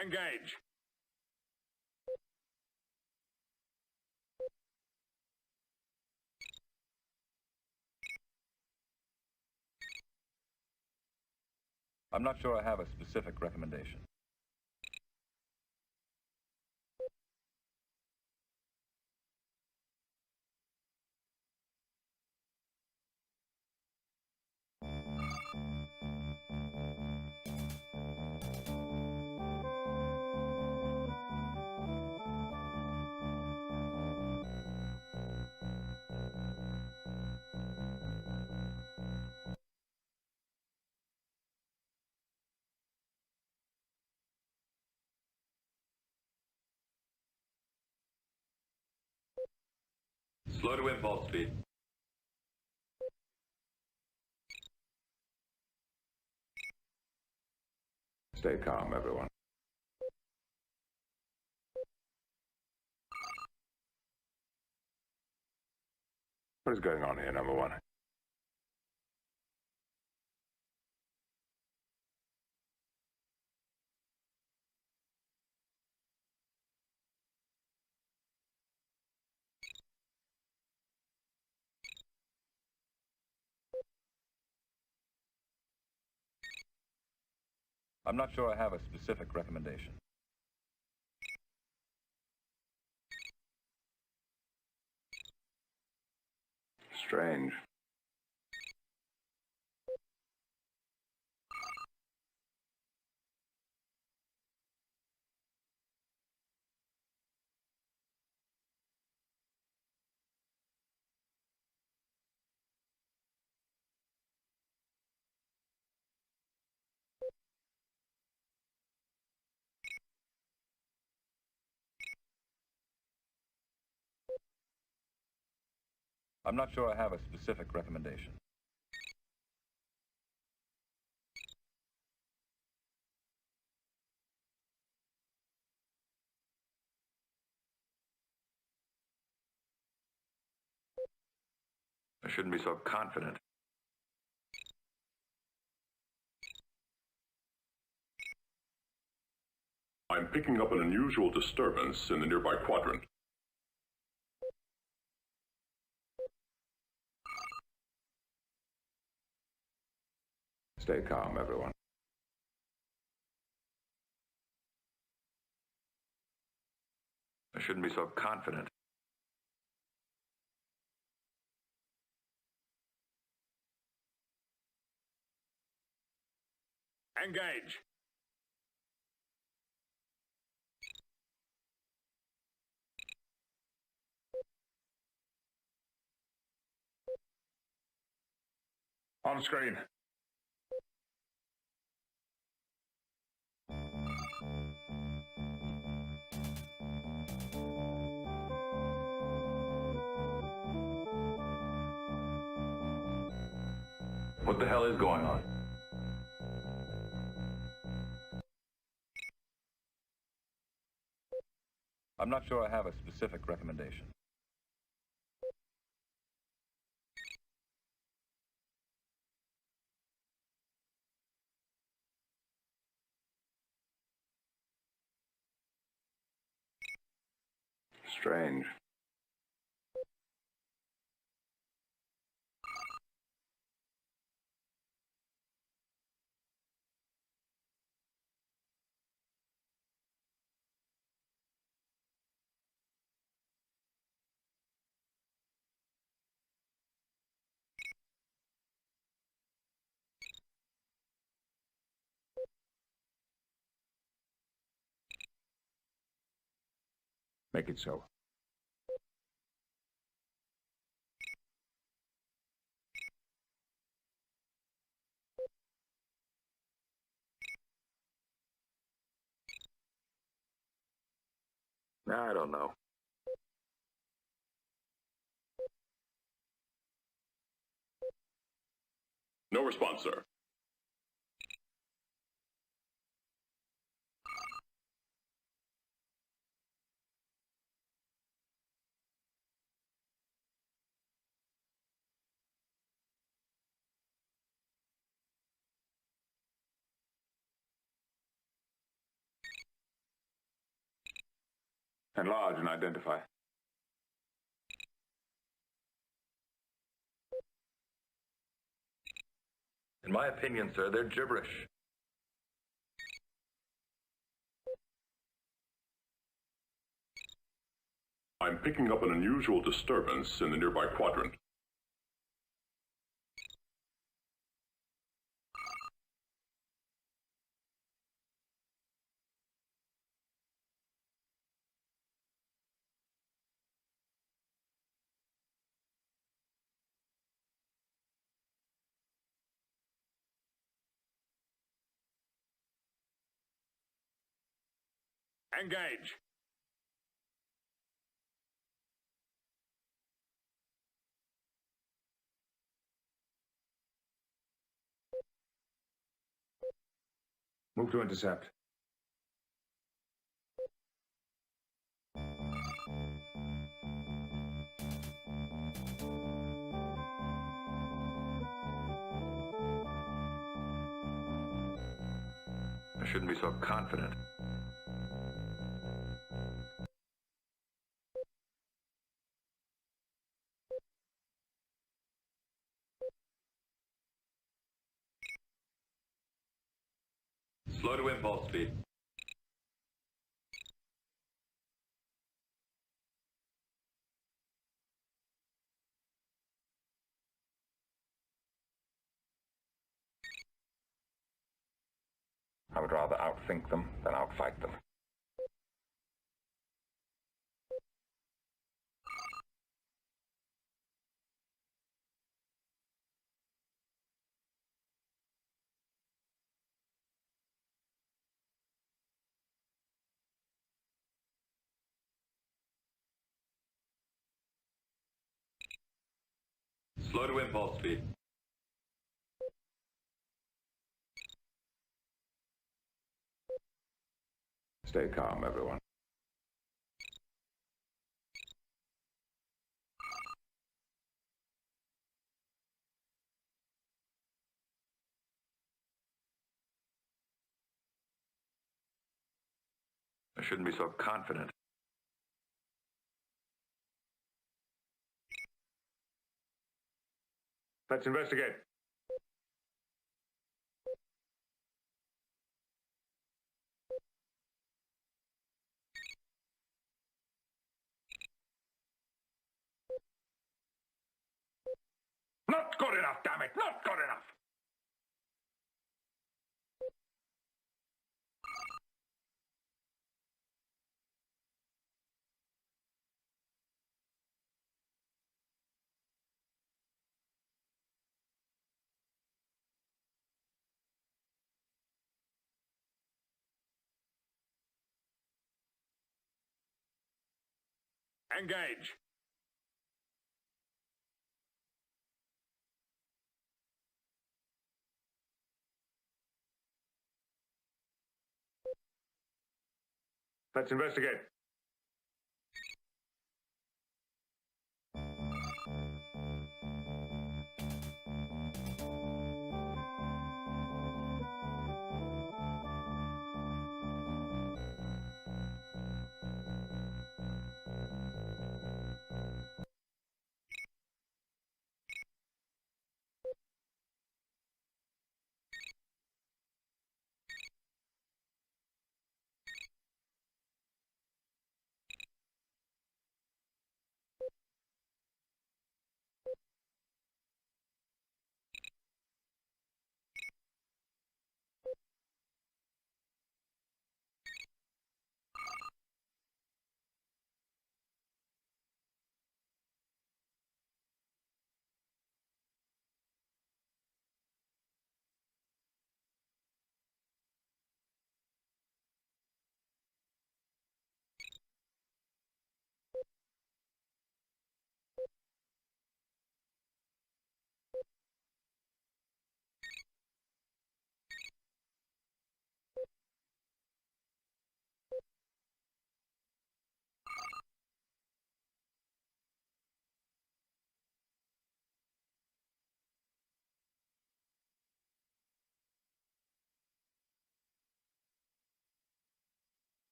Engage! I'm not sure I have a specific recommendation. Slow to impulse speed. Stay calm, everyone. What is going on here, number one? I'm not sure I have a specific recommendation. Strange. I'm not sure I have a specific recommendation. I shouldn't be so confident. I'm picking up an unusual disturbance in the nearby quadrant. Stay calm, everyone. I shouldn't be so confident. Engage! On screen. What the hell is going on? I'm not sure I have a specific recommendation. Strange. Make it so. I don't know. No response, sir. I'm not sure I have a specific recommendation. Enlarge and identify. In my opinion, sir, they're gibberish. I'm picking up an unusual disturbance in the nearby quadrant. Engage. Move to intercept. I shouldn't be so confident. Slow to impulse speed. I would rather outthink them than outfight them. Slow to impulse speed. Stay calm, everyone. I shouldn't be so confident. Let's investigate. Not good enough, damn it! Not good enough! Engage. Let's investigate.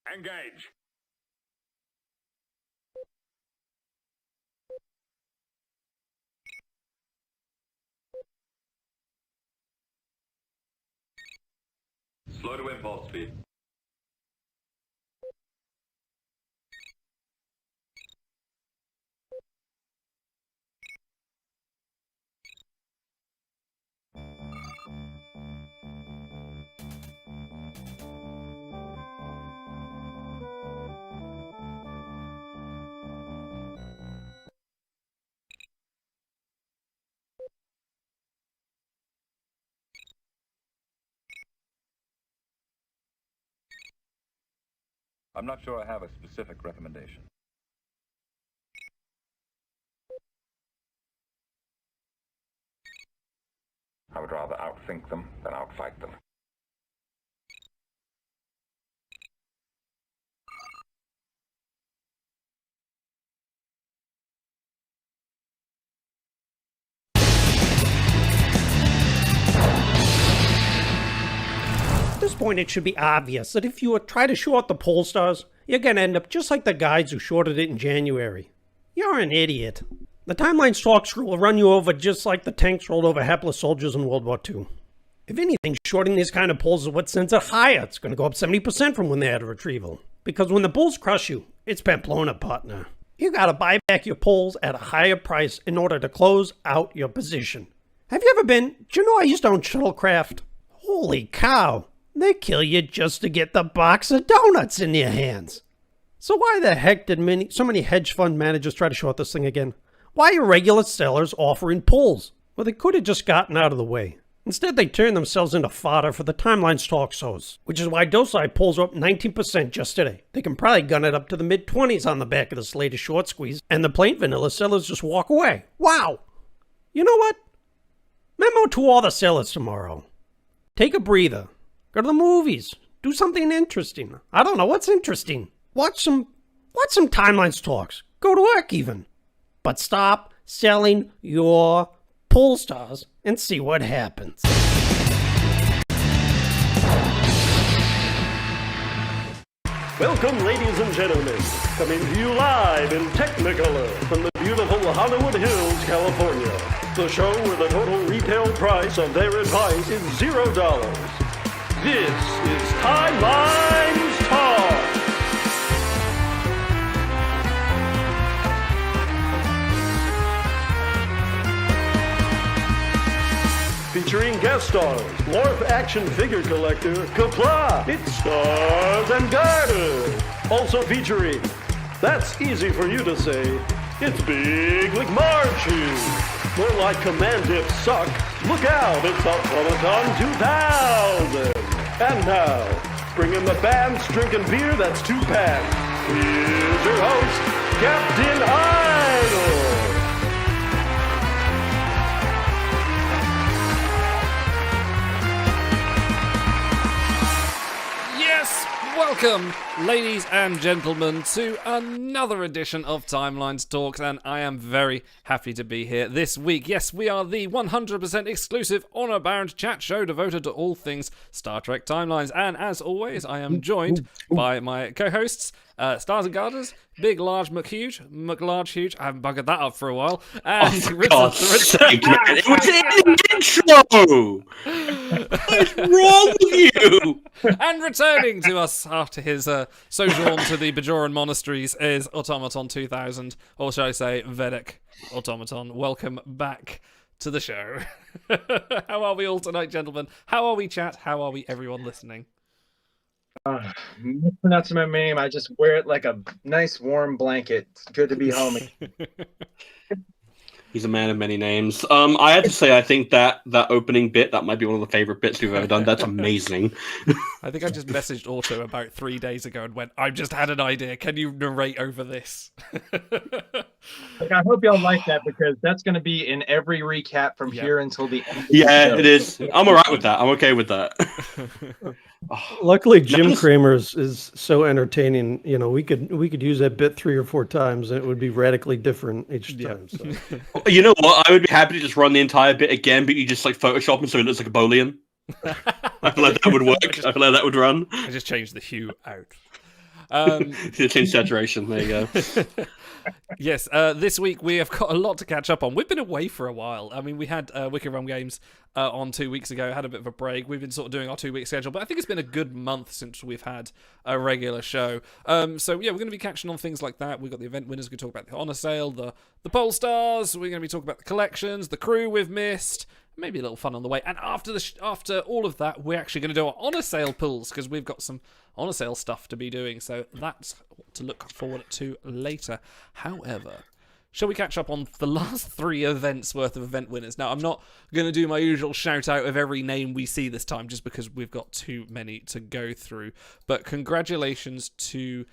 Engage. Slow to impulse speed. I'm not sure I have a specific recommendation. I would rather outthink them than outfight them. At this point, it should be obvious that if you try to short the polestars, you're going to end up just like the guys who shorted it in January. You're an idiot. The timeline's talk screw will run you over just like the tanks rolled over hapless soldiers in World War II. If anything, shorting these kind of pulls is what sends it higher. It's going to go up 70% from when they had a retrieval. Because when the bulls crush you, it's Pamplona, partner. You got to buy back your pulls at a higher price in order to close out your position. Have you ever been? Do you know I used to own shuttlecraft? Holy cow. They kill you just to get the box of donuts in your hands. So why the heck did so many hedge fund managers try to short this thing again? Why are regular sellers offering pulls? Well, they could have just gotten out of the way. Instead, they turned themselves into fodder for the timeline's talk shows, which is why Docile pulls are up 19% just today. They can probably gun it up to the mid-20s on the back of this latest short squeeze, and the plain vanilla sellers just walk away. Wow! You know what? Memo to all the sellers tomorrow. Take a breather. Go to the movies. Do something interesting. I don't know what's interesting. Watch some timelines talks. Go to work even. But stop selling your polestars and see what happens. Welcome, ladies and gentlemen. Coming to you live in Technicolor from the beautiful Hollywood Hills, California. The show where the total retail price of their advice is $0. This is Timelines Talk. Featuring guest stars, Lorp action figure collector, Qowat, it's Stars and Garter. Also featuring, that's easy for you to say, it's Big Marchu. More like Command Dip Suck, look out, it's Automaton 2000. And now, bringing the bands, drinking beer that's 2 packs. Here's your host, Captain Idol. Welcome, ladies and gentlemen, to another edition of Timelines Talks, and I am very happy to be here this week. Yes, we are the 100% exclusive, honor-bound chat show devoted to all things Star Trek Timelines, and as always, I am joined by my co-hosts, Stars and Garters, Big Large McLarge Huge, I haven't buggered that up for a while, and for God's sake, man, it was in the intro! What's wrong with you? And returning to us after his sojourn to the Bajoran monasteries is Automaton 2000, or shall I say, Vedic Automaton. Welcome back to the show. How are we all tonight, gentlemen? How are we, chat? How are we, everyone listening? Pronouncing my name, I just wear it like a nice warm blanket. It's good to be home. He's a man of many names. I had to say, I think that opening bit, that might be one of the favorite bits we've ever done. That's amazing. I think I just messaged Auto about 3 days ago and went, I've just had an idea. Can you narrate over this? Like, I hope y'all like that, because that's going to be in every recap from here until the end. Yeah, it is. I'm all right with that. I'm okay with that. Luckily, Jim Cramer's is so entertaining. You know, we could use that bit 3 or 4 times, and it would be radically different each time. So. You know what? I would be happy to just run the entire bit again, but you just like Photoshop him so it looks like a Boolean. I feel like that would work. I feel like that would run. I just changed the hue out. It's in saturation. There you go. Yes, this week we have got a lot to catch up on. We've been away for a while. I mean, we had Wicked Realm Games on 2 weeks ago, had a bit of a break. We've been sort of doing our 2 week schedule, but I think it's been a good month since we've had a regular show. So yeah, we're going to be catching on things like that. We've got the event winners. We're going to talk about the Honor Sale, the Polestars. We're going to be talking about the collections, the crew we've missed. Maybe a little fun on the way. And after all of that, we're actually going to do our Honor Sale pulls because we've got some Honor Sale stuff to be doing. So that's what to look forward to later. However, shall we catch up on the last 3 events worth of event winners? Now, I'm not going to do my usual shout out of every name we see this time just because we've got too many to go through. But congratulations to...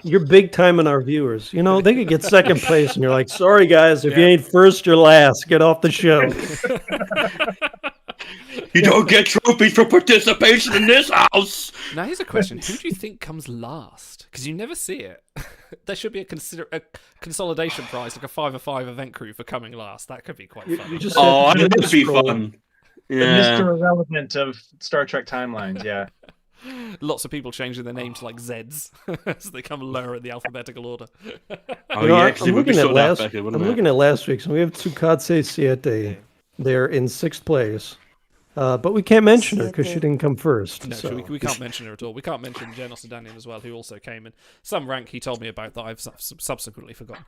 you're big time in our viewers. You know, they could get second place, and you're like, sorry, guys, if you ain't first, you're last. Get off the show. You don't get trophies for participation in this house. Now, here's a question. Who do you think comes last? Because you never see it. There should be a consolidation prize, like a 5-of-5 event crew for coming last. That could be quite fun. That'd be fun. The Yeah. Mr. Irrelevant of Star Trek timelines, yeah. Lots of people changing their names to like Zeds, so they come lower in the alphabetical order. Oh, yeah, 'cause it would be so last week's, and we have Tsukatse Siete. They're in 6th place. But we can't mention her because she didn't come first. No, so. we can't mention her at all. We can't mention Janos Daniel as well, who also came in some rank he told me about that I've subsequently forgotten.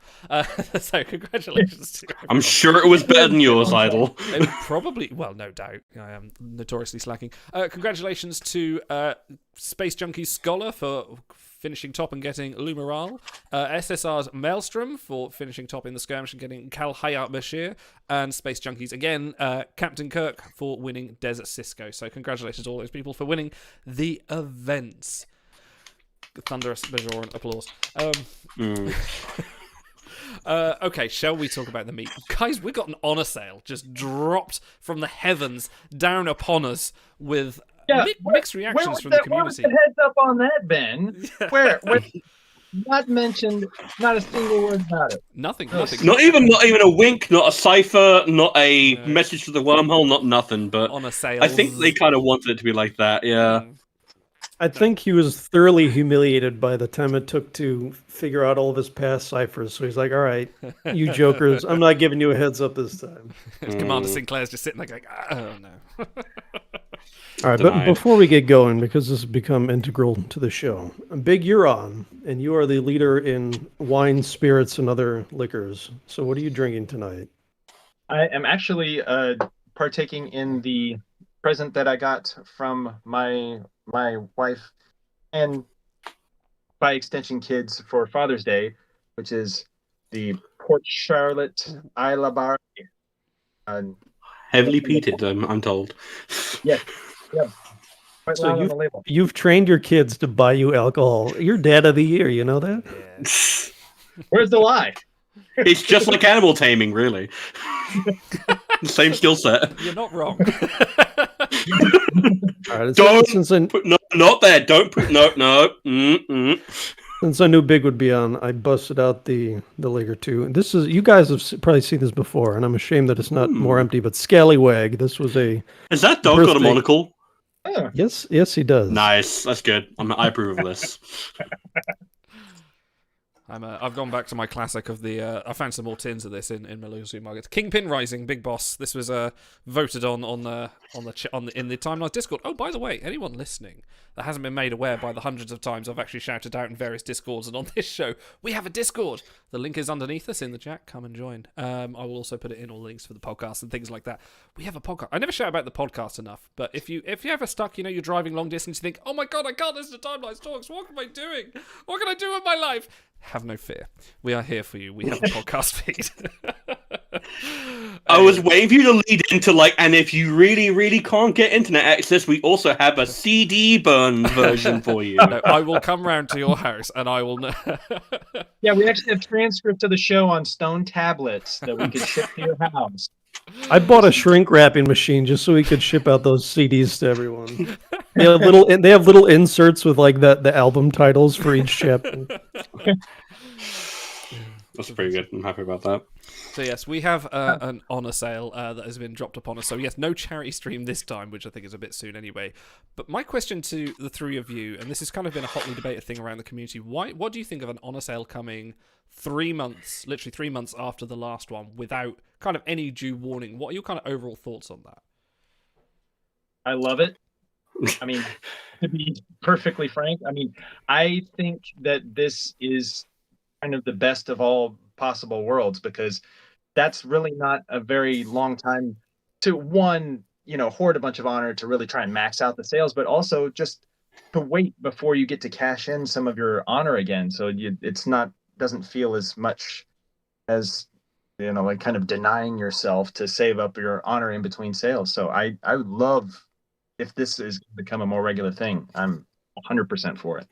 So congratulations to everyone. I'm sure it was better than yours, Idol. Probably, well, no doubt. I am notoriously slacking. Congratulations to Space Junkie Scholar for finishing top and getting Luma Rahl. SSR's Maelstrom for finishing top in the skirmish and getting Kal Hayat Bashir. And Space Junkies again, Captain Kirk for winning Desert Sisko. So congratulations to all those people for winning the events. Thunderous Bajoran applause. Okay, shall we talk about the meat? Guys, we got an honor sale just dropped from the heavens down upon us with mixed reactions from the community. Where was the heads up on that, Ben? Where not mentioned, not a single word about it. Nothing. Not even a wink, not a cipher, not a message to the wormhole, not nothing. But honor sales. I think they kind of wanted it to be like that. Yeah. I think he was thoroughly humiliated by the time it took to figure out all of his past ciphers. So he's like, all right, you jokers, I'm not giving you a heads up this time. Commander Sinclair's just sitting there going, oh no. All right, but before we get going, because this has become integral to the show, Big, you're on, and you are the leader in wine, spirits, and other liquors. So what are you drinking tonight? I am actually partaking in the present that I got from my wife and by extension kids for Father's Day, which is the Port Charlotte Isla Bar. Heavily peated, I'm told. Yes. Yep. Quite So loud on the label. you've trained your kids to buy you alcohol. You're dad of the year, you know that? Where's the lie? It's just like animal taming, really. Same skill set. You're not wrong. All right, Don't since put, no, not there. Don't put no. Since I knew Big would be on, I busted out the liquor too. This is, you guys have probably seen this before, and I'm ashamed that it's not more empty. But Scallywag, this was a. Has that dog got a monocle? Yeah. Yes, he does. Nice, that's good. I approve of this. I've gone back to my classic of the. I found some more tins of this in my local supermarket. Kingpin Rising, Big Boss. This was voted on in the Timelines Discord. Oh, by the way, anyone listening that hasn't been made aware by the hundreds of times I've actually shouted out in various Discords and on this show, we have a Discord. The link is underneath us in the chat. Come and join. I will also put it in all the links for the podcast and things like that. We have a podcast. I never shout about the podcast enough, but if you ever stuck, you're driving long distance, you think, oh my god, I can't listen to Timelines Talks. What am I doing? What can I do with my life? Have no fear. We are here for you. We have a podcast feed. I was waiting for you to lead into and if you really, really can't get internet access, we also have a CD burn version for you. No, I will come round to your house and I will know. Yeah, we actually have transcripts of the show on stone tablets that we can ship to your house. I bought a shrink wrapping machine just so we could ship out those CDs to everyone. They have little inserts with the album titles for each chapter. That's pretty good. I'm happy about that. So yes, we have an honour sale that has been dropped upon us. So yes, no charity stream this time, which I think is a bit soon anyway. But my question to the three of you, and this has kind of been a hotly debated thing around the community, what do you think of an honour sale coming 3 months, literally 3 months after the last one, without kind of any due warning? What are your kind of overall thoughts on that? I love it. I mean, to be perfectly frank, I mean, I think that this is kind of the best of all possible worlds, because that's really not a very long time to hoard a bunch of honor to really try and max out the sales, but also just to wait before you get to cash in some of your honor again. So doesn't feel as much as, like kind of denying yourself to save up your honor in between sales. So I would love if this is going to become a more regular thing. I'm 100% for it.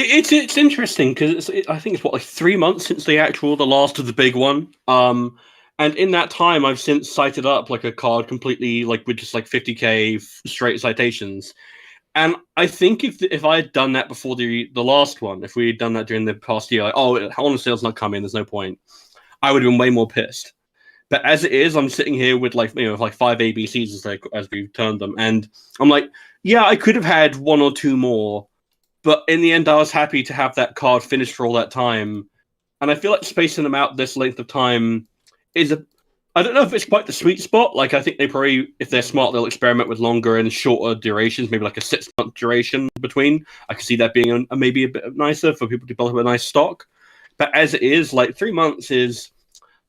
It's interesting because I think it's like 3 months since the last of the big one. And in that time, I've since cited up like a card completely like with just like 50k straight citations. And I think if I had done that before the last one, if we had done that during the past year, like, honor sale's not coming, there's no point, I would have been way more pissed. But as it is, I'm sitting here with like 5 ABCs as we've turned them, and I'm like, yeah, I could have had 1 or 2 more. But in the end, I was happy to have that card finished for all that time. And I feel like spacing them out this length of time is I don't know if it's quite the sweet spot. Like, I think they probably, if they're smart, they'll experiment with longer and shorter durations, maybe like a 6-month duration between. I could see that being maybe a bit nicer for people to develop a nice stock. But as it is, like 3 months is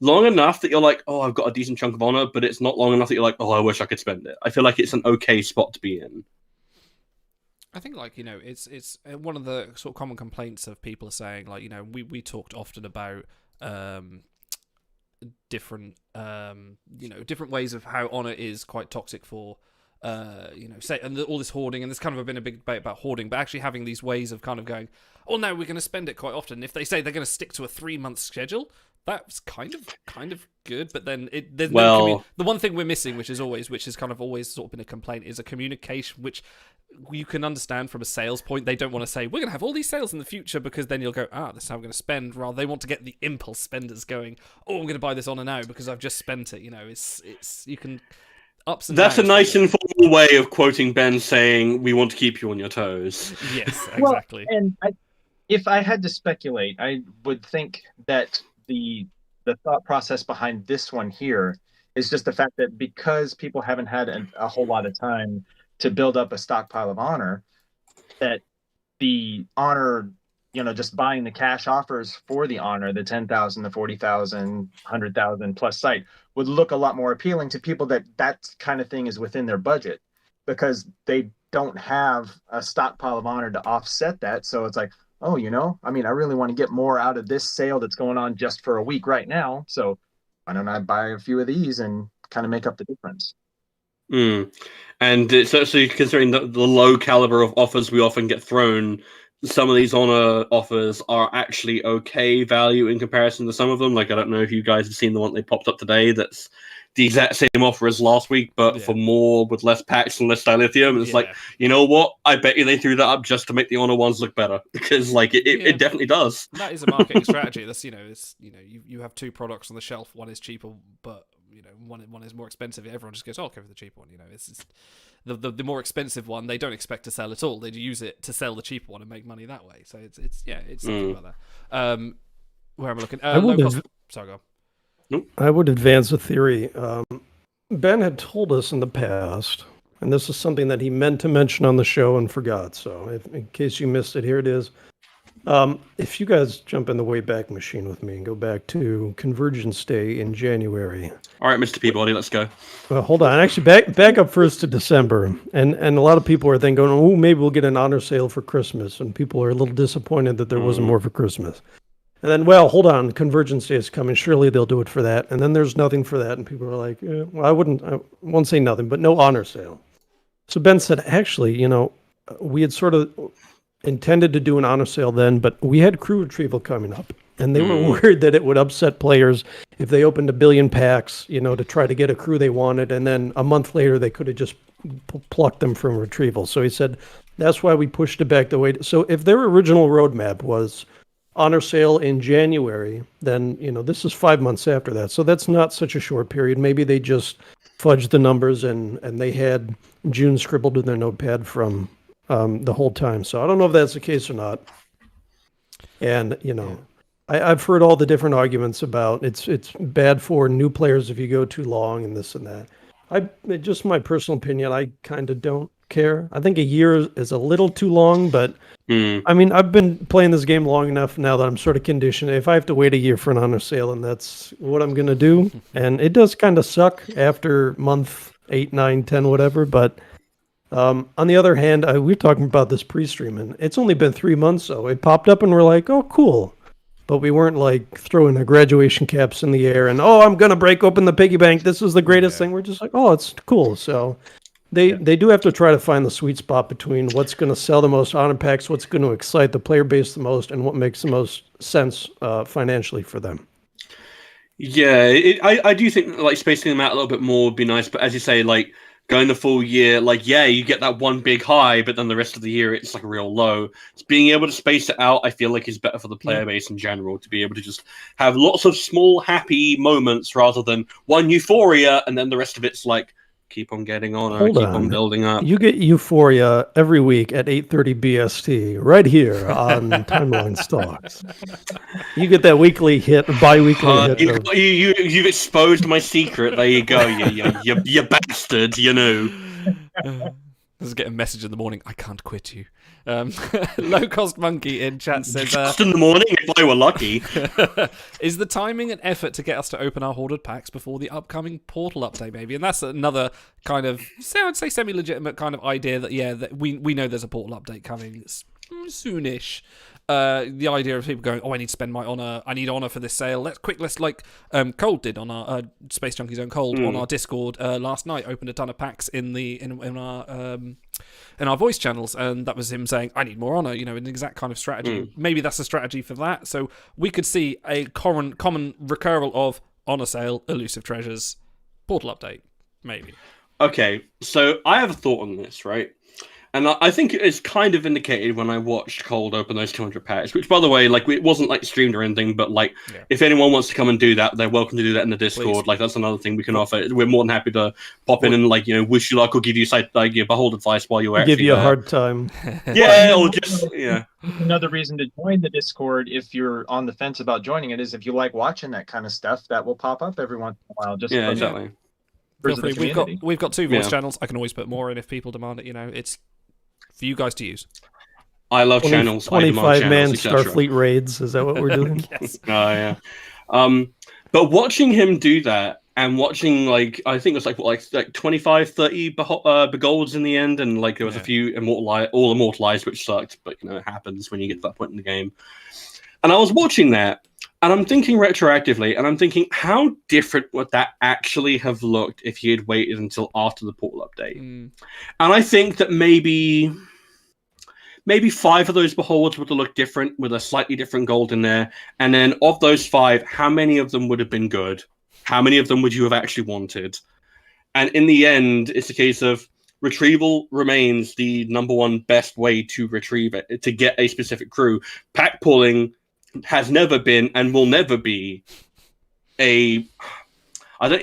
long enough that you're like, oh, I've got a decent chunk of honor, but it's not long enough that you're like, oh, I wish I could spend it. I feel like it's an okay spot to be in. I think, it's one of the sort of common complaints of people are saying, like, we talked often about different ways of how honor is quite toxic for, and all this hoarding, and there's kind of been a big debate about hoarding, but actually having these ways of kind of going, oh no, we're going to spend it quite often. If they say they're going to stick to a 3-month schedule, that's kind of good, but then the one thing we're missing, which has kind of always sort of been a complaint, is a communication, which you can understand from a sales point. They don't want to say we're going to have all these sales in the future, because then you'll go, this is how I'm going to spend. Rather, they want to get the impulse spenders going, oh, I'm going to buy this honor now because I've just spent it. It's you can ups and That's downs. A nice informal way of quoting Ben saying, we want to keep you on your toes. Yes, exactly. Well, and if I had to speculate, I would think that the thought process behind this one here is just the fact that because people haven't had a whole lot of time to build up a stockpile of honor, that the honor, just buying the cash offers for the honor, the 10,000, the 40,000, 100,000 plus site, would look a lot more appealing to people that kind of thing is within their budget, because they don't have a stockpile of honor to offset that. So it's like, oh, I really want to get more out of this sale that's going on just for a week right now. So why don't I buy a few of these and kind of make up the difference? And it's actually, considering the low caliber of offers we often get thrown, some of these honor offers are actually okay value in comparison to some of them. Like, I don't know if you guys have seen the one they popped up today that's the exact same offer as last week, but for more with less packs and less dilithium. And it's like, you know what? I bet you they threw that up just to make the honor ones look better, because it definitely does. That is a marketing strategy. That's you have 2 products on the shelf. One is cheaper, but one is more expensive. Everyone just goes, oh, I'll go for the cheap one. It's the more expensive one, they don't expect to sell at all. They use it to sell the cheaper one and make money that way. So it's something about that. Where am I looking? Sorry, go on. Nope. I would advance a theory. Ben had told us in the past, and this is something that he meant to mention on the show and forgot. So in case you missed it, here it is. If you guys jump in the Wayback Machine with me and go back to Convergence Day in January. All right, Mr. Peabody, let's go. Well, hold on. Actually, back up first to December. And a lot of people are then going, oh, maybe we'll get an honor sale for Christmas. And people are a little disappointed that there wasn't more for Christmas. And then, well, hold on, Convergence Day is coming. Surely they'll do it for that. And then there's nothing for that. And people are like, well, I won't say nothing, but no honor sale. So Ben said, actually, we had sort of intended to do an honor sale then, but we had crew retrieval coming up. And they were worried that it would upset players if they opened 1 billion packs, to try to get a crew they wanted. And then a month later, they could have just plucked them from retrieval. So he said, that's why we pushed it back the way. So if their original roadmap was honor sale in January, then, this is 5 months after that. So that's not such a short period. Maybe they just fudged the numbers and they had June scribbled in their notepad from the whole time. So I don't know if that's the case or not. And, I've heard all the different arguments about it's bad for new players if you go too long and this and that. Just my personal opinion, I kind of don't care. I think a year is a little too long, but I mean, I've been playing this game long enough now that I'm sort of conditioned. If I have to wait a year for an honor sale, and that's what I'm going to do. And it does kind of suck after month 8, 9, 10, whatever. But on the other hand, we were talking about this pre-stream, and it's only been 3 months, so it popped up and we're like, oh, cool. But we weren't like throwing the graduation caps in the air and, oh, I'm going to break open the piggy bank. This is the greatest thing. We're just like, oh, it's cool. So they do have to try to find the sweet spot between what's going to sell the most honor packs, what's going to excite the player base the most, and what makes the most sense financially for them. Yeah, I do think like spacing them out a little bit more would be nice. But as you say, like going the full year, like, yeah, you get that one big high, but then the rest of the year it's like a real low. It's being able to space it out, I feel like, is better for the player base in general, to be able to just have lots of small happy moments rather than one euphoria and then the rest of it's like keep on getting on, keep on building up. You get euphoria every week at 8:30 BST right here on Timeline Stocks. You get that weekly hit, bi-weekly hit. You've exposed my secret. There you go, you bastard. Let's get a message in the morning. I can't quit you. Low Cost Monkey in chat says... Just in the morning, if I were lucky. Is the timing and effort to get us to open our hoarded packs before the upcoming portal update, maybe? And that's another kind of, I would say, semi-legitimate kind of idea that, that we know there's a portal update coming soonish. The idea of people going, I need to spend my honor. I need honor for this sale. Let's like Cold did on our Space Junkies Own Cold on our Discord last night. Opened a ton of packs in our voice channels, and that was him saying, I need more honor. An exact kind of strategy. Maybe that's a strategy for that. So we could see a common recurral of honor sale, elusive treasures, portal update, maybe. Okay, so I have a thought on this, right? And I think it's kind of indicated when I watched Cold open those 200 packs, which, by the way, like, it wasn't like streamed or anything, but like, if anyone wants to come and do that, they're welcome to do that in the Discord. Please. Like, that's another thing we can offer. We're more than happy to pop in and like, wish you luck or give you behold advice while you're actually give you a hard time. Yeah, or just Another reason to join the Discord if you're on the fence about joining it is if you like watching that kind of stuff, that will pop up every once in a while. Just exactly. Feel free. We've got 2 voice channels. I can always put more in if people demand it. It's for you guys to use. I love channels. 25-man Starfleet raids. Is that what we're doing? Yes. Yeah. But watching him do that and watching, like, I think it was like 25, 30 begolds in the end, and like there was a few all immortalized, which sucked, but it happens when you get to that point in the game. And I was watching that, and I'm thinking retroactively, and I'm thinking, how different would that actually have looked if he had waited until after the portal update? And I think that maybe 5 of those beholds would have looked different with a slightly different gold in there. And then of those 5, how many of them would have been good? How many of them would you have actually wanted? And in the end, it's a case of retrieval remains the #1 best way to retrieve it, to get a specific crew. Pack pulling has never been and will never be I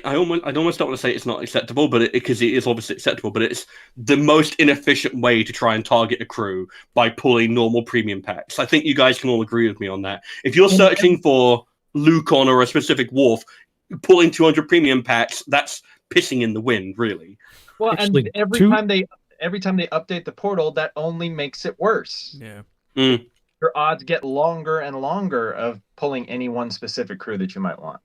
almost don't want to say it's not acceptable, but because it is obviously acceptable, but it's the most inefficient way to try and target a crew by pulling normal premium packs. I think you guys can all agree with me on that. If you're searching for Lucon or a specific Worf, pulling 200 premium packs, that's pissing in the wind, really. Well, actually, and every time they update the portal, that only makes it worse. Yeah. Your odds get longer and longer of pulling any one specific crew that you might want.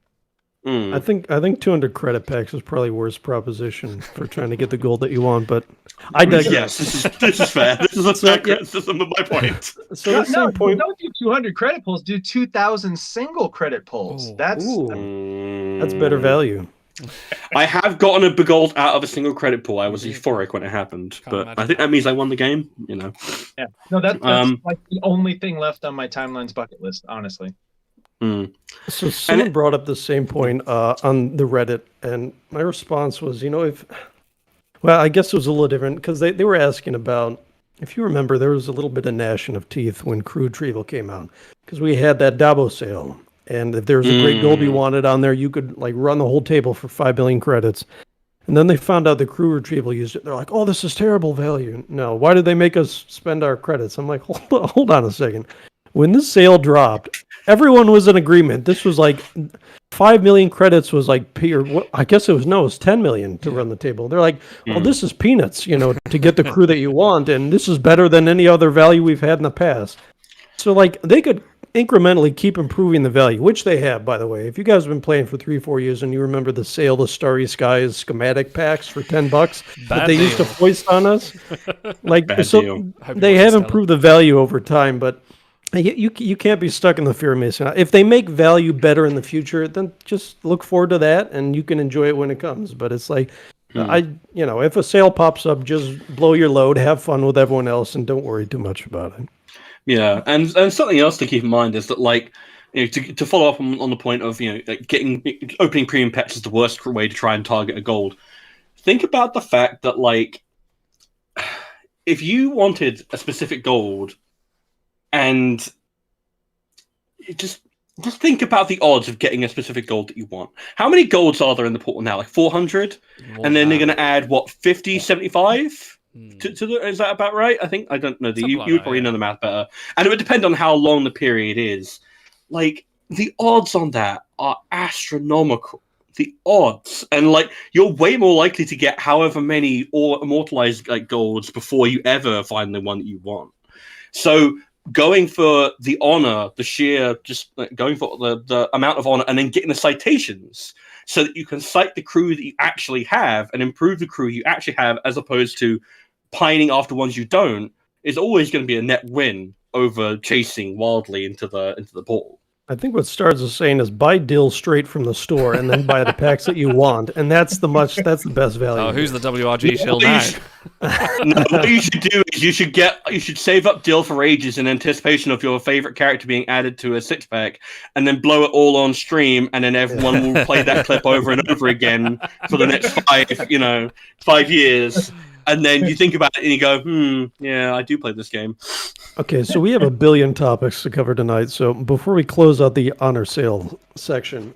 I think 200 credit packs is probably worst proposition for trying to get the gold that you want, but I digress. Yes, this is fair. This is a fair criticism of my point. So don't do 200 credit pulls. Do 2,000 single credit pulls. That's better value. I have gotten a begold out of a single credit pull. I was euphoric when it happened, but I think that means I won the game. Yeah. No, that's like the only thing left on my Timelines bucket list, honestly. So someone brought up the same point on the Reddit, and my response was, I guess it was a little different because they were asking about, if you remember, there was a little bit of gnashing of teeth when crew retrieval came out, because we had that Dabo sale, and if there was a great gold you wanted on there, you could like run the whole table for 5 billion credits. And then they found out the crew retrieval used it. They're like, "Oh, this is terrible value." No, why did they make us spend our credits? I'm like, hold on a second. When this sale dropped, everyone was in agreement. This was like 5 million credits was like, I guess it was 10 million to run the table. They're like, "Well, this is peanuts, to get the crew that you want, and this is better than any other value we've had in the past." So like they could incrementally keep improving the value, which they have, by the way. If you guys have been playing for 3-4 years and you remember the sale of Starry Skies schematic packs for $10 that they used to foist on us, like they have improved the value over time, but you can't be stuck in the fear mason. If they make value better in the future, then just look forward to that and you can enjoy it when it comes. But it's like if a sale pops up, just blow your load, have fun with everyone else, and don't worry too much about it. Yeah, and something else to keep in mind is that, like, to follow up on the point of like opening premium packs is the worst way to try and target a gold. Think about the fact that, like, if you wanted a specific gold, and just think about the odds of getting a specific gold that you want. How many golds are there in the portal now? Like 400, and then they're going to add what 50, 75. To the, is that about right? I don't know. You would probably know the math better. And it would depend on how long the period is. Like, the odds on that are astronomical. The odds. And, like, you're way more likely to get however many or immortalized like golds before you ever find the one that you want. So going for the honor, the sheer, just going for the amount of honor, and then getting the citations so that you can cite the crew that you actually have and improve the crew you actually have, as opposed to pining after ones you don't, is always going to be a net win over chasing wildly into the portal. I think what Stars is saying is buy dill straight from the store and then buy the packs that you want, and that's the best value. Oh, who's the WRG shill now? What you should do is you should save up dill for ages in anticipation of your favorite character being added to a 6-pack, and then blow it all on stream, and then everyone will play that clip over and over again for the next 5 years. And then you think about it and you go, yeah, I do play this game. Okay, so we have a billion topics to cover tonight. So before we close out the honor sale section,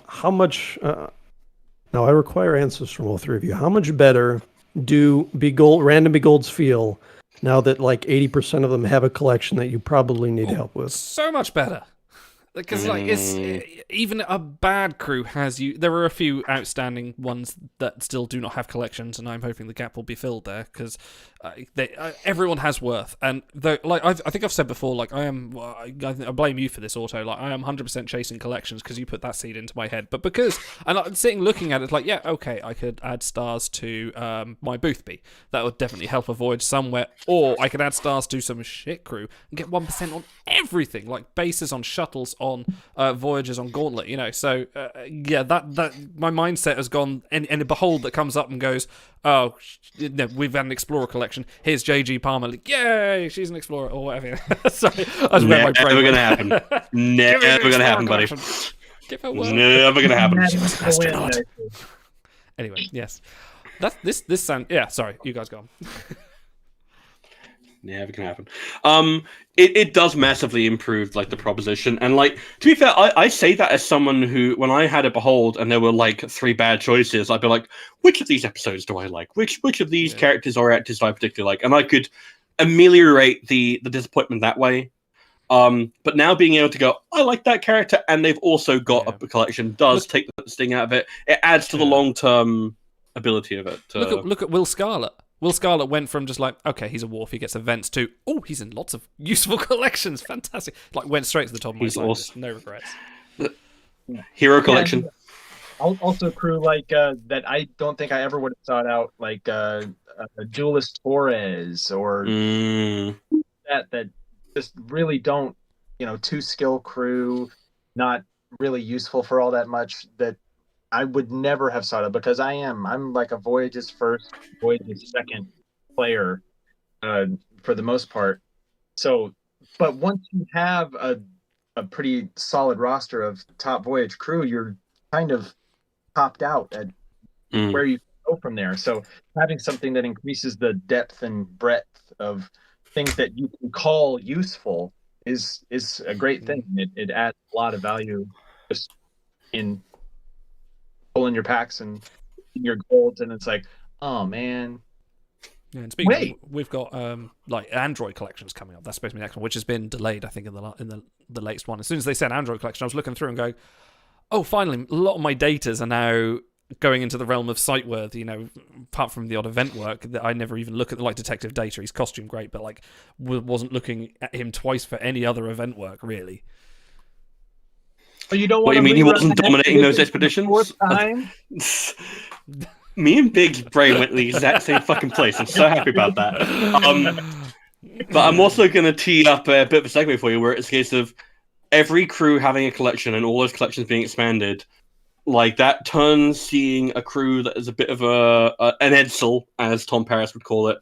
how much... now, I require answers from all three of you. How much better do random begolds feel now that like 80% of them have a collection that you probably need help with? So much better. Because even a bad crew has you. There are a few outstanding ones that still do not have collections, and I'm hoping the gap will be filled there because everyone has worth. And I think I've said before, like I blame you for this, Auto. Like I am 100% chasing collections because you put that seed into my head. But because and I'm sitting looking at it, like yeah, okay, I could add stars to my Boothby. That would definitely help a voyage somewhere, or I could add stars to some shit crew and get 1% on everything, like bases on shuttles, on voyages, on Gauntlet, so that my mindset has gone, and a behold that comes up and goes, oh no, we've had an Explorer collection, here's JG Palmer, like, yay, she's an Explorer or whatever. Sorry, I just never gonna happen. Never gonna happen, buddy. Never gonna happen. She was an astronaut. Anyway, yes, that's this sound. Yeah, sorry, you guys go on. Never can happen. It does massively improve like the proposition, and like to be fair, I say that as someone who, when I had a behold and there were like 3 bad choices, I'd be like, which of these episodes do I like? Which of these characters or actors do I particularly like? And I could ameliorate the disappointment that way. But now being able to go, I like that character, and they've also got a collection, does take the sting out of it. It adds to the long term ability of it. Look at Will Scarlet. Will Scarlet went from just like, okay, he's a Worf, he gets events, to, oh, he's in lots of useful collections. Fantastic. Like, went straight to the top of my list. Awesome. No regrets. Hero collection. Yeah. Also, crew like that I don't think I ever would have sought out, like a Duelist Torres or that just really don't, 2-skill crew, not really useful for all that much, that I would never have sought it, because I'm like a Voyage's first, Voyage's second player for the most part. So, but once you have a pretty solid roster of top Voyage crew, you're kind of topped out at where you go from there. So having something that increases the depth and breadth of things that you can call useful is a great thing. It adds a lot of value just in pulling your packs and your golds, and it's like, oh man. Yeah, and speaking of, we've got like Android collections coming up. That's supposed to be the next one, which has been delayed, I think, in the latest one. As soon as they said Android collection, I was looking through and going, oh, finally, a lot of my datas are now going into the realm of site worth, apart from the odd event work that I never even look at, like Detective Data. He's costume great, but like wasn't looking at him twice for any other event work, really. But you don't What want do you mean he wasn't dominating those expeditions? Fourth time? Me and Big Brain went to the exact same fucking place. I'm so happy about that. But I'm also going to tee up a bit of a segue for you, where it's a case of every crew having a collection and all those collections being expanded. Like, that turns seeing a crew that is a bit of an Edsel, as Tom Paris would call it,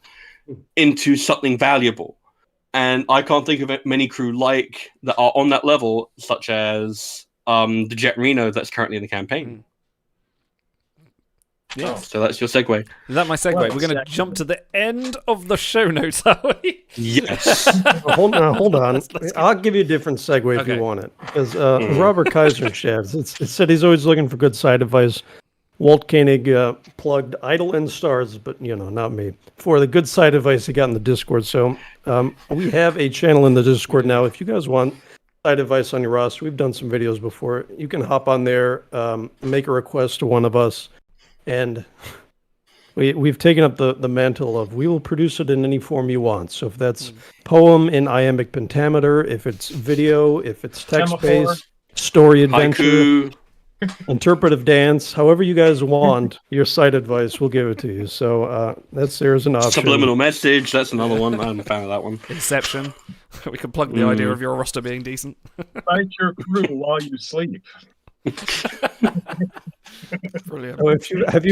into something valuable. And I can't think of many crew like that are on that level, such as the Jett Reno that's currently in the campaign. Yeah. So that's your segue. Is that my segue? Well, We're going to jump to the end of the show notes, are we? Yes. Hold on. I'll give you a different segue if you want it. Because Robert Kaiser shares, it said he's always looking for good side advice. Walt Koenig plugged Idle and Stars, but, not me, for the good side advice he got in the Discord. So we have a channel in the Discord now. If you guys want side advice on your roster, we've done some videos before. You can hop on there, make a request to one of us. And we've taken up the mantle of we will produce it in any form you want. So if that's poem in iambic pentameter, if it's video, if it's text-based, story adventure, haiku, interpretive dance, however you guys want your site advice, we'll give it to you. So there's an option. Subliminal message, that's another one. I'm a fan of that one. Inception. We can plug the idea of your roster being decent. Fight your crew while you sleep. Brilliant. So have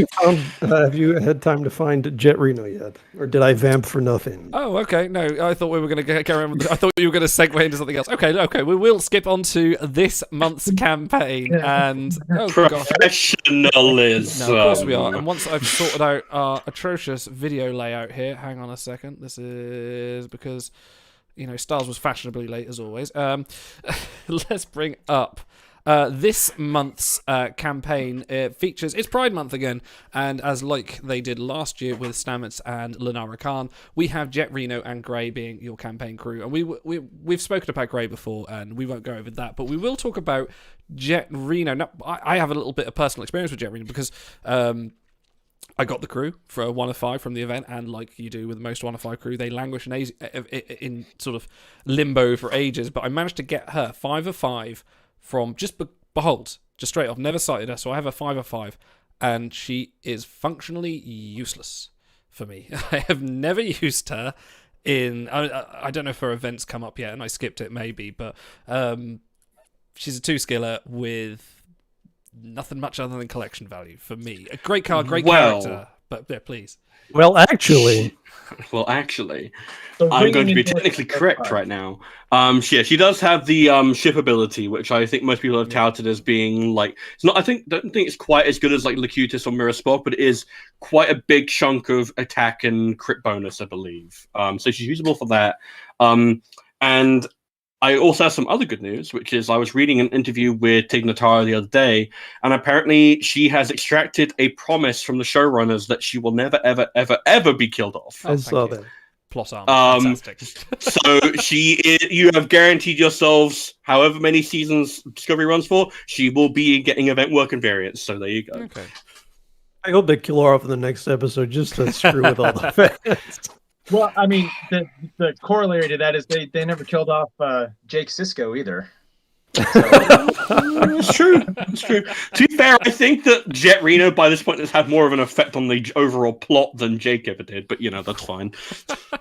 you had time to find Jett Reno yet, or did I vamp for nothing? Oh, okay. No, I thought we were going to carry on. I thought you were going to segue into something else. Okay. We will skip on to this month's campaign and professionalism. No, of course we are. And once I've sorted out our atrocious video layout here, hang on a second. This is because Stars was fashionably late as always. Let's bring up. This month's campaign features, it's Pride Month again, and as like they did last year with Stamets and Lenara Khan, we have Jett Reno and Grey being your campaign crew, and we've spoken about Grey before, and we won't go over that, but we will talk about Jett Reno. Now, I have a little bit of personal experience with Jett Reno because I got the crew for a 1 of 5 from the event, and like you do with most 1 of 5 crew, they languish in sort of limbo for ages, but I managed to get her 5 of 5 from just begolds, just straight off. Never sighted her, so I have a 5 of 5, and she is functionally useless for me. I have never used her in. I don't know if her events come up yet, and I skipped it maybe, but she's a 2-skiller with nothing much other than collection value for me. A great card, great character, but yeah, please. Well, actually, I'm going to be technically correct right now. She does have the ship ability, which I think most people have touted as being like it's not. Don't think it's quite as good as like Locutus or Mirror Spot, but it is quite a big chunk of attack and crit bonus, I believe. So she's usable for that. And I also have some other good news, which is I was reading an interview with Tig Notaro the other day, and apparently she has extracted a promise from the showrunners that she will never, ever, ever, ever be killed off. I saw that. Plot armor. Fantastic. So you have guaranteed yourselves however many seasons Discovery runs for, she will be getting event work and variants. So there you go. Okay. I hope they kill her off in the next episode just to screw with all the fans. Well, I mean, the corollary to that is they never killed off Jake Sisko either. So. It's true. To be fair, I think that Jett Reno by this point has had more of an effect on the overall plot than Jake ever did, but that's fine.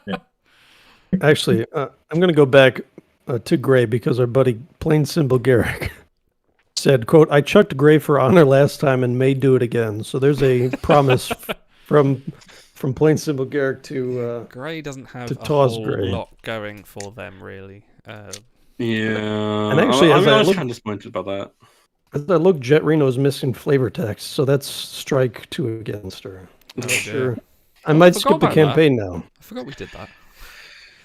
Yeah. Actually, I'm going to go back to Grey because our buddy Plain Symbol Garrick said, quote, I chucked Grey for honor last time and may do it again. So there's a promise from Plain Symbol Garrick to Grey doesn't have to a toss whole Grey. lot going for them, really. Yeah. And actually, I'm kind of disappointed about that. As I look, Jett Reno is missing flavor text, so that's strike 2 against her. Not sure. I might skip the campaign now. I forgot we did that.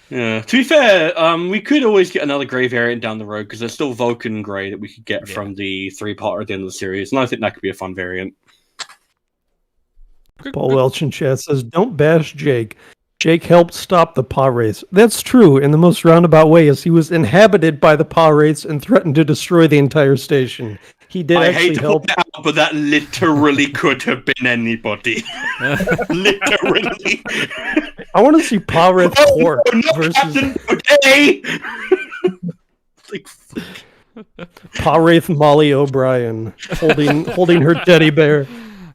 Yeah. To be fair, we could always get another grey variant down the road because there's still Vulcan grey that we could get from the 3-parter at the end of the series, and I think that could be a fun variant. Paul Welch in chat says, "Don't bash Jake. Jake helped stop the paw race." That's true in the most roundabout way, as he was inhabited by the paw race and threatened to destroy the entire station. He did I actually hate to help. point that out, but that literally could have been anybody. Literally. I want to see paw race Court no, versus Captain O'Day! Like, paw race Molly O'Brien holding her teddy bear.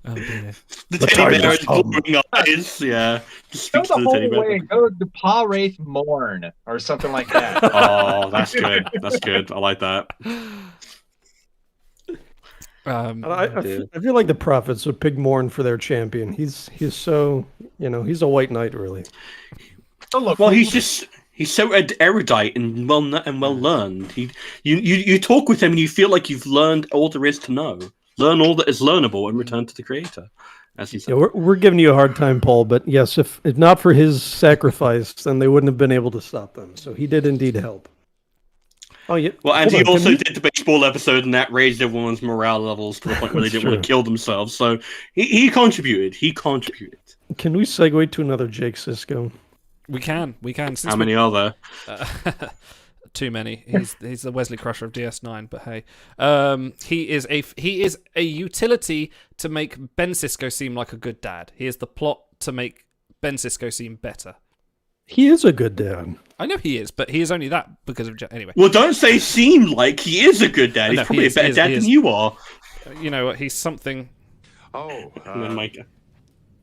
Oh dear. the teddy bear is glowing eyes. Yeah. Just Go speaks the to the teddy whole bear. way. Go to Paw Wraith Morn or something like that. Oh, that's good. That's good. I like that. I feel like the prophets would pick Morn for their champion. He's so, he's a white knight, really. Oh, look, Well, he's so erudite and well learned. You talk with him and you feel like you've learned all there is to know. Learn all that is learnable and return to the creator, as he said. Yeah, we're giving you a hard time, Paul, but yes, if not for his sacrifice, then they wouldn't have been able to stop them. So he did indeed help. Oh yeah. Well, and he also did the baseball episode, and that raised everyone's morale levels to the point where they didn't want to kill themselves. So he contributed. He contributed. Can we segue to another Jake Sisko? We can. Since How many are there? Too many. He's the Wesley Crusher of DS9, but hey, he is a utility to make Ben Sisko seem like a good dad. He is the plot to make Ben Sisko seem better. He is a good dad. I know he is, but he is only that because of anyway. Well, don't say seem like. He is a good dad. He's probably a better dad than you are. You know what? He's something. Oh, And then Micah.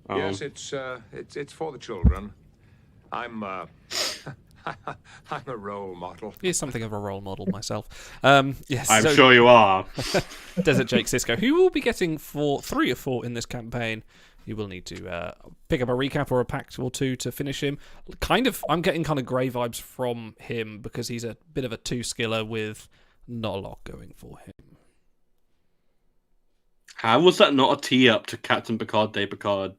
yes, it's for the children. I'm I'm a role model. He's something of a role model myself. Yes, I'm sure you are. Desert Jake Sisko, who will be getting 3 or 4 in this campaign. You will need to pick up a recap or a pack or 2 to finish him. I'm getting kind of grey vibes from him because he's a bit of a 2-skiller with not a lot going for him. How was that not a tee up to Captain Picard Day Picard?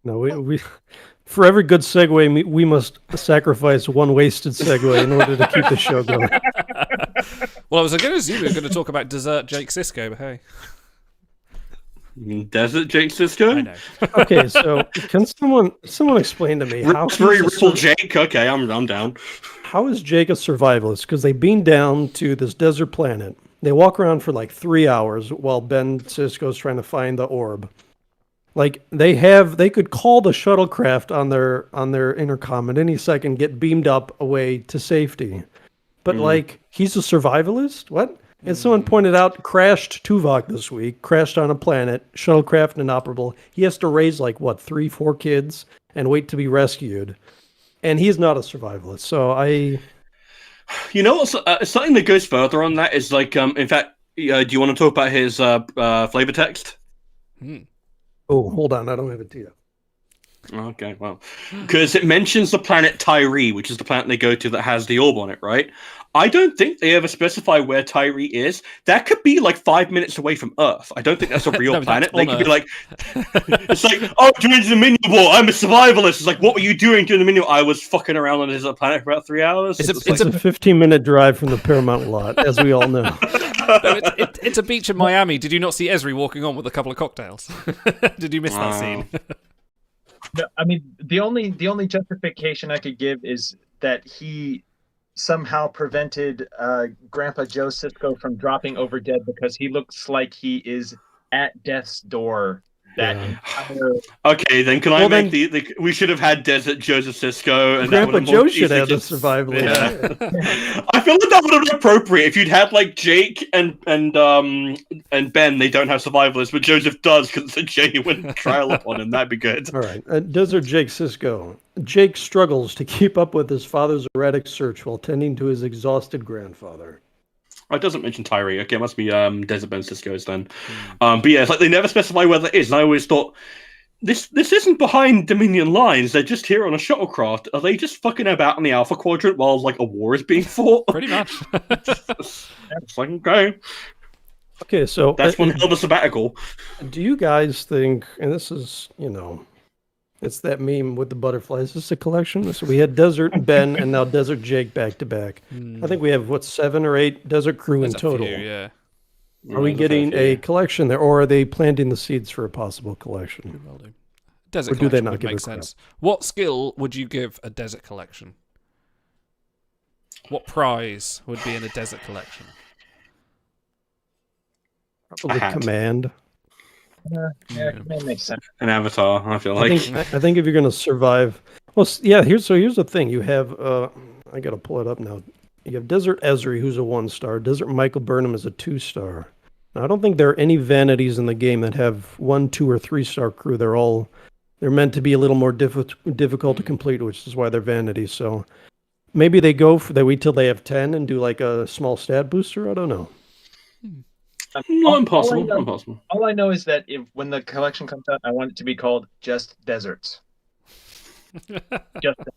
No, we for every good segue, we must sacrifice one wasted segue in order to keep the show going. Well, I was going to assume we were going to talk about Desert Jake Sisko, but hey. Desert Jake Sisko? I know. Okay, so can someone explain to me how Very Ripple Jake? Okay, I'm down. How is Jake a survivalist? Because they beam down to this desert planet. They walk around for like 3 hours while Ben Sisko's trying to find the orb. Like they could call the shuttlecraft on their intercom at any second, get beamed up away to safety. But like he's a survivalist? What? And someone pointed out, crashed Tuvok this week, crashed on a planet, shuttlecraft inoperable. He has to raise like, 3-4 kids and wait to be rescued. And he's not a survivalist. So You know what's something that goes further on that is like, in fact, do you want to talk about his flavor text? Oh, hold on. I don't have it to you. Okay, well, because it mentions the planet Tyree, which is the planet they go to that has the orb on it, right? I don't think they ever specify where Tyree is. That could be like 5 minutes away from Earth. I don't think that's a real No, planet. that's They on could be like, it's like, oh, during the Dominion War, I'm a survivalist. It's like, what were you doing during the Dominion War? I was fucking around on this planet for about 3 hours. It's a 15-minute drive from the Paramount lot, as we all know. No, it's a beach in Miami. Did you not see Esri walking on with a couple of cocktails? Did you miss that scene? No, I mean, the only justification I could give is that he somehow prevented Grandpa Joe Sisko from dropping over dead because he looks like he is at death's door. That entire... Okay, then can I make the we should have had Desert Joseph Sisko and Grandpa that Joe should have the survival. Yeah. I feel like that would have been appropriate if you'd had like Jake and Ben. They don't have survivalists, but Joseph does because it's a genuine trial upon him. That'd be good. All right, Desert Jake Sisko. Jake struggles to keep up with his father's erratic search while tending to his exhausted grandfather. Oh, it doesn't mention Tyree. Okay, it must be Desert Ben Sisko's then. But yeah, it's like they never specify where that is, and I always thought this isn't behind Dominion lines. They're just here on a shuttlecraft. Are they just fucking about in the Alpha Quadrant while like a war is being fought? Pretty much. It's like okay. Okay, so that's one hell of a sabbatical. Do you guys think? And this is, It's that meme with the butterflies. Is this a collection? So we had Desert Ben and now Desert Jake back to back. I think we have, 7 or 8 Desert Crew in total. Few, yeah. Are we getting a collection there, or are they planting the seeds for a possible collection? Well do. Desert Or do they collection not would give make a crap? sense. What skill would you give a desert collection? What prize would be in a desert collection? Probably hat. command. Yeah, that makes sense. An avatar, I feel like. I think if you're going to survive, well, yeah. Here's the thing. You have I got to pull it up now. You have Desert Ezri, who's a 1-star. Desert Michael Burnham is a 2-star. Now, I don't think there are any vanities in the game that have 1, 2, or 3-star crew. They're meant to be a little more difficult to complete, which is why they're vanities. So maybe they wait till they have 10 and do like a small stat booster. I don't know. Not impossible. All I know is that when the collection comes out, I want it to be called Just Deserts. Just Deserts.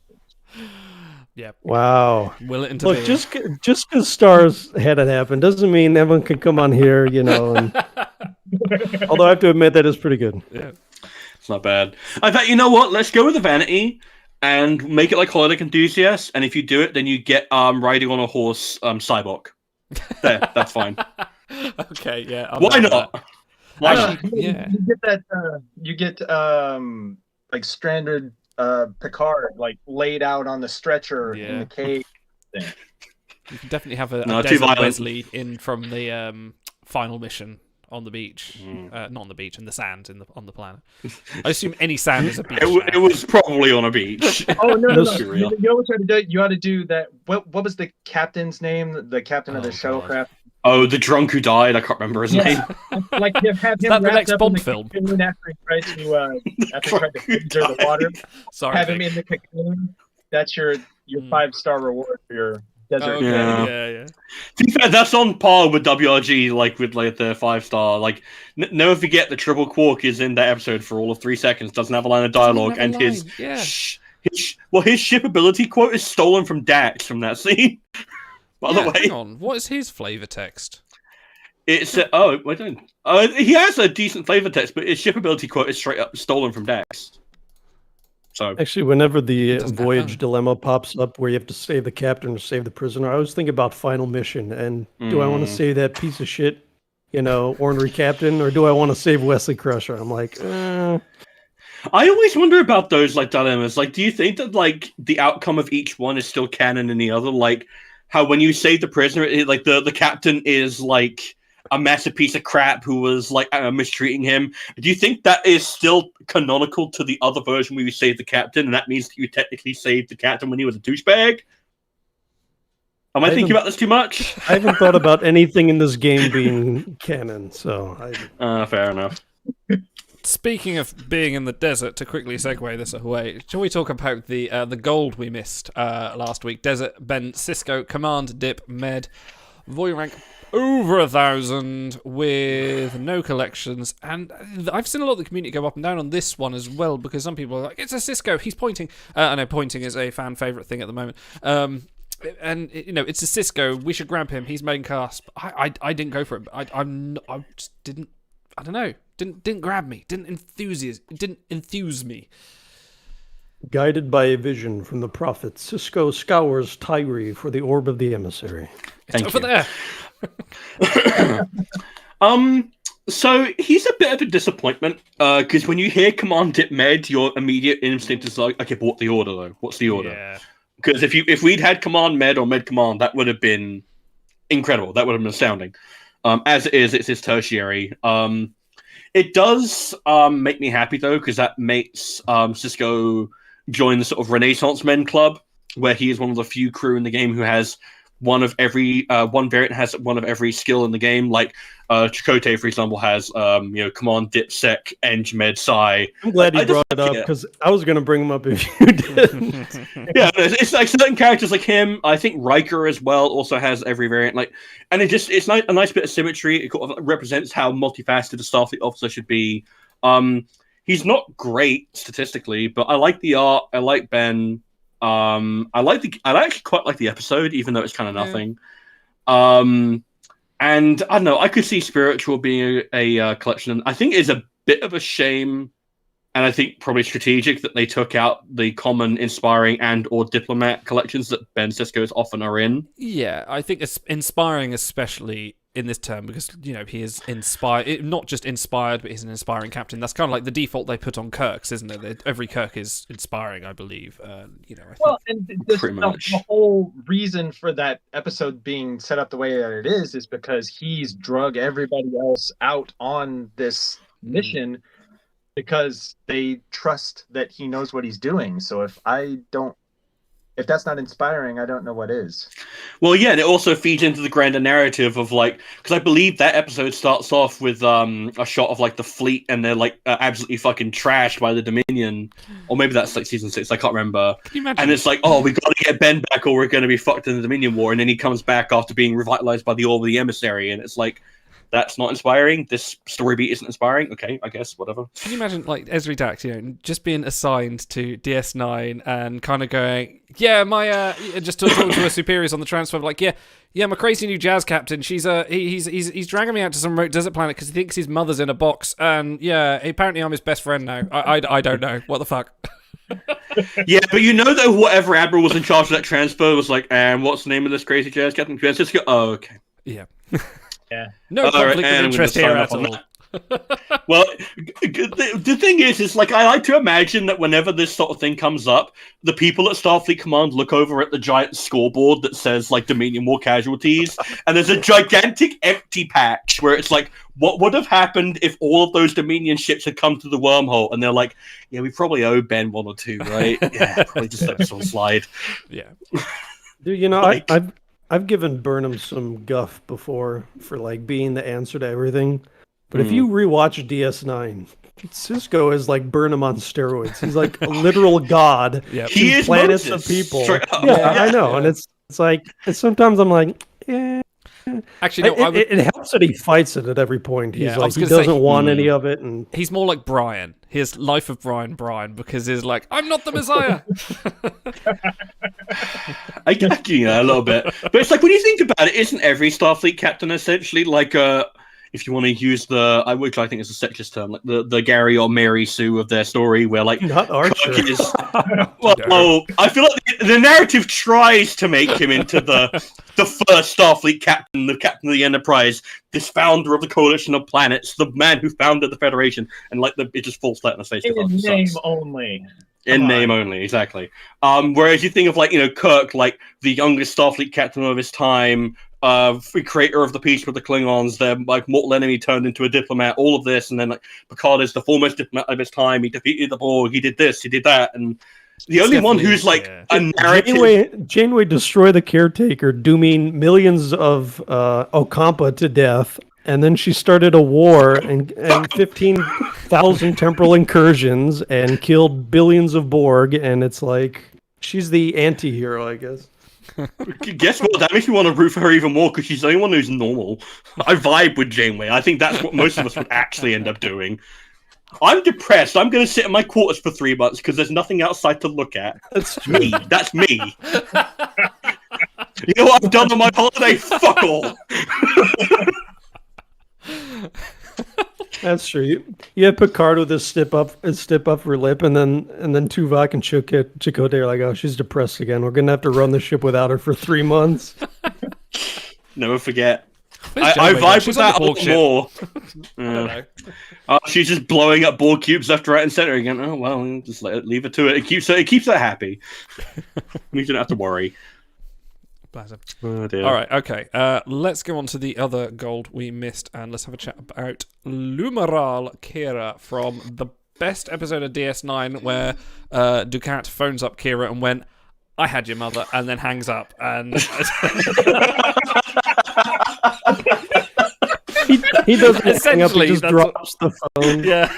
Yeah. Wow. Will it into Look, just because stars had it happen doesn't mean everyone can come on here, And, although I have to admit that is pretty good. Yeah. It's not bad. I bet, you know what? Let's go with the vanity and make it like Holodeck Enthusiast. And if you do it, then you get riding on a horse Cyborg. There, that's fine. Okay, yeah. Why not? Why not? Yeah. You get that. You get like stranded Picard, like laid out on the stretcher in the cave thing. You can definitely have a too Desert violent. Wesley in from the final mission on the beach. Not on the beach, in the sand on the planet. I assume any sand is a beach. It was probably on a beach. Oh no! Let's be real. You know what you ought to do? You ought to do that. What was the captain's name? The captain of the shuttlecraft. Oh, the drunk who died. I can't remember his name. Like have him Is that the wrapped next up Bond in the film? cocoon after he tried to freezer the water. Sorry. Have him in the cocoon. That's your 5-star reward for your desert. Okay. Yeah. To be fair, that's on par with WRG, like with like the 5-star. Like, never forget the Triple Quark is in that episode for all of 3 seconds. Doesn't have a line of dialogue, and his ship ability quote is stolen from Dax from that scene. By the way, hang on. What is his flavor text? It's he has a decent flavor text, but his ship ability quote is straight up stolen from Dax. So Actually, whenever the voyage dilemma pops up where you have to save the captain or save the prisoner, I always think about final mission. And do I want to save that piece of shit, ornery captain, or do I want to save Wesley Crusher? I'm like, I always wonder about those like dilemmas. Like, do you think that like the outcome of each one is still canon in the other? Like, how when you save the prisoner, like the captain is like a massive piece of crap who was like mistreating him. Do you think that is still canonical to the other version where you saved the captain, and that means that you technically saved the captain when he was a douchebag? Am I thinking about this too much? I haven't thought about anything in this game being canon, so fair enough. Speaking of being in the desert, to quickly segue this away, shall we talk about the gold we missed last week? Desert Ben Sisko, Command Dip Med, Voy rank over 1,000 with no collections, and I've seen a lot of the community go up and down on this one as well, because some people are like, it's a Sisko, he's pointing. I know pointing is a fan favourite thing at the moment. And it's a Sisko, we should grab him, he's main cast. I didn't go for it. I just didn't. I don't know. Didn't grab me. Didn't enthuse me. Guided by a vision from the prophet, Sisko scours Tyree for the orb of the emissary. It's over there. So he's a bit of a disappointment, because when you hear Command Dip Med, your immediate instinct is like, okay, but what's the order though? What's the order? Yeah. Because if we'd had Command Med or Med Command, that would have been incredible. That would have been astounding. As it is, it's his tertiary. It does make me happy though, because that makes Sisko join the sort of Renaissance Men club, where he is one of the few crew in the game who has one variant has one of every skill in the game. Like Chakotay, for example, has Command Dip Sec, Eng, Med, Psi. I'm glad you brought it up, because I was going to bring him up if you didn't. Yeah, it's like certain characters like him. I think Riker as well also has every variant. Like, and it's a nice bit of symmetry. It kind of represents how multifaceted a Starfleet officer should be. He's not great statistically, but I like the art. I like Ben. I actually quite like the episode, even though it's kind of nothing. And I don't know, I could see Spiritual being a collection. I think it's a bit of a shame, And I think probably strategic that they took out the common, inspiring, and or diplomat collections that Ben Sisko's often are in. Yeah, I think it's inspiring, especially in this term, because he is inspired. Not just inspired, but he's an inspiring captain. That's kind of like the default they put on Kirks, isn't it? Every Kirk is inspiring, I believe. I think and the whole reason for that episode being set up the way that it is because he's drug everybody else out on this mission. Because they trust that he knows what he's doing. So if that's not inspiring, I don't know what is. Well, yeah, and it also feeds into the grander narrative of because I believe that episode starts off with a shot of the fleet, and they're absolutely fucking trashed by the Dominion, or maybe that's season 6. I can't remember. Can you imagine? And it's oh, we got to get Ben back, or we're going to be fucked in the Dominion War, and then he comes back after being revitalized by the Orb of the Emissary, and it's that's not inspiring. This story beat isn't inspiring. Okay, I guess, whatever. Can you imagine, Ezri Dax, just being assigned to DS9 and kind of going, just to talk to her superiors on the transfer, my crazy new jazz captain, he's dragging me out to some remote desert planet because he thinks his mother's in a box, and apparently I'm his best friend now. I don't know. What the fuck? Yeah, but that whatever admiral was in charge of that transfer was and what's the name of this crazy jazz captain? Ben Sisko? Oh, okay. Yeah. Yeah. No conflict of interest here at all. Well, the thing is I like to imagine that whenever this sort of thing comes up, the people at Starfleet Command look over at the giant scoreboard that says Dominion War casualties, and there's a gigantic empty patch where it's what would have happened if all of those Dominion ships had come to the wormhole? And they're yeah, we probably owe Ben 1 or 2, right? Yeah, probably just let this one slide. Yeah. Dude, I've given Burnham some guff before for being the answer to everything. But if you rewatch DS9, Sisko is Burnham on steroids. He's a literal god. Yep. He is planets Moses. of people. Yeah, I know. And it's sometimes I'm Actually, no, it helps that he fights it at every point. He's he doesn't say, want any of it, and he's more like Brian. His life of Brian, because he's I'm not the Messiah. I get you a little bit, but it's when you think about it, isn't every Starfleet captain essentially if you want to use which I think is a sexist term, the Gary or Mary Sue of their story, where not Archer. Kirk is, I feel the narrative tries to make him into the first Starfleet captain, the captain of the Enterprise, this founder of the coalition of planets, the man who founded the Federation, and it just falls flat in the face. In name only. In name only, exactly. Whereas you think of Kirk, the youngest Starfleet captain of his time, creator of the peace with the Klingons, their mortal enemy turned into a diplomat, all of this, and then Picard is the foremost diplomat of his time. He defeated the Borg, he did this, he did that, and the only one who's a narrative. Janeway destroy the caretaker, dooming millions of Ocampa to death. And then she started a war and 15,000 temporal incursions and killed billions of Borg. And it's she's the anti-hero, I guess. Guess what? That makes me want to root for her even more because she's the only one who's normal. I vibe with Janeway. I think that's what most of us would actually end up doing. I'm depressed. I'm going to sit in my quarters for 3 months because there's nothing outside to look at. That's me. That's me. You know what I've done on my holiday? Fuck all. That's true. You had Picard with his step up her lip, and then Tuvok and Chakotay are oh, she's depressed again. We're gonna have to run the ship without her for 3 months. Never forget. I vibe with that a lot more. I don't know. She's just blowing up Borg cubes left, right, and center again. Oh well, just leave her to it. It keeps her happy. You don't have to worry. Oh, dear. All right, okay. Let's go on to the other gold we missed, and let's have a chat about Luma Rahl Kira from the best episode of DS9, where Dukat phones up Kira and went, "I had your mother," and then hangs up. And he doesn't hang up. He just drops the phone. Yeah.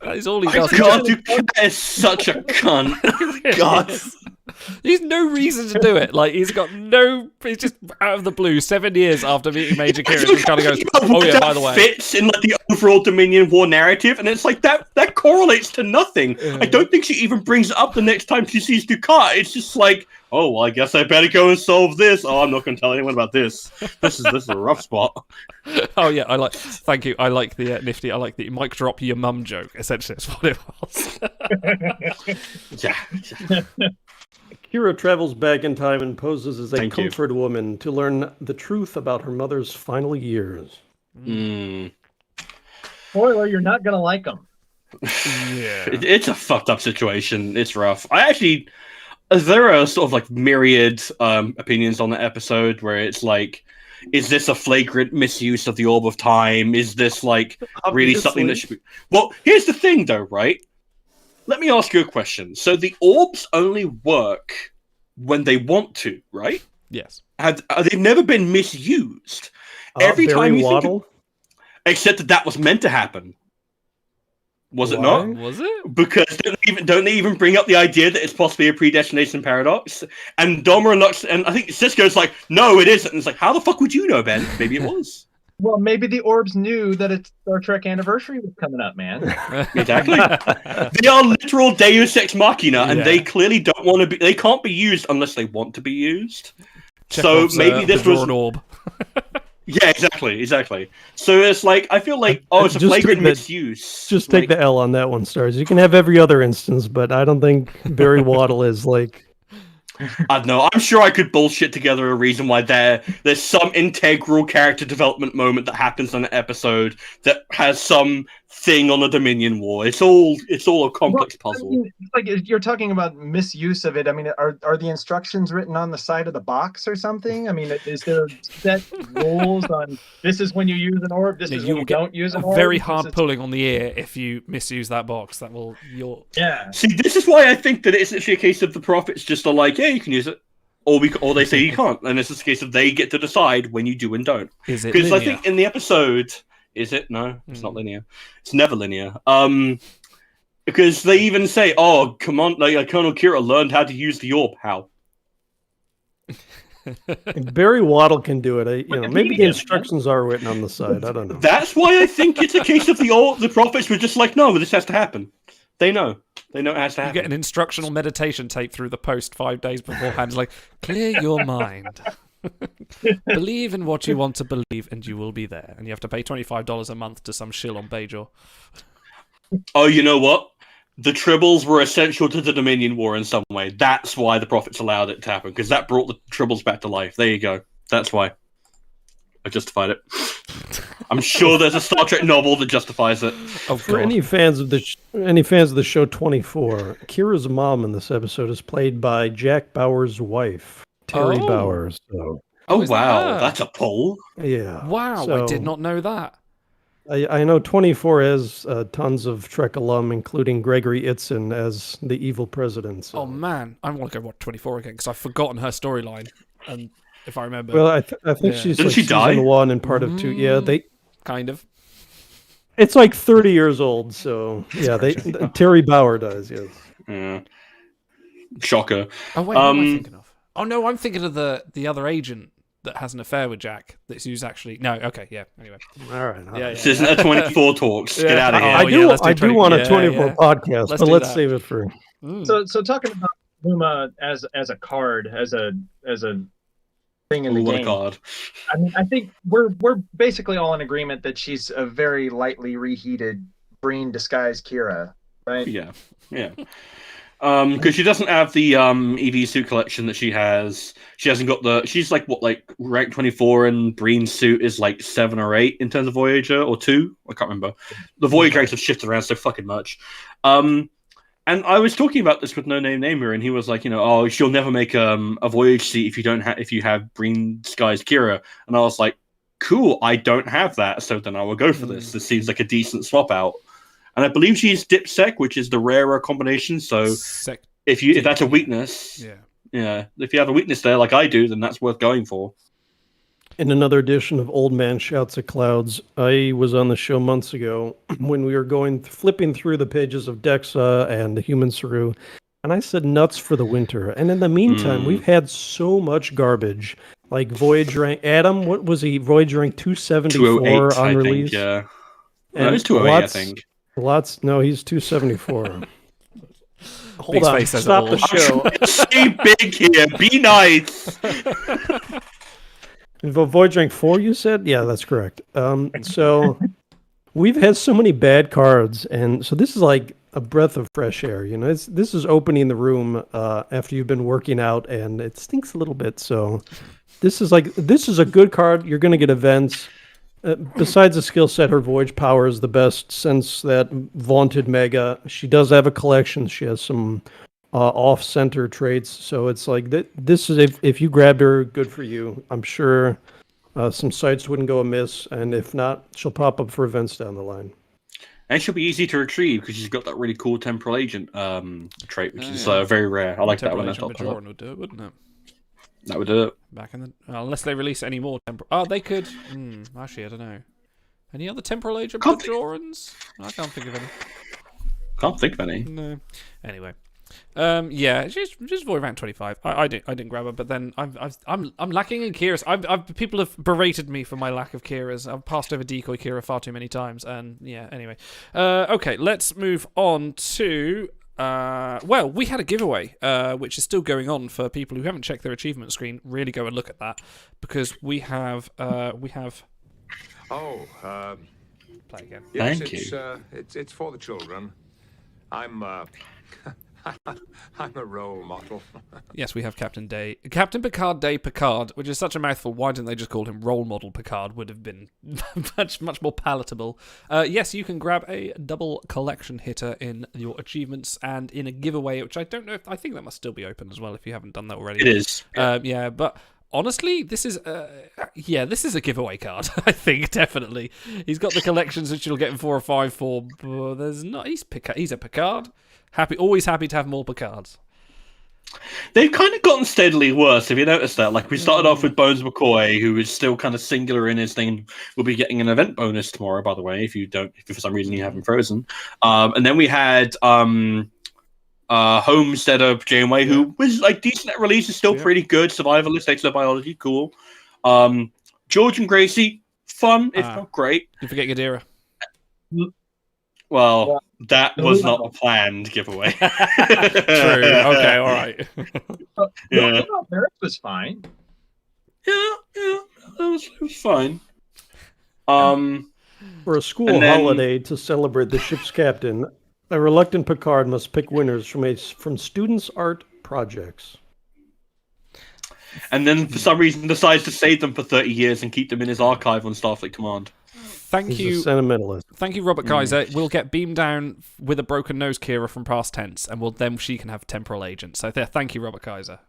That is all he does. God, Dukat is such a cunt. God. He's no reason to do it. Like, he's just out of the blue, 7 years after meeting Major Kira, just kind of goes, oh yeah, by the way. Fits in like the overall Dominion War narrative, and it's like that correlates to nothing. I don't think she even brings it up the next time she sees Ducat. It's just like, oh, well, I guess I better go and solve this. Oh, I'm not going to tell anyone about this. This is a rough spot. Oh yeah, thank you. I like the nifty. I like the mic drop your mum joke. Essentially, that's what it was. Yeah. Kira travels back in time and poses as a comfort woman to learn the truth about her mother's final years. Spoiler, you're not going to like them. Yeah. It's a fucked up situation. It's rough. There are sort of like myriad opinions on the episode where it's like, is this a flagrant misuse of the Orb of Time? Is this like really something that should be... Well, here's the thing though, right? Let me ask you a question. So the orbs only work when they want to, right? Yes. They've never been misused. Every time you think except that was meant to happen. Was it not? Was it? Because don't they even bring up the idea that it's possibly a predestination paradox? And Doma and Lux, and I think Sisko's like, no, it isn't. And it's like, how the fuck would you know, Ben? Maybe it was. Well, maybe the orbs knew that its Star Trek anniversary was coming up, man. Exactly. They are literal Deus Ex Machina, and they clearly don't want to be. They can't be used unless they want to be used. So maybe this was an orb. Yeah, exactly. So it's like, I feel like, it's a flagrant misuse. Just take the L on that one, Stars. You can have every other instance, but I don't think Barry Waddle is like... I don't know. I'm sure I could bullshit together a reason why there's some integral character development moment that happens on an episode that has some thing on the Dominion War. It's all a complex puzzle. I mean, it's like you're talking about misuse of it. I mean, are the instructions written on the side of the box or something? I mean, is there set rules on this is when you use an orb, this is when you don't use an orb? Very hard pulling on the ear if you misuse that box. Yeah. See, this is why I think that it's actually a case of the prophets just are like, yeah, you can use it. Or they say you can't. And it's just a case of they get to decide when you do and don't. Is it Because I linear? think in the episode... Is it? No, it's not linear. It's never linear. Because they even say, oh, come on, like Colonel Kira learned how to use the orb. How? If Barry Waddle can do it. Maybe the instructions are written on the side. I don't know. That's why I think it's a case of the prophets were just like, no, this has to happen. They know. They know it has to happen. You get an instructional meditation tape through the post 5 days beforehand. It's like, clear your mind. Believe in what you want to believe and you will be there. And you have to pay $25 a month to some shill on Bajor. Oh, you know what? The Tribbles were essential to the Dominion War in some way. That's why the prophets allowed it to happen, because that brought the Tribbles back to life. There you go. That's why. I justified it. I'm sure there's a Star Trek novel that justifies it. For any fans of the show 24, Kira's mom in this episode is played by Jack Bauer's wife, Terry Bauer. So. Oh wow, that's a pull. Yeah. Wow, so, I did not know that. I know 24 has tons of Trek alum, including Gregory Itzin as the evil president. So. Oh man, I want to go watch 24 again because I've forgotten her storyline. And if I remember, well, I think she's Didn't like she die? season 1 and part of 2. Yeah, they kind of. It's like 30 years old. So yeah, Terry Bauer dies. Yes. Yeah. Shocker. Oh wait, what am I thinking of? Oh no, I'm thinking of the other agent that has an affair with Jack. That's who's actually okay, yeah. Anyway, all right. Yeah. This isn't a 24 talks. Get out of here. I do want a 24 podcast, but let's save it for. So talking about Luma as a card, as a thing in the game. Card. I mean, I think we're basically all in agreement that she's a very lightly reheated Breen disguised Kira, right? Yeah. Because she doesn't have the EV suit collection that she has. She hasn't got she's like rank 24, and Breen's suit is like 7 or 8 in terms of Voyager, or 2. I can't remember. The Voyager ranks have shifted around so fucking much. And I was talking about this with No Name Namer, and he was like, she'll never make a Voyage seat if you have Breen Sky's Kira. And I was like, cool, I don't have that, so then I will go for this. This seems like a decent swap out. And I believe she's DipSec, which is the rarer combination. So if that's a weakness, if you have a weakness there like I do, then that's worth going for. In another edition of Old Man Shouts at Clouds, I was on the show months ago when we were flipping through the pages of Dexa and the Human Saru, and I said nuts for the winter. And in the meantime, we've had so much garbage. Like Voyage rank, Adam, what was he? Voyage rank 274 on release? Yeah. And No, it's 208, I think. No, he's 274. Hold Big on, space says it stop all. the show. Stay big here. Be nice. Voyage rank 4, you said? Yeah, that's correct. So we've had so many bad cards, and so this is like a breath of fresh air. You know, this is opening the room after you've been working out, and it stinks a little bit. So this is a good card. You're going to get events. Besides the skill set, her Voyage power is the best since that vaunted Mega. She does have a collection. She has some off-center traits, so it's like this is if you grabbed her, good for you. I'm sure some sites wouldn't go amiss, and if not, she'll pop up for events down the line. And she'll be easy to retrieve because she's got that really cool Temporal Agent trait, which is very rare. I like that one. Majoran would do it, wouldn't it? That would do it. Back in the unless they release any more temporal. Oh, they could. Actually, I don't know. Any other Temporal Agent Majorans? I can't think of any. Can't think of any. No. Anyway. Yeah, she's Void rank 25. I didn't grab her, but then I'm lacking in Kira's. People have berated me for my lack of Kira's. I've passed over Decoy Kira far too many times, and yeah. Anyway, okay, let's move on to. Well, we had a giveaway, which is still going on for people who haven't checked their achievement screen. Really go and look at that because we have. Oh, play again. Yes, Thank you. It's for the children. I'm I'm a role model. Yes, we have Captain Picard Day Picard, which is such a mouthful. Why didn't they just call him Role Model Picard? Would have been much more palatable. Yes, you can grab a double collection hitter in your achievements and in a giveaway, which I don't know if I think that must still be open as well if you haven't done that already. It is. Yeah, but honestly, this is a giveaway card. I think definitely he's got the collections which you'll get in 4 or 5 for. But there's not. He's a Picard. Always happy to have more Picards. They've kind of gotten steadily worse. Have you noticed that? Like we started off with Bones McCoy, who is still kind of singular in his thing. Will be getting an event bonus tomorrow, by the way. If for some reason you haven't frozen. And then we had Homestead of Janeway, who was like decent at release, is still pretty good. Survivalist, exobiology, cool. George and Gracie, fun if not great. You forget Gadira. Well, that was not a planned giveaway. True. Okay. All right. Yeah. Barrett was fine. Yeah, it was fine. For a school holiday to celebrate the ship's captain, a reluctant Picard must pick winners from students' art projects. And then, for some reason, decides to save them for 30 years and keep them in his archive on Starfleet Command. He's a sentimentalist. Thank you, Robert Kaiser. We'll get beamed down with a broken nose Kira from past tense, and then she can have temporal agents. So thank you, Robert Kaiser.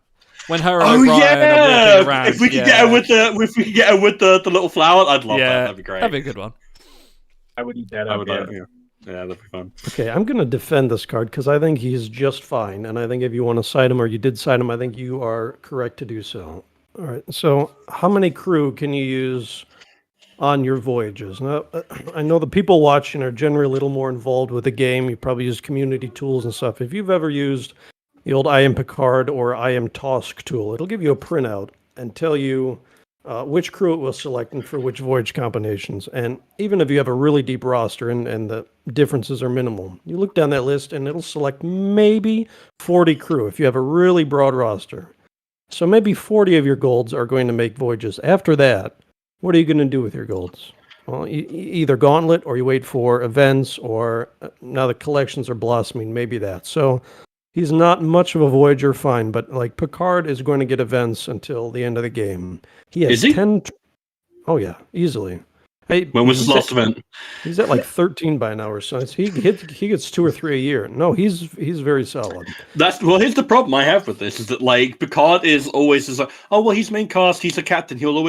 When her and O'Brien are walking around, if we could get her with the little flower, I'd love that. That'd be great. That'd be a good one. I would eat that. Yeah, that'd be fun. Okay, I'm going to defend this card because I think he's just fine, and I think if you want to cite him or you did cite him, I think you are correct to do so. All right. So, how many crew can you use on your voyages? Now, I know the people watching are generally a little more involved with the game. You probably use community tools and stuff. If you've ever used the old I Am Picard or I Am Tosk tool, it'll give you a printout and tell you which crew it was selecting for which voyage combinations. And even if you have a really deep roster and the differences are minimal, you look down that list and it'll select maybe 40 crew if you have a really broad roster. So maybe 40 of your golds are going to make voyages. After that, what are you going to do with your golds? Well, either gauntlet or you wait for events, or now the collections are blossoming, maybe that. So he's not much of a Voyager, fine, but like Picard is going to get events until the end of the game. He has 10. Oh, yeah, easily. Hey, when was his last event? He's at like 13 by now or so. He gets 2 or 3 a year. No, he's very solid. Here's the problem I have with this is that like Picard is always like, oh well, he's main cast, he's a captain, he will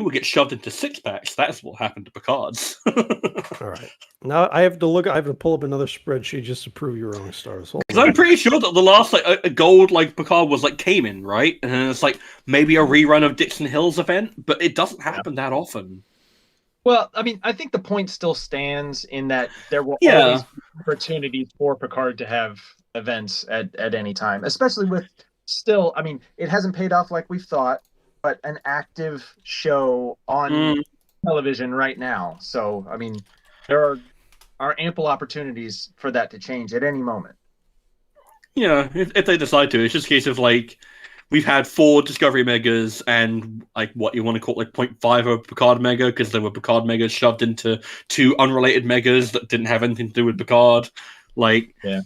get shoved into 6-packs. That's what happened to Picard's. All right. Now I have to pull up another spreadsheet just to prove your own stars. Because I'm pretty sure that the last a gold like Picard was like came in, right? And then it's like maybe a rerun of Dixon Hill's event, but it doesn't happen that often. Well, I mean, I think the point still stands in that there will always be opportunities for Picard to have events at any time, especially with still, I mean, it hasn't paid off like we thought, but an active show on television right now. So, I mean, there are ample opportunities for that to change at any moment. Yeah, if they decide to. It's just a case of, like, we've had 4 Discovery Megas and, like, what you want to call, like, 0.5 of a Picard Mega, because there were Picard Megas shoved into 2 unrelated Megas that didn't have anything to do with Picard. Like, yeah.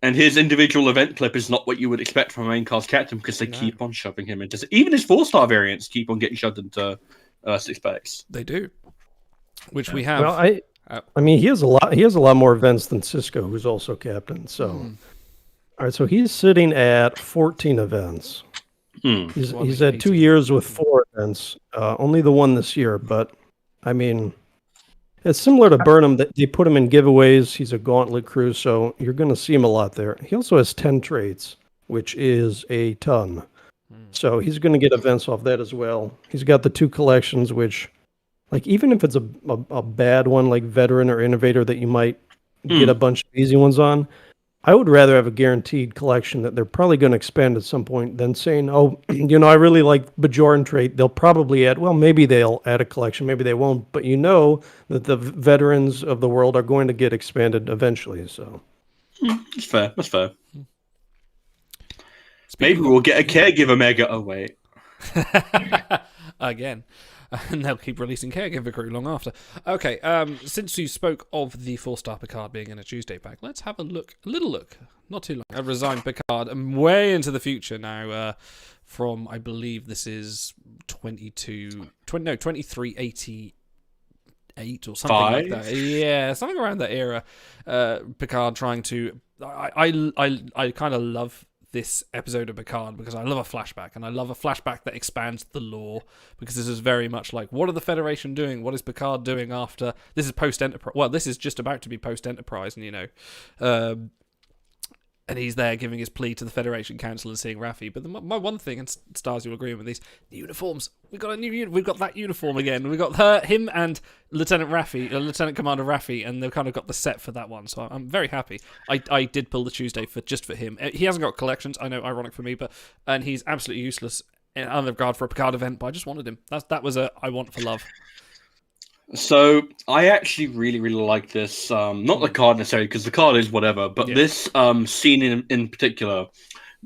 And his individual event clip is not what you would expect from a main cast captain, because they keep on shoving him into... Even his 4-star variants keep on getting shoved into 6 packs. They do. Which we have... Well, I mean, he has a lot more events than Sisko, who's also captain, so... All right, so he's sitting at 14 events. He's had 2 years with 4 events, only the one this year. But I mean, it's similar to Burnmom that they put him in giveaways. He's a gauntlet crew, so you're going to see him a lot there. He also has 10 traits, which is a ton. So he's going to get events off that as well. He's got the 2 collections, which, like, even if it's a bad one, like Veteran or Innovator, that you might get a bunch of easy ones on. I would rather have a guaranteed collection that they're probably going to expand at some point than saying, oh, you know, I really like Bajoran trait. They'll probably add, well, maybe they'll add a collection, maybe they won't. But you know that the veterans of the world are going to get expanded eventually. So That's fair. That's fair. Maybe we'll get a caregiver mega. Oh, wait. Again. And they'll keep releasing Caregiver Crew long after. Okay, since you spoke of the 4-star Picard being in a Tuesday pack, let's have a little look, not too long, at Resigned Picard, and way into the future now, from, I believe this is 2388 or something like that. Yeah, something around that era. Picard trying to... I kind of love this episode of Picard because I love a flashback, and I love a flashback that expands the lore, because this is very much like, what are the Federation doing? What is Picard doing after? This is post-Enterprise. Well, this is just about to be post-Enterprise, and you know, and he's there giving his plea to the Federation Council and seeing Raffi. But my one thing, and Stars, you'll agree with these, the uniforms. We've got that uniform again. We've got him and Lieutenant Commander Raffi, and they've kind of got the set for that one. So I'm very happy. I did pull the Tuesday just for him. He hasn't got collections. I know, ironic for me, and he's absolutely useless in regard for a Picard event. But I just wanted him. That was a I want for love. So I actually really, really like this. Not the card necessarily, because the card is whatever, but this scene in particular,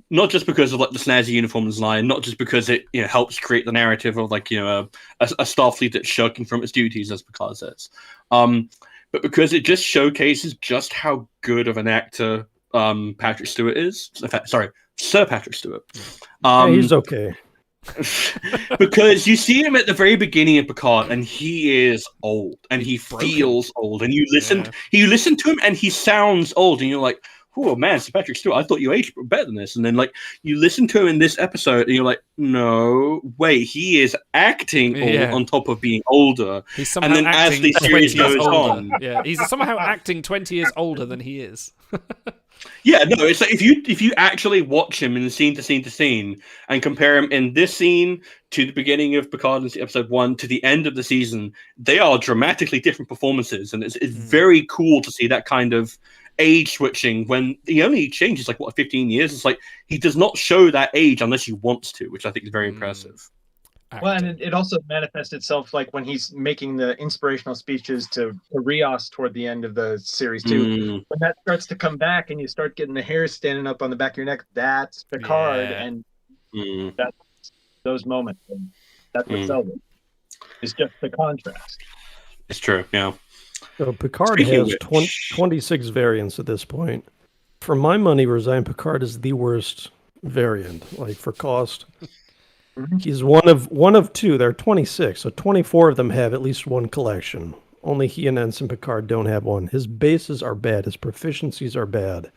not just because of like the snazzy uniform design, not just because it helps create the narrative of like a Starfleet that's shirking from its duties, as Picard says, but because it just showcases just how good of an actor Patrick Stewart is. Sir Patrick Stewart. He's okay. Because you see him at the very beginning of Picard, and he is old, and he feels old, and you listen to him, and he sounds old, and you're like, "Oh man, Sir Patrick Stewart, I thought you aged better than this." And then like you listen to him in this episode, and you're like, "No, wait, he is acting old on top of being older." He's somehow and then as the series goes on, he's somehow acting 20 years older than he is. Yeah, no, it's like if you actually watch him in the scene to scene to scene and compare him in this scene to the beginning of Picard in episode 1 to the end of the season, they are dramatically different performances, and it's very cool to see that kind of age switching when he only changes 15 years. It's like he does not show that age unless he wants to, which I think is very impressive. Well, and it also manifests itself like when he's making the inspirational speeches to Rios toward the end of the series too. When that starts to come back and you start getting the hairs standing up on the back of your neck, that's Picard, and that's those moments. And that's what sells it. It's just the contrast. It's true, yeah. So Picard has 26 variants at this point. For my money, Resigned Picard is the worst variant, like for cost. He's one of 2. There are 26, so 24 of them have at least one collection. Only he and Ensign Picard don't have one. His bases are bad. His proficiencies are bad.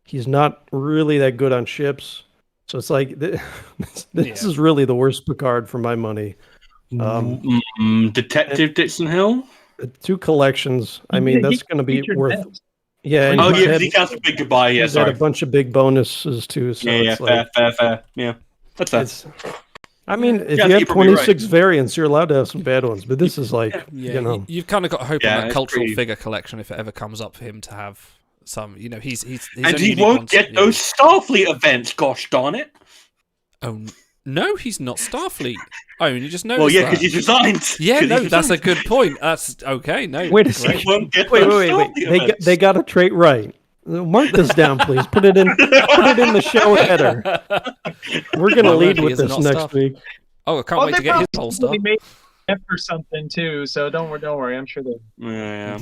He's not really that good on ships. So it's like, this is really the worst Picard for my money. Detective Dixon Hill? 2 collections. I mean, that's going to be worth... Events. Yeah. And he counts a big goodbye. Yeah, he's had a bunch of big bonuses too. So fair. Yeah, that's fair. I mean, if you have 26 variants, you're allowed to have some bad ones, but this is like, you've kind of got hope on that cultural figure collection if it ever comes up for him to have he's and he won't get those Starfleet events. Gosh darn it! Oh no, he's not Starfleet. Oh, you just noticed. Well, yeah, that. because he's resigned. Yeah, no, that's a good point. That's okay. No, Wait a second. Wait. They got a trait right. Mark this down, please. Put it in the show header. We're gonna lead with this next week. Oh, I can't wait to get his Polestar. Or something too, so don't worry. I'm sure they. Yeah.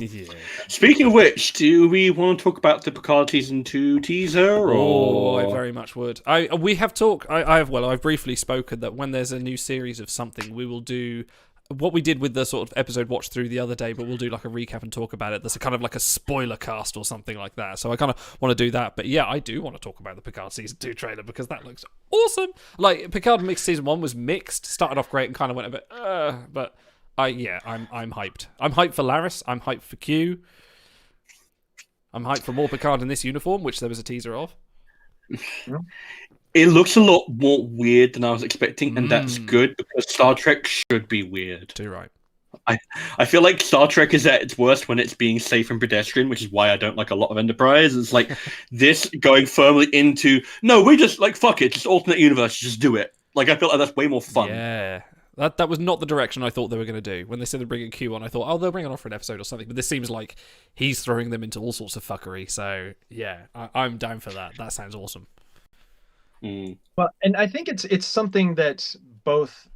Speaking of which, do we want to talk about the Picard season 2 teaser? Or... I very much would. I've briefly spoken that when there's a new series of something, we will do what we did with the sort of episode watch through the other day, but we'll do like a recap and talk about it. There's a kind of like a spoiler cast or something like that. So I kind of want to do that. But yeah, I do want to talk about the Picard season 2 trailer because that looks awesome. Like Picard mixed season 1 was mixed, started off great and kind of went a bit, but I'm hyped. I'm hyped for Laris. I'm hyped for Q. I'm hyped for more Picard in this uniform, which there was a teaser of. It looks a lot more weird than I was expecting, and that's good because Star Trek should be weird. Too right. I feel like Star Trek is at its worst when it's being safe and pedestrian, which is why I don't like a lot of Enterprise. It's like this going firmly into, no, we just like, fuck it, just alternate universe, just do it. Like, I feel like that's way more fun. Yeah. That was not the direction I thought they were going to do. When they said they're bringing Q on, I thought, oh, they'll bring it on for an episode or something. But this seems like he's throwing them into all sorts of fuckery. So, yeah, I'm down for that. That sounds awesome. Well, and I think it's something that both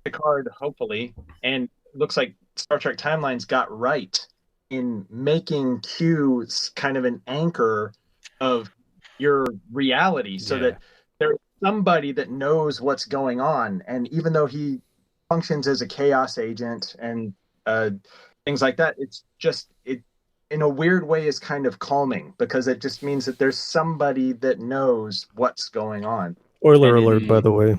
Picard, hopefully, and looks like Star Trek Timelines got right in making Q kind of an anchor of your reality, so that there's somebody that knows what's going on, and even though he functions as a chaos agent and things like that, it's just in a weird way is kind of calming because it just means that there's somebody that knows what's going on. Spoiler alert, by the way.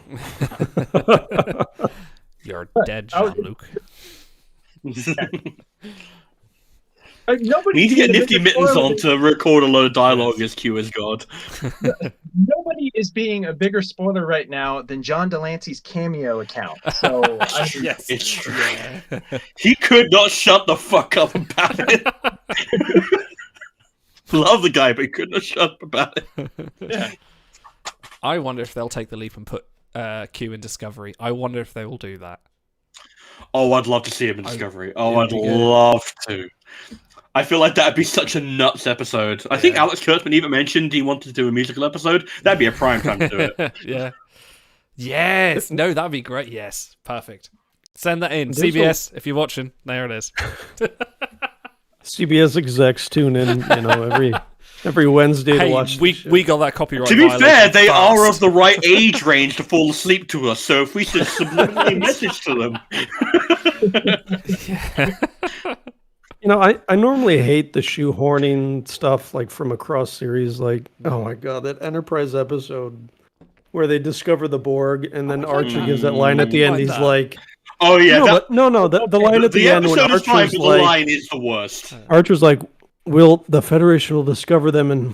You're dead, Jean-Luc. We need to get Nifty Mittens on to record a load of dialogue as Q as God. Nobody is being a bigger spoiler right now than John Delancey's Cameo account. So yes, it's true. Yeah. He could not shut the fuck up about it. Love the guy, but he could not shut up about it. Yeah. I wonder if they'll take the leap and put Q in Discovery. I wonder if they will do that. Oh, I'd love to see him in Discovery. I'd love to. I feel like that'd be such a nuts episode. I think Alex Kurtzman even mentioned he wanted to do a musical episode. That'd be a prime time to do it. Yeah. Yes. No, that'd be great. Yes. Perfect. Send that in. CBS, if you're watching, there it is. CBS execs tune in, every Wednesday to watch. We got that copyright. To be fair, they are of the right age range to fall asleep to us. So if we should subliminally message to them. I normally hate the shoehorning stuff like from across series. Like, oh my god, that Enterprise episode where they discover the Borg, and then Archer gives that line at the end. He's like, "Oh yeah, the line at the end when Archer's like, the line is the worst." Archer's like, the Federation will discover them in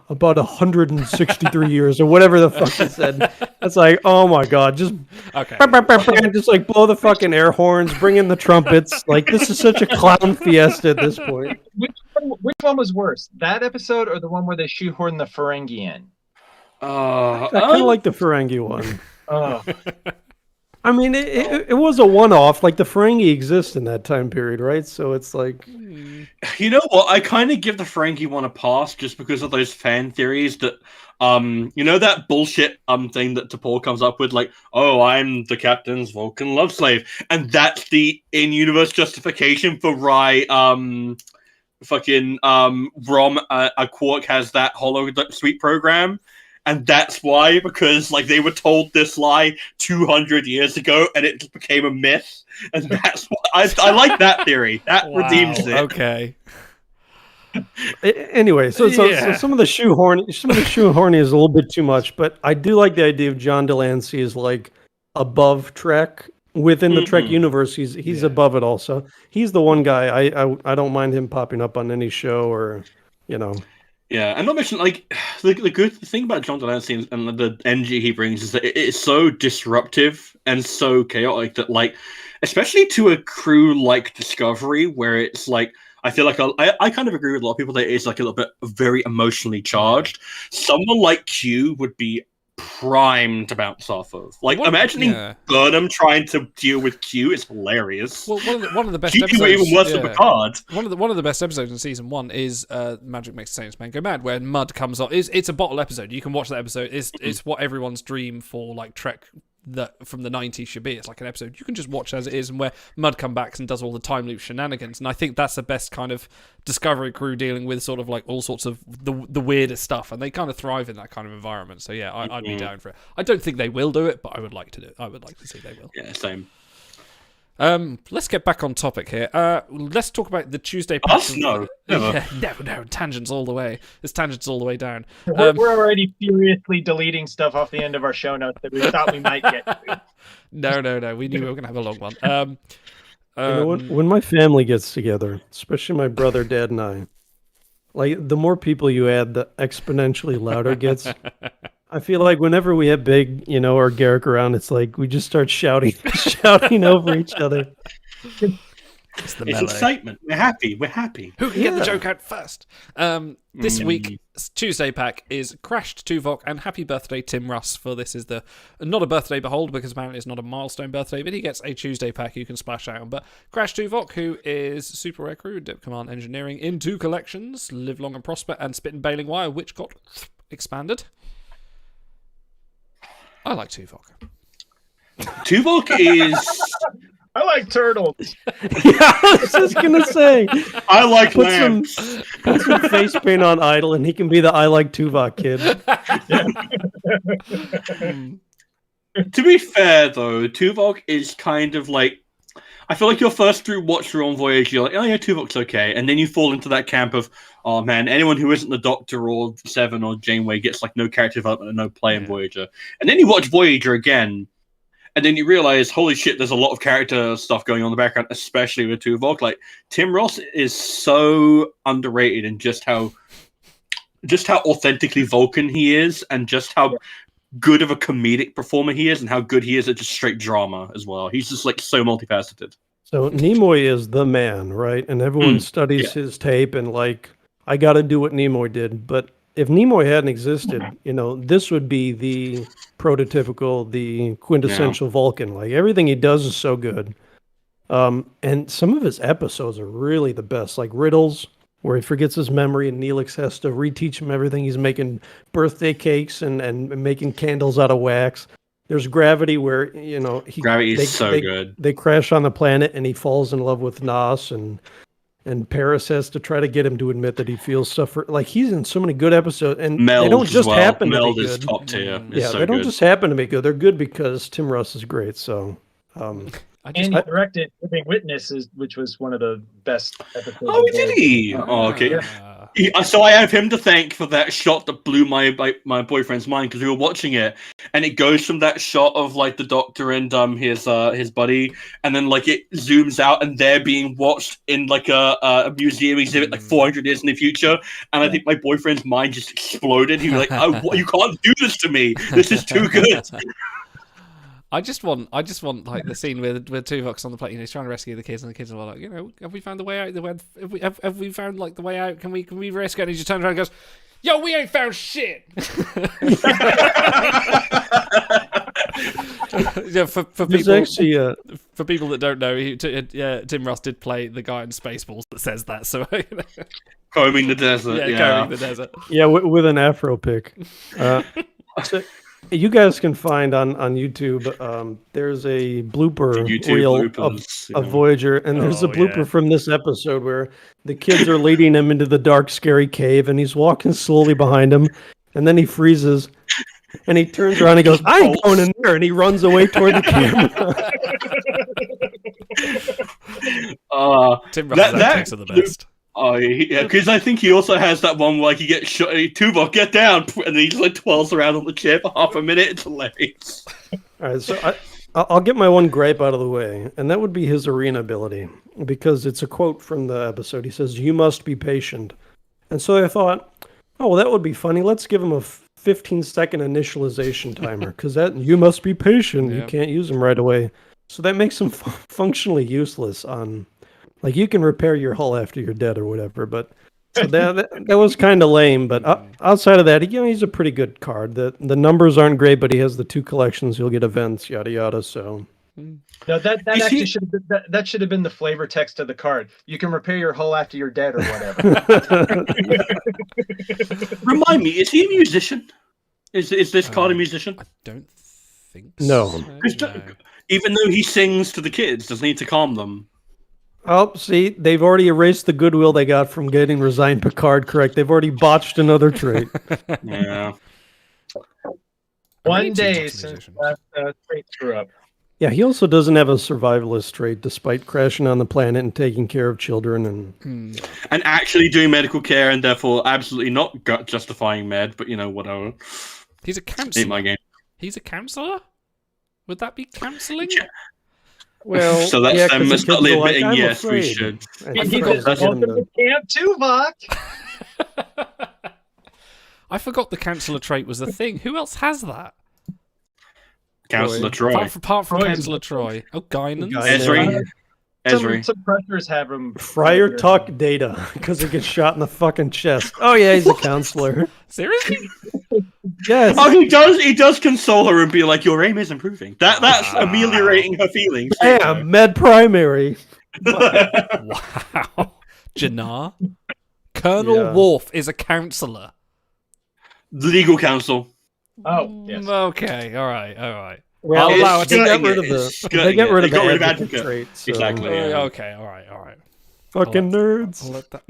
about 163 years or whatever the fuck he said. That's like, oh my god, just just like blow the fucking air horns, bring in the trumpets. Like, this is such a clown fiesta at this point. Which one was worse, that episode or the one where they shoehorn the Ferengi in? I kind of like the Ferengi one. I mean, it was a one-off. Like, the Ferengi exist in that time period, right? So it's like... You know what? I kind of give the Ferengi one a pass just because of those fan theories that... that bullshit thing that T'Pol comes up with, like, oh, I'm the captain's Vulcan love slave. And that's the in-universe justification for why Rom a Quark has that holo suite program. And that's why, because they were told this lie 200 years ago, and it just became a myth. And that's why I like that theory. That redeems it. Okay. Anyway, so some of the shoehorning is a little bit too much, but I do like the idea of John Delancey is like above Trek within the Trek universe. He's above it also. He's the one guy I don't mind him popping up on any show or. Yeah, and not mention the good thing about John Delancey and the energy he brings is that it's so disruptive and so chaotic that especially to a crew like Discovery, where it's like, I feel like I kind of agree with a lot of people that it's like a little bit very emotionally charged. Someone like Q would be prime to bounce off of. Like, imagining Burnham trying to deal with Q is hilarious. Well, one of the best Q episodes, even worse than Picard. One of the best episodes in season 1 is Magic Makes the Saints Man Go Mad, where Mud comes on. It's a bottle episode. You can watch that episode. It's what everyone's dream for like Trek from the 90s should be. It's like an episode you can just watch as it is, and where Mud comes back and does all the time loop shenanigans. And I think that's the best kind of Discovery crew dealing with sort of like all sorts of the weirdest stuff, and they kind of thrive in that kind of environment. So yeah, I'd be down for it. I don't think they will do it, but I would like to do it. I would like to see they will. Yeah, same. Let's get back on topic here. Let's talk about the Tuesday. No, no, tangents all the way. There's tangents all the way down. We're already furiously deleting stuff off the end of our show notes that we thought we might get to. No. We knew we were going to have a long one. You know, when my family gets together, especially my brother, dad, and I, like the more people you add, the exponentially louder it gets. I feel like whenever we have Big, or Garrick around, it's like we just start shouting over each other. It's excitement. We're happy. Who can get the joke out first? This week's Tuesday pack is Crashed Tuvok and Happy Birthday Tim Russ. For this is not a birthday behold, because apparently it's not a milestone birthday, but he gets a Tuesday pack you can splash out on. But Crashed Tuvok, who is Super Rare Crew, Dip Command Engineering in 2 collections, Live Long and Prosper and Spit and Bailing Wire, which got expanded. I like Tuvok. Tuvok is... I like turtles. Yeah, I was just gonna say. I like put lambs. Put some face paint on Idol, and he can be the I like Tuvok kid. To be fair, though, Tuvok is kind of like... I feel like your first watch through on Voyage, you're like, oh yeah, Tuvok's okay. And then you fall into that camp of, oh man, anyone who isn't the Doctor or Seven or Janeway gets like no character development and no play in Voyager. And then you watch Voyager again, and then you realize, holy shit, there's a lot of character stuff going on in the background, especially with Tuvok. Like, Tim Ross is so underrated in just how authentically Vulcan he is, and just how good of a comedic performer he is, and how good he is at just straight drama as well. He's just like so multifaceted. So Nimoy is the man, right? And everyone studies his tape and like, I got to do what Nimoy did. But if Nimoy hadn't existed, this would be the prototypical, the quintessential Vulcan. Like, everything he does is so good. And some of his episodes are really the best, like Riddles, where he forgets his memory and Neelix has to reteach him everything. He's making birthday cakes and making candles out of wax. There's Gravity, where Gravity is so good. They crash on the planet and he falls in love with Nas, and Paris has to try to get him to admit that he feels stuff. Like, he's in so many good episodes, and Meld they don't just happen to Meld be is good. top tier. Yeah, they don't just happen to be good. They're good because Tim Russ is great. So. And he directed Living Witnesses, which was one of the best episodes. Oh, did he? Oh, okay. So I have him to thank for that shot that blew my boyfriend's mind, because we were watching it, and it goes from that shot of like the Doctor and his buddy, and then like it zooms out, and they're being watched in like a museum exhibit like 400 years in the future, and I think my boyfriend's mind just exploded. He was like, "Oh, you can't do this to me. This is too good." I just want like the scene where Tuvok's on the plane. He's trying to rescue the kids, and the kids are like, have we found the way out? Have we found like the way out? Can we rescue? And he just turns around and goes, "Yo, we ain't found shit." Yeah, for people Actually, for people that don't know, Tim Russ did play the guy in Spaceballs that says that. So combing the desert. Combing the desert. Yeah, with an Afro pick. So you guys can find on YouTube. There's a blooper reel of Voyager, and there's a blooper from this episode where the kids are leading him into the dark, scary cave, and he's walking slowly behind him, and then he freezes, and he turns around and he goes, "I ain't going in there," and he runs away toward the camera. Tim Russ's outtakes are the best. Oh yeah, because I think he also has that one where like he gets shot. Tuvok, get down, and he just like twirls around on the chair for half a minute. It's hilarious. All right, so I'll get my one gripe out of the way, and that would be his arena ability, because it's a quote from the episode. He says, "You must be patient," and so I thought, oh well, that would be funny. Let's give him a 15-second initialization timer, because that "you must be patient." You can't use him right away, so that makes him functionally useless on Like, you can repair your hull after you're dead or whatever, but so that was kind of lame. But outside of that, he's a pretty good card. The numbers aren't great, but he has the 2 collections. You'll get events, yada yada. So no, that actually should have been, that should have been the flavor text of the card. You can repair your hull after you're dead or whatever. Remind me, is he a musician? Is this card a musician? I don't think No. so. No. Even though he sings to the kids, doesn't he to calm them? Oh, see, they've already erased the goodwill they got from getting Resigned Picard correct. They've already botched another trait. Yeah. One day since that trait screw up. Yeah, he also doesn't have a survivalist trait, despite crashing on the planet and taking care of children and actually doing medical care, and therefore absolutely not justifying med, but whatever. He's a counselor. Ain't my game. He's a counselor? Would that be counselling? Yeah. Well, so that's them subtly admitting, like, yes, afraid. we should. Welcome to Camp Tuvok. I forgot the counselor trait was a thing. Who else has that? Counselor Troy. Apart from Counselor Troy. Oh, Guinans. Esri. Some pressers have him. Friar talk data because he gets shot in the fucking chest. Oh yeah, he's a counselor. Seriously? Yes. Oh, he does console her and be like, your aim is improving. That's ameliorating her feelings. Damn, med primary. Wow. Jannar. Colonel Worf is a counselor. Legal counsel. Oh, yes. Okay, all right. Well, I'll allow they get rid of the advocate trait. So. Exactly. Yeah. Okay, all right. Fucking nerds. I'll let that.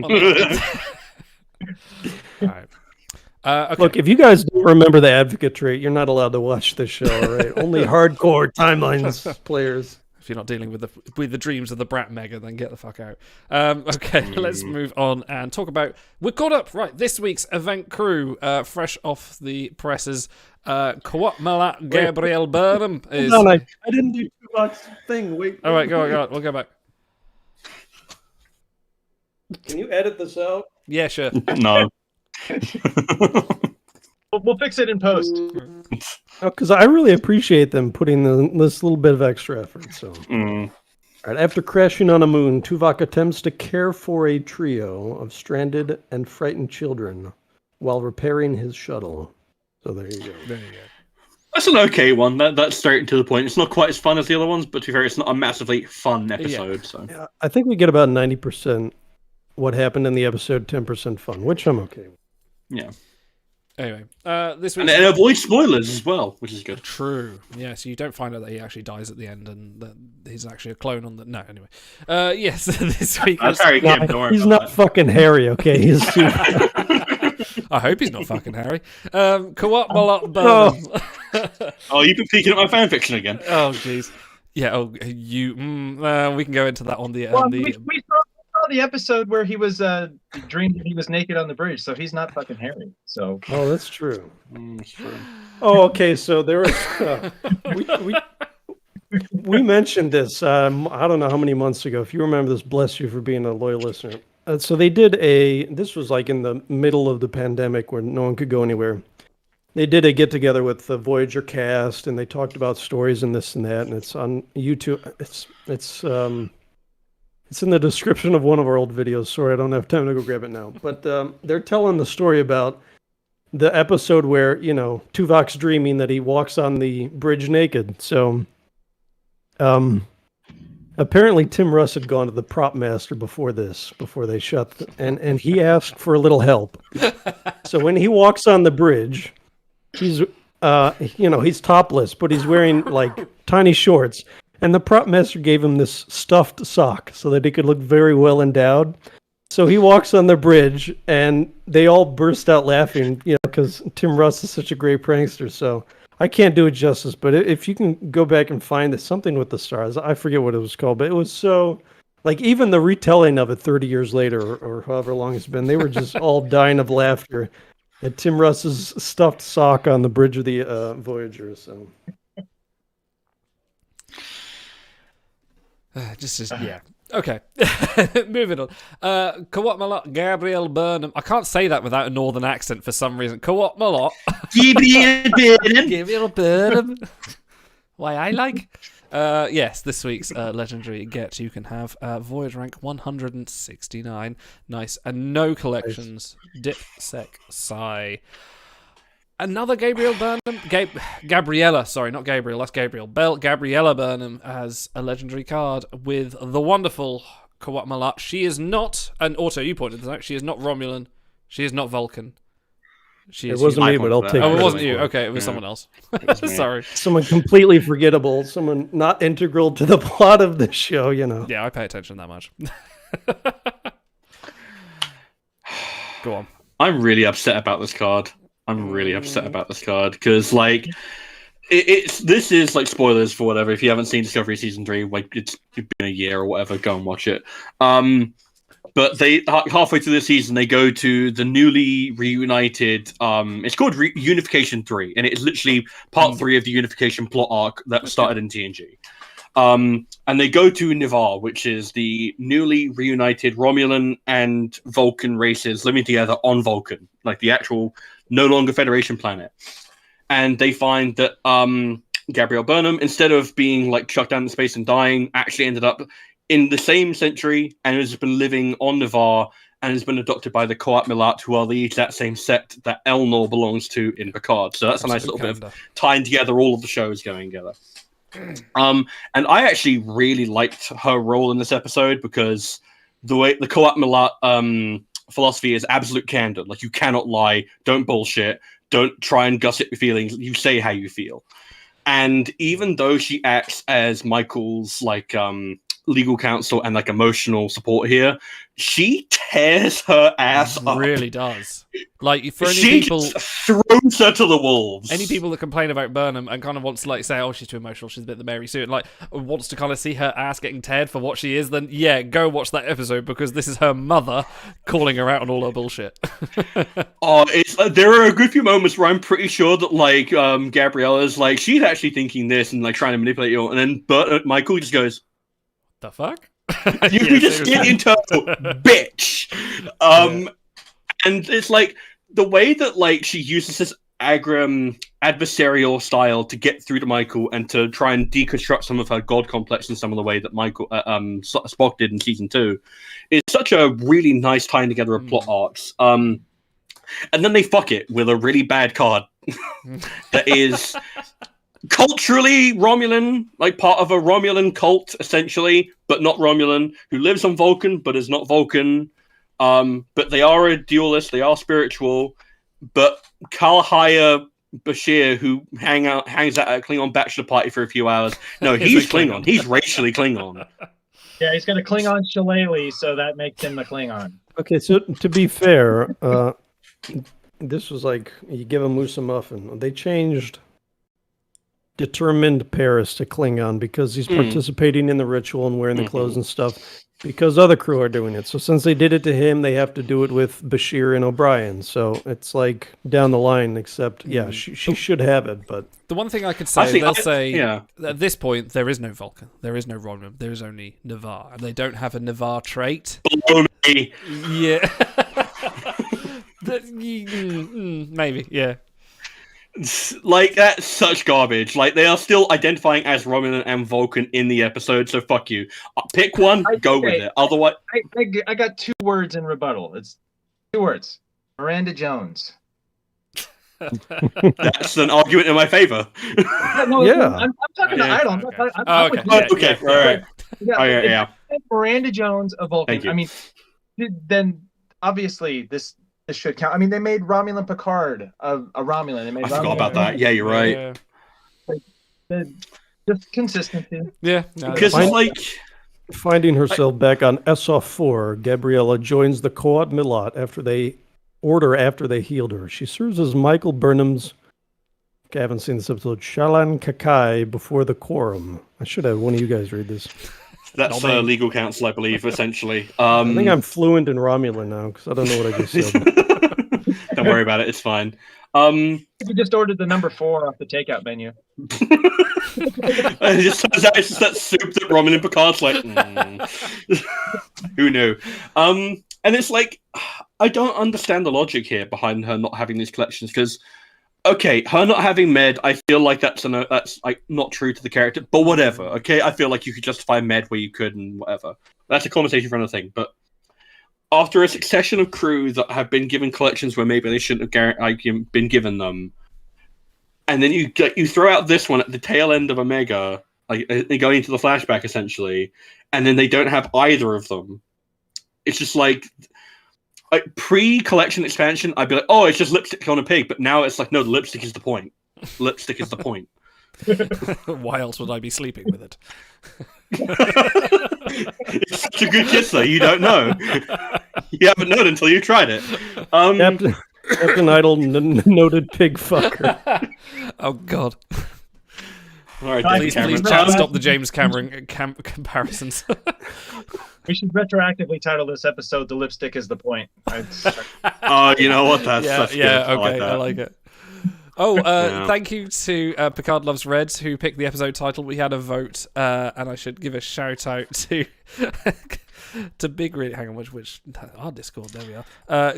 All right. Okay. Look, if you guys don't remember the advocate trait, you're not allowed to watch this show, all right? Only hardcore timelines players. If you're not dealing with the dreams of the Brat Mega, then get the fuck out. Okay, let's move on and talk about... We're caught up, right, this week's event crew, fresh off the presses. Qowat, Milat, Gabriel Burnmom is... No, I didn't do Tuvok's thing. Wait. All right, go on. We'll go back. Can you edit this out? Yeah, sure. No. We'll fix it in post. Because I really appreciate them putting this little bit of extra effort. So, All right, after crashing on a moon, Tuvok attempts to care for a trio of stranded and frightened children while repairing his shuttle. So there you go. That's an okay one. That's straight and to the point. It's not quite as fun as the other ones, but to be fair, it's not a massively fun episode. Yeah. So Yeah, I think we get about 90% what happened in the episode, 10% fun, which I'm okay with. Yeah. Anyway, this week... And it avoids spoilers as well, which is good. True. Yeah, so you don't find out that he actually dies at the end and that he's actually a clone on the... No, anyway. Yes, this week... That's Harry Kim, don't worry He's about not fucking Harry, okay? He's I hope he's not fucking Harry. Qowat, Milat, Burnmom. Oh, you've been peeking at my fanfiction again. Oh, jeez. Yeah, you... we can go into that on the... We saw the episode where he was dreamed that he was naked on the bridge, so he's not fucking Harry. So. Oh, that's true. That's true. Oh, okay. So there was we mentioned this. I don't know how many months ago. If you remember this, bless you for being a loyal listener. So they did this was like in the middle of the pandemic where no one could go anywhere. They did a get together with the Voyager cast, and they talked about stories and this and that, and it's on YouTube. It's in the description of one of our old videos. Sorry, I don't have time to go grab it now. But they're telling the story about the episode where, Tuvok's dreaming that he walks on the bridge naked. So, apparently Tim Russ had gone to the prop master before they shut, and he asked for a little help. So when he walks on the bridge, he's topless, but he's wearing like tiny shorts. And the prop master gave him this stuffed sock so that he could look very well endowed. So he walks on the bridge, and they all burst out laughing, because Tim Russ is such a great prankster. So I can't do it justice, but if you can go back and find something with the stars, I forget what it was called, but it was so, like, even the retelling of it 30 years later, or however long it's been, they were just all dying of laughter at Tim Russ's stuffed sock on the bridge of the Voyager. So. Yeah. Okay. Moving on. Qowat, Milat, Gabriel Burnmom. I can't say that without a northern accent for some reason. Qowat, Milat. Gabriel Burnmom. Gabriel Burnmom. Why I like? Yes, this week's legendary get you can have Voyage rank 169. Nice. And no collections. Dip, sec, sigh. Another Gabrielle Burnham. Gabriella, sorry, not Gabriel, that's Gabriel. Gabriella Burnham has a legendary card with the wonderful Qowat Milat. She is not, and Otto, you pointed this out, she is not Romulan. She is not Vulcan. It wasn't me, but I'll take it. Oh, it wasn't you. Okay, it was someone else. Sorry. Someone completely forgettable. Someone not integral to the plot of the show, you know. Yeah, I pay attention that much. Go on. I'm really upset about this card. Because, like, this is like spoilers for whatever. If you haven't seen Discovery Season 3, like, it's been a year or whatever, go and watch it. But they halfway through the season, they go to the newly reunited. It's called Unification 3, and it is literally part 3 of the Unification plot arc that started in TNG. And they go to Nivar, which is the newly reunited Romulan and Vulcan races living together on Vulcan, like the actual no longer Federation planet. And they find that Gabrielle Burnham, instead of being like chucked down in space and dying, actually ended up in the same century and has been living on Nivar and has been adopted by the Qowat Milat, who are the exact same sect that Elnor belongs to in Picard. So that's a nice little bit of tying together all of the shows going together. And I actually really liked her role in this episode because the way the Qowat Milat philosophy is absolute candor. Like, you cannot lie, don't bullshit, don't try and gossip your feelings, you say how you feel. And even though she acts as Michael's like legal counsel and like emotional support here, she tears her ass up. Really does. Like, for any she people just throws her to the wolves. Any people that complain about Burnham and kind of wants to like say, oh, she's too emotional, she's a bit the Mary Sue, and like wants to kind of see her ass getting teared for what she is, then yeah, go watch that episode because this is her mother calling her out on all her bullshit. There are a good few moments where I'm pretty sure that like Gabriella's like she's actually thinking this and like trying to manipulate you, and then Michael just goes, "The fuck." You just get into bitch. And it's like the way that like she uses this adversarial style to get through to Michael and to try and deconstruct some of her god complex in some of the way that Michael Spock did in season 2 is such a really nice tying together of plot arcs. And then they fuck it with a really bad card that is culturally Romulan, like part of a Romulan cult, essentially, but not Romulan, who lives on Vulcan, but is not Vulcan. But they are a dualist, they are spiritual. But Kalhaya Bashir, who hangs out at a Klingon bachelor party for a few hours, no, he's Klingon. He's racially Klingon. Yeah, he's got a Klingon shillelagh, so that makes him a Klingon. Okay, so to be fair, this was like, you give a moose a muffin. They changed determined Paris to Klingon because he's participating in the ritual and wearing the clothes and stuff because other crew are doing it. So since they did it to him, they have to do it with Bashir and O'Brien. So it's like down the line, except, yeah, she should have it. But the one thing I could say, they'll say, at this point, there is no Vulcan, there is no Romulan, there is only Nivar, and they don't have a Nivar trait. Yeah. Maybe, yeah. Like, that's such garbage. Like, they are still identifying as Romulan and Vulcan in the episode, so fuck you. Pick one, go with it. Otherwise, I got 2 words in rebuttal. It's 2 words. Miranda Jones. That's an argument in my favor. Yeah. I'm talking to Idol. Okay, all right. Yeah. Miranda Jones, a Vulcan. I mean, then obviously this should count. I mean, they made Romulan Picard a Romulan. They made I forgot about that. Yeah, you're right. Yeah. Just consistency. Yeah. Because it's like finding herself back on SOF4, Gabriella joins the Qowat Milat after they healed her. She serves as Michael Burnham's, I haven't seen this episode, Shalan Kakai before the quorum. I should have one of you guys read this. That's legal counsel, I believe, essentially. I think I'm fluent in Romulan now because I don't know what I just said. Don't worry about it; it's fine. You just ordered the number 4 off the takeout menu. It's just that soup that Romulan Picard's like. Who knew? And it's like I don't understand the logic here behind her not having these collections because okay, her not having med, I feel like that's like not true to the character, but whatever. Okay, I feel like you could justify med where you could and whatever. That's a conversation for another thing. But after a succession of crew that have been given collections where maybe they shouldn't have been given them, and then you throw out this one at the tail end of Omega, like going into the flashback essentially, and then they don't have either of them. It's just like pre-collection expansion, I'd be like, oh, it's just lipstick on a pig. But now it's like, no, the lipstick is the point. Lipstick is the point. Why else would I be sleeping with it? It's such a good kiss, though. You don't know. You haven't known until you tried it. Captain Idol, noted pig fucker. Oh, God. All right, please chat, stop the James Cameron comparisons. We should retroactively title this episode "The Lipstick Is the Point." Oh, you know what? That's okay, I like it. Oh, Yeah. Thank you to Picard Loves Reds, who picked the episode title. We had a vote, and I should give a shout out to to Big Really. Hang on, which our Discord? There we are.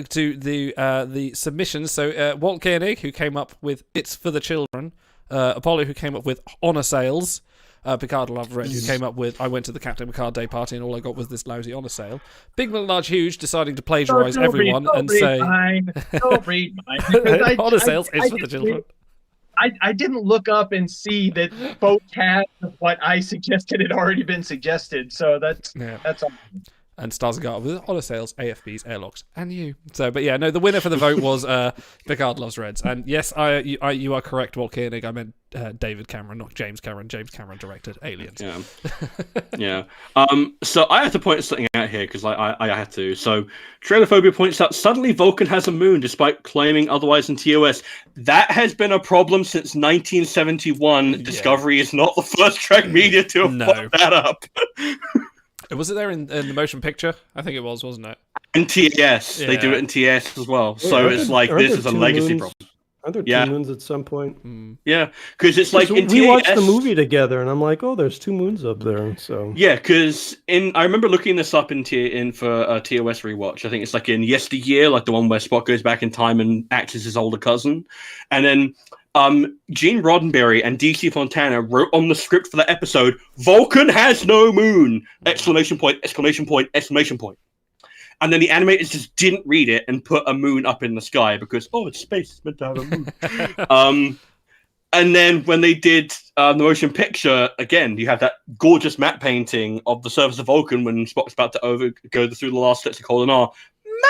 To the submissions. So Walt Koenig, who came up with "It's for the Children." Apollo, who came up with Honor Sales. Picard Love Red, who came up with I went to the Captain Picard Day party and all I got was this lousy honor sale. Big Little Large Huge deciding to plagiarise everyone and say don't read mine. Honor Sales is for the children. I didn't look up and see that both halves of what I suggested had already been suggested, so that's all. And Starsgard with Honor Sales, AFBs, Airlocks, and you. So, but yeah, no, the winner for the vote was Picard Loves Reds. And yes, you are correct, Walt Koenig. I meant David Cameron, not James Cameron. James Cameron directed Aliens. Yeah. Yeah. So I have to point something out here because I had to. So Trailerphobia points out suddenly Vulcan has a moon despite claiming otherwise in TOS. That has been a problem since 1971. Yeah. Discovery is not the first Trek media to have put that up. Was it there in the motion picture? I think it was, wasn't it? In TS. Yeah. They do it in TS as well. So it's like, this is a legacy problem. Are there two moons at some point? Yeah, because it's like in we watched the movie together, and I'm like, oh, there's two moons up there. So yeah, because I remember looking this up for TOS rewatch. I think it's like in Yesteryear, like the one where Spock goes back in time and acts as his older cousin, and then Gene Roddenberry and DC Fontana wrote on the script for the episode, "Vulcan has no moon!" Exclamation point! Exclamation point! Exclamation point! And then the animators just didn't read it and put a moon up in the sky because, it's space, it's meant to have a moon. And then when they did the motion picture, again, you have that gorgeous matte painting of the surface of Vulcan when Spock's about to go through the last steps of Colin R.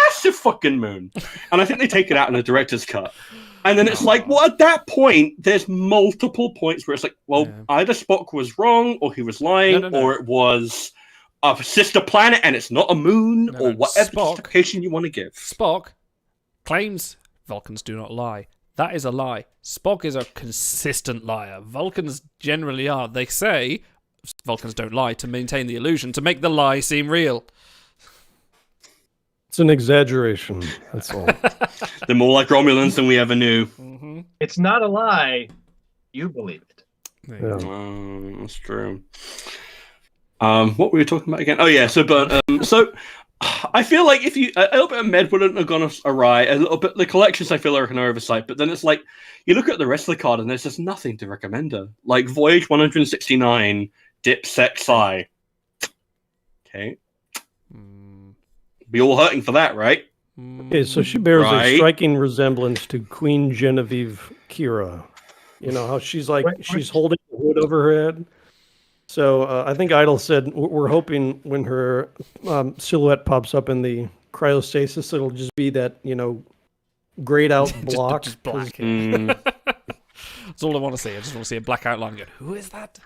Massive fucking moon. And I think they take it out in the director's cut. And then it's like, well, at that point, there's multiple points where it's like, well, either Spock was wrong or he was lying or it was a sister planet and it's not a moon or whatever justification you want to give. Spock claims Vulcans do not lie. That is a lie. Spock is a consistent liar. Vulcans generally are. They say Vulcans don't lie to maintain the illusion, to make the lie seem real. It's an exaggeration. That's all. They're more like Romulans than we ever knew. Mm-hmm. It's not a lie. You believe it. Yeah. That's true. What were we talking about again? Oh yeah, so I feel like if a little bit of med wouldn't have gone awry, a little bit the collections I feel are an oversight, but then it's like you look at the rest of the card and there's just nothing to recommend her. Like Voyage 169, Dip Sec Psi. Okay. Be all hurting for that, right? Okay, so she bears a striking resemblance to Queen Genevieve Kira. You know how she's holding the hood over her head? So I think Idol said we're hoping when her silhouette pops up in the cryostasis, it'll just be that, grayed out block. just black. That's all I want to see. I just want to see a black outline and go, who is that?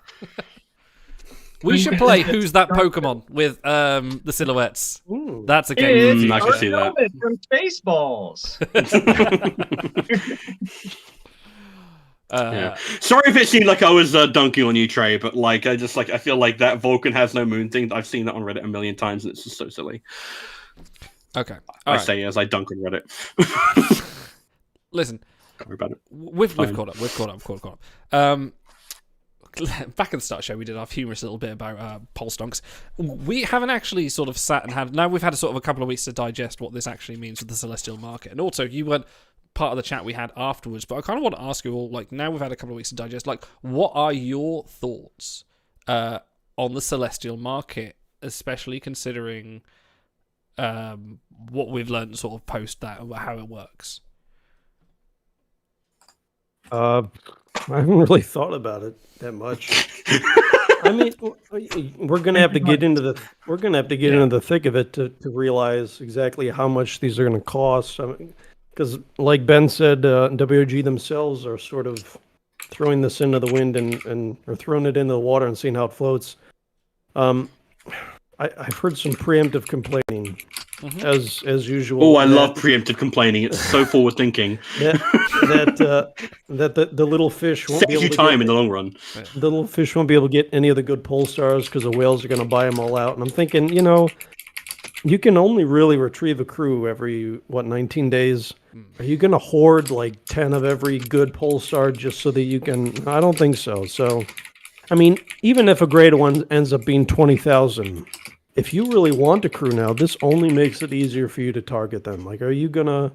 We should play Who's That Pokemon with the silhouettes. Ooh. That's a game. I can see that. From Spaceballs. Yeah. Sorry if it seemed like I was dunking on you, Trey, but I feel like that Vulcan has no moon thing. I've seen that on Reddit a million times, and it's just so silly. Okay, I say as I dunk on Reddit. Listen, don't worry about it. We've caught up. We've caught up. Back at the start of the show, we did our humorous little bit about Polestocks. We haven't actually sort of sat and now we've had a couple of weeks to digest what this actually means for the celestial market, and also you weren't part of the chat we had afterwards, but I kind of want to ask you all, like, now we've had a couple of weeks to digest, like, what are your thoughts on the Celestial market, especially considering what we've learned sort of post that, about how it works? I haven't really thought about it that much. I mean, we're gonna have to get into the thick of it to realize exactly how much these are going to cost. Because, like Ben said, WOG themselves are sort of throwing this into the wind and or throwing it into the water and seeing how it floats. I've heard some preemptive complaining, as usual. Oh, I love preemptive complaining. It's so forward thinking. That the little fish won't be able to time in the long run. The little fish won't be able to get any of the good polestars because the whales are going to buy them all out. And I'm thinking, you can only really retrieve a crew every 19 days. Are you going to hoard like 10 of every good polestar just so that you can? I don't think so. So, I mean, even if a grade one ends up being 20,000. If you really want a crew now, this only makes it easier for you to target them. Like, are you gonna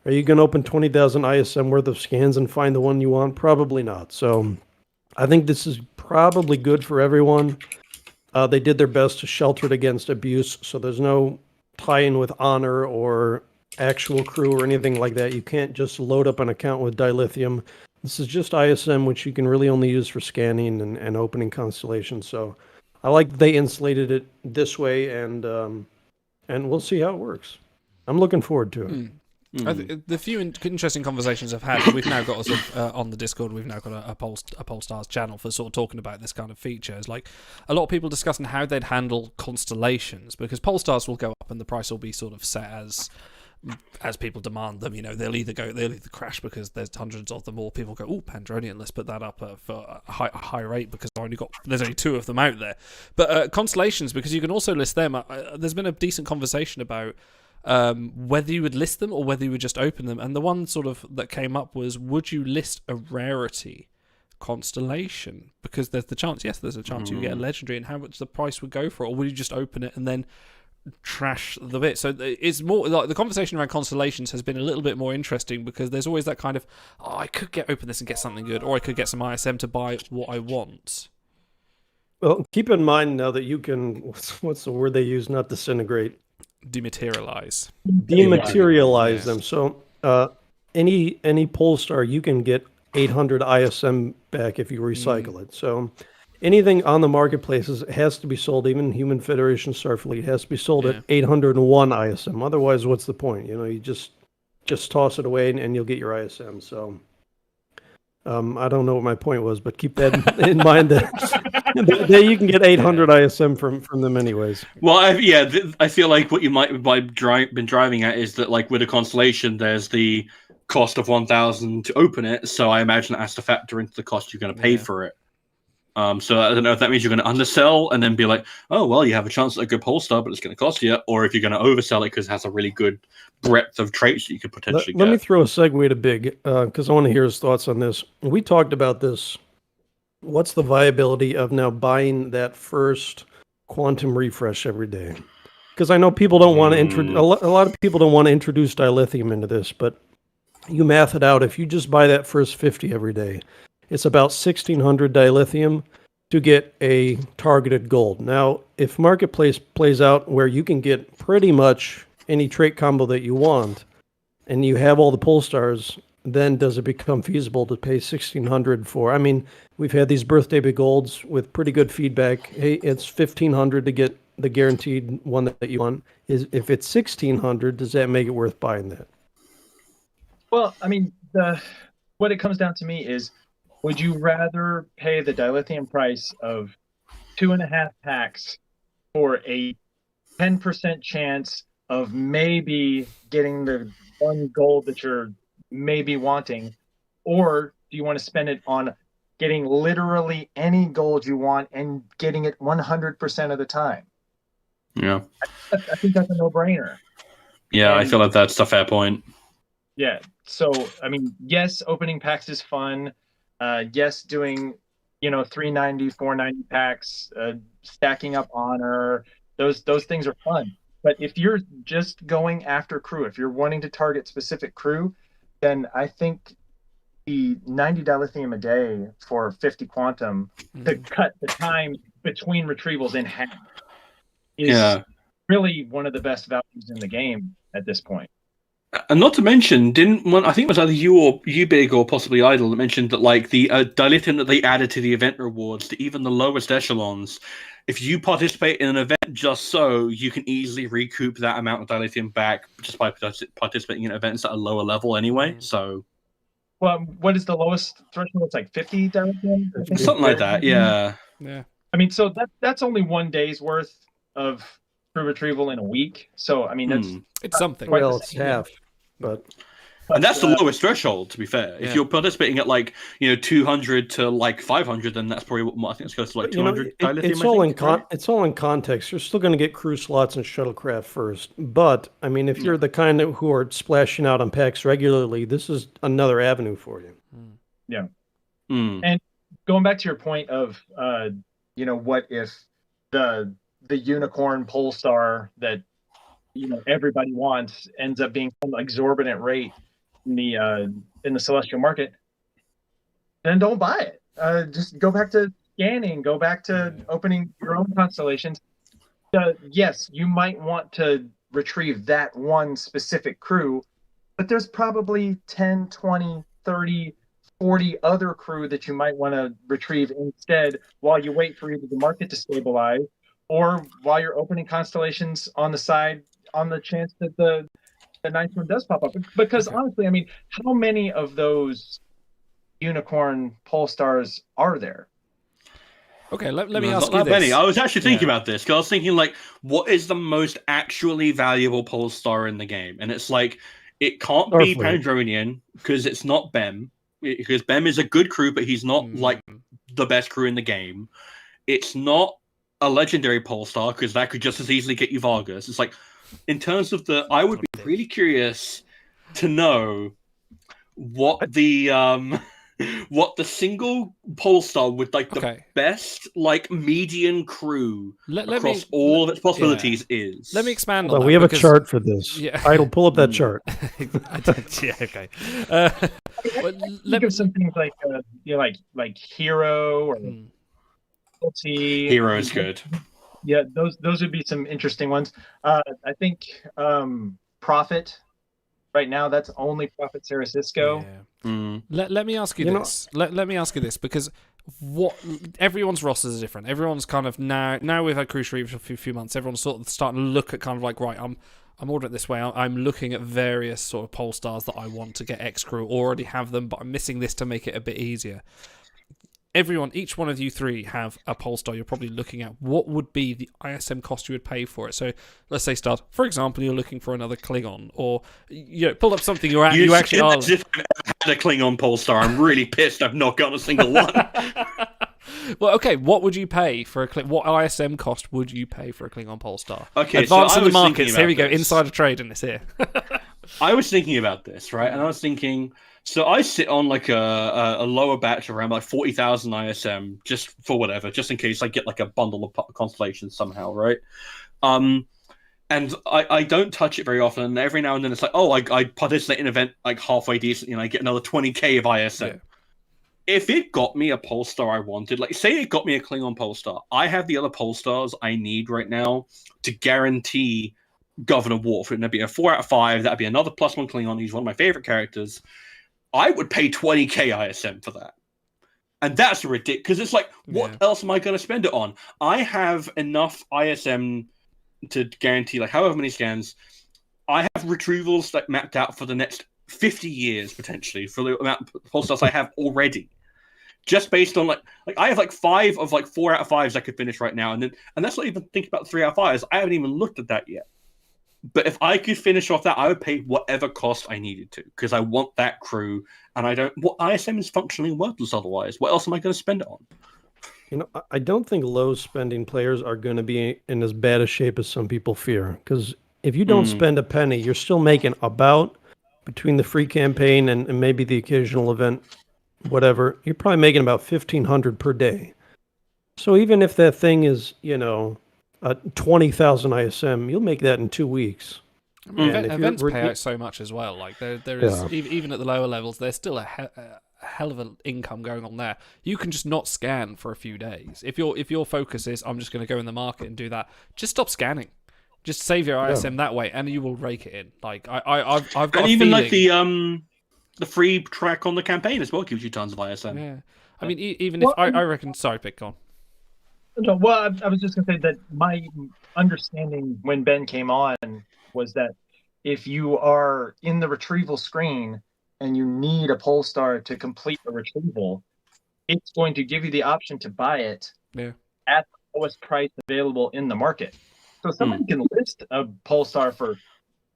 open 20,000 ISM worth of scans and find the one you want? Probably not. So, I think this is probably good for everyone. They did their best to shelter it against abuse, so there's no tie-in with honor or actual crew or anything like that. You can't just load up an account with dilithium. This is just ISM, which you can really only use for scanning and opening constellations. So. I like that they insulated it this way, and we'll see how it works. I'm looking forward to it. The few interesting conversations I've had, we've now got on the Discord, we've now got a Polestars channel for sort of talking about this kind of feature. It's like a lot of people discussing how they'd handle constellations, because Polestars will go up and the price will be sort of set as people demand them. They'll either crash because there's hundreds of them, or people go, oh, Pandronian, let's put that up for a high rate because there's only 2 of them out there. But constellations, because you can also list them, there's been a decent conversation about whether you would list them or whether you would just open them. And the one sort of that came up was, would you list a rarity constellation? Because there's a chance you get a legendary, and how much the price would go for it, or would you just open it and then trash the bit? So it's more like the conversation around constellations has been a little bit more interesting, because there's always that kind of, I could open this and get something good, or I could get some ISM to buy what I want. Well, keep in mind now that you can, what's the word they use, not disintegrate, dematerialize them. So any Polestar, you can get 800 ISM back if you recycle it. So anything on the marketplaces has to be sold, even Human Federation Starfleet has to be sold at 801 ISM. Otherwise, what's the point? You just toss it away and you'll get your ISM. So I don't know what my point was, but keep that in mind that you can get 800 ISM from them anyways. Well, I feel like what you might have been driving at is that, like, with a constellation, there's the cost of 1,000 to open it. So I imagine it has to factor into the cost you're going to pay for it. So I don't know if that means you're going to undersell and then be like, oh, well, you have a chance at a good Polestar, but it's going to cost you, or if you're going to oversell it because it has a really good breadth of traits that you could potentially get. Let me throw a segue to Big, because I want to hear his thoughts on this. We talked about this. What's the viability of now buying that first quantum refresh every day? Because I know people don't want to introduce, a lot of people don't want to introduce dilithium into this, but you math it out. If you just buy that first 50 every day, it's about 1,600 dilithium to get a targeted gold. Now, if Marketplace plays out where you can get pretty much any trait combo that you want, and you have all the Polestars, then does it become feasible to pay 1,600 for? I mean, we've had these birthday begolds with pretty good feedback. Hey, it's 1,500 to get the guaranteed one that you want. If it's 1,600, does that make it worth buying that? Well, I mean, what it comes down to me is, would you rather pay the dilithium price of 2.5 packs for a 10% chance of maybe getting the one gold that you're maybe wanting, or do you want to spend it on getting literally any gold you want and getting it 100% of the time? Yeah. I think that's a no-brainer. Yeah, I feel like that's a fair point. Yeah. So, I mean, yes, opening packs is fun. Yes, doing, 390, 490 packs, stacking up honor, those things are fun. But if you're just going after crew, if you're wanting to target specific crew, then I think the $90 dilithium a day for 50 quantum to cut the time between retrievals in half is really one of the best values in the game at this point. And not to mention, I think it was either you Big or possibly Idle that mentioned that like the dilithium that they added to the event rewards to even the lowest echelons, if you participate in an event just so, you can easily recoup that amount of dilithium back just by participating in events at a lower level anyway. So, well, what is the lowest threshold? It's like 50 dilithium, something like that. Yeah. I mean, so that's only 1 day's worth of crew retrieval in a week. So I mean, it's something. Well, it's half, but and that's the lowest threshold. To be fair, if you're participating at like 200 to like 500, then that's probably what I think it's close to like 200 dilithium. It's all in context. You're still going to get crew slots and shuttlecraft first, but I mean, if you're the kind who are splashing out on packs regularly, this is another avenue for you. Yeah. And going back to your point of what if the unicorn polestar that everybody wants ends up being some exorbitant rate in the celestial market, then don't buy it. Just go back to scanning, go back to opening your own constellations. Yes, you might want to retrieve that one specific crew, but there's probably 10, 20, 30, 40 other crew that you might want to retrieve instead while you wait for either the market to stabilize or while you're opening constellations on the side on the chance that the nice one does pop up. Because honestly, I mean, how many of those unicorn polestars are there? Okay, let me ask you this. Many. I was actually thinking about this because I was thinking like, what is the most actually valuable polestar in the game? And it's like, it can't be Pandronian because it's not Bem. Because Bem is a good crew, but he's not like the best crew in the game. It's not a legendary polestar because that could just as easily get you Vargas. It's like, in terms of I would be really curious to know what the single polestar with like the best like median crew across all of its possibilities is. Let me expand on that. We have a chart for this. Idle, pull up that chart. Okay. Think of some things like like Hero or Lousy. Hero is good. Yeah, those would be some interesting ones. I think Prophet right now, that's only Prophet Sisko. Yeah. Let me ask you this. Let me ask you this because everyone's rosters are different. Everyone's kind of now we've had Crew Street for a few months. Everyone's sort of starting to look at kind of like, right, I'm ordering it this way. I'm looking at various sort of polestars that I want to get X crew. Already have them, but I'm missing this to make it a bit easier. Each one of you three have a polestar you're probably looking at. What would be the ISM cost you would pay for it? So let's say, Start, for example, you're looking for another Klingon, or pull up something you actually are. If I've had a Klingon polestar, I'm really pissed I've not got a single one. Well, okay, what would you pay for what ISM cost would you pay for a Klingon polestar? Okay, advancing the markets. Here we go. Insider trade in this here. I was thinking about this, right? And I was thinking, so I sit on like a lower batch around like 40,000 ISM just for whatever, just in case I get like a bundle of constellations somehow, right? And I don't touch it very often. And every now and then it's like, oh, I participate in an event like halfway decently and I get another 20k of ISM. Yeah. If it got me a polestar I wanted, like say it got me a Klingon polestar, I have the other polestars I need right now to guarantee Governor Worf. It'd be a 4 out of 5. That'd be another +1 Klingon. He's one of my favorite characters. I would pay 20k ISM for that. And that's ridiculous, because it's like, what else am I going to spend it on? I have enough ISM to guarantee, like, however many scans. I have retrievals like mapped out for the next 50 years, potentially, for the amount of polestars I have already. Just based on, like I have, like, 5 of, like, 4 out of 5s I could finish right now. And that's not even thinking about 3 out of 5s. I haven't even looked at that yet. But if I could finish off that, I would pay whatever cost I needed to, because I want that crew, and I don't. What ISM is functionally worthless otherwise. What else am I going to spend it on? I don't think low spending players are going to be in as bad a shape as some people fear. Because if you don't spend a penny, you're still making about, between the free campaign and maybe the occasional event, whatever, you're probably making about 1,500 per day. So even if that thing is, 20,000 ISM, you'll make that in 2 weeks. I mean, And if events you're- pay out so much as well. Like there is even at the lower levels, there's still a hell of an income going on there. You can just not scan for a few days. If your focus is I'm just going to go in the market and do that, just stop scanning. Just save your ISM that way, and you will rake it in. Like I've got And a even feeling... like the free track on the campaign as well gives you tons of ISM. Yeah, I mean even if I reckon. Sorry, pick on. No, well, I was just going to say that my understanding when Ben came on was that if you are in the retrieval screen and you need a Polestar to complete the retrieval, it's going to give you the option to buy it at the lowest price available in the market. So somebody can list a Polestar for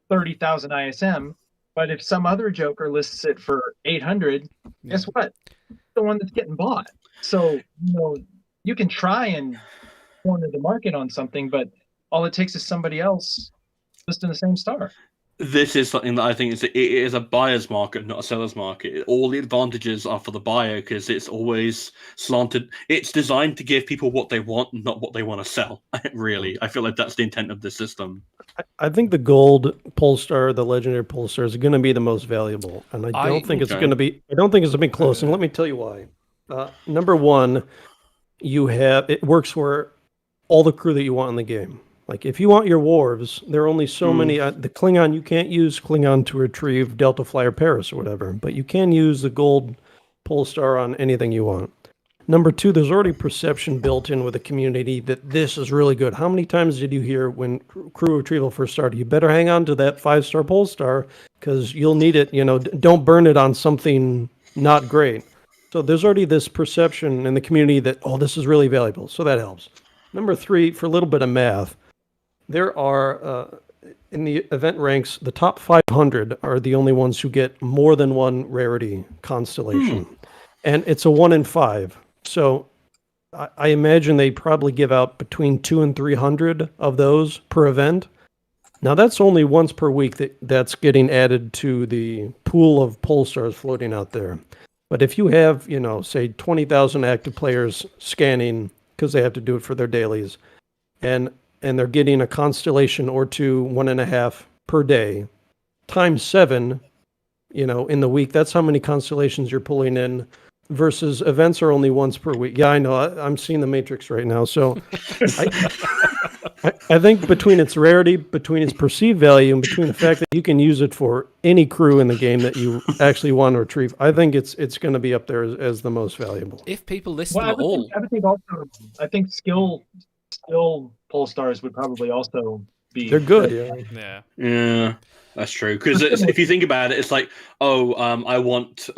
30,000 ISM, but if some other joker lists it for 800, guess what? It's the one that's getting bought. So, you can try and corner the market on something, but all it takes is somebody else listing the same star. This is something that I think it is a buyer's market, not a seller's market. All the advantages are for the buyer because it's always slanted. It's designed to give people what they want, not what they want to sell. Really, I feel like that's the intent of the system. I think the gold Polestar, the legendary Polestar, is going to be the most valuable, and I don't think it's going to be. I don't think it's going to be close, and let me tell you why. Number one, it works for all the crew that you want in the game. Like, if you want your Warves, there are only so many. The Klingon, you can't use Klingon to retrieve Delta Flyer Paris or whatever, but you can use the gold Polestar on anything you want. Number two, there's already perception built in with the community that this is really good. How many times did you hear when crew retrieval first started, you better hang on to that 5-star Polestar because you'll need it, don't burn it on something not great. So there's already this perception in the community that, this is really valuable. So that helps. Number three, for a little bit of math, there are, in the event ranks, the top 500 are the only ones who get more than one rarity constellation. And it's a 1 in 5. So I imagine they probably give out between 200 and 300 of those per event. Now, that's only once per week that's getting added to the pool of Polestars floating out there. But if you have, say 20,000 active players scanning because they have to do it for their dailies, and they're getting a constellation or two, 1.5 per day, times 7, in the week, that's how many constellations you're pulling in, versus events are only once per week. Yeah, I know. I'm seeing the Matrix right now. So I think between its rarity, between its perceived value, and between the fact that you can use it for any crew in the game that you actually want to retrieve, I think it's going to be up there as the most valuable. If people listen at all. I think skill Polestars would probably also be. They're good, Yeah, that's true. Because if you think about it, it's like, I want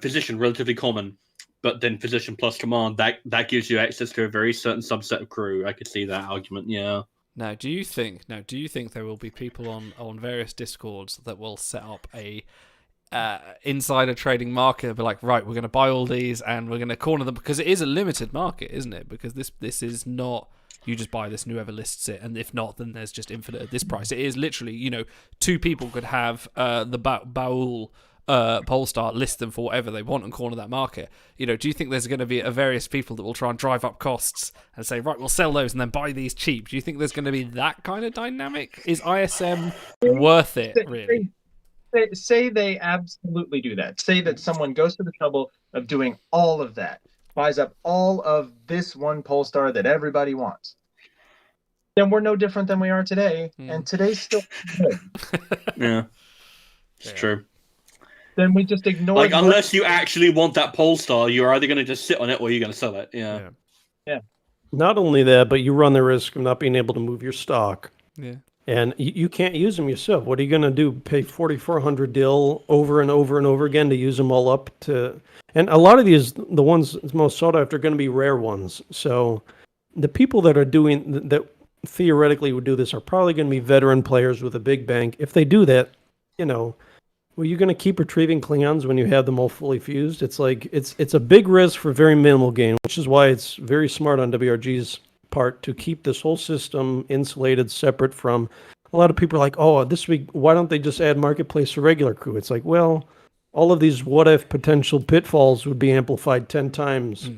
physician, relatively common, but then physician plus command, that gives you access to a very certain subset of crew. I could see that argument. Yeah. Now, do you think there will be people on various Discords that will set up a insider trading market, be like, right, we're going to buy all these and we're going to corner them, because it is a limited market, isn't it? Because this is not, you just buy this and whoever lists it, and if not, then there's just infinite at this price. It is literally, 2 people could have the Baul Polestar, list them for whatever they want and corner that market. Do you think there's going to be various people that will try and drive up costs and say, right, we'll sell those and then buy these cheap? Do you think there's going to be that kind of dynamic? Is ISM worth it, really? Say they absolutely do that. Say that someone goes to the trouble of doing all of that, buys up all of this one Polestar that everybody wants. Then we're no different than we are today, and today's still good. Yeah, it's true. Then we just ignore. Unless you actually want that Polestar, you're either going to just sit on it or you're going to sell it. Yeah. Not only that, but you run the risk of not being able to move your stock. Yeah. And you can't use them yourself. What are you going to do? Pay 4,400 dill over and over and over again to use them all up to... And a lot of these, the ones most sought after, are going to be rare ones. So the people that that theoretically would do this are probably going to be veteran players with a big bank. If they do that, well, you're going to keep retrieving Klingons when you have them all fully fused. It's like, it's a big risk for very minimal gain, which is why it's very smart on WRG's part to keep this whole system insulated, separate from... A lot of people are like, this week, why don't they just add Marketplace for regular crew? It's like, well, all of these what-if potential pitfalls would be amplified 10 times.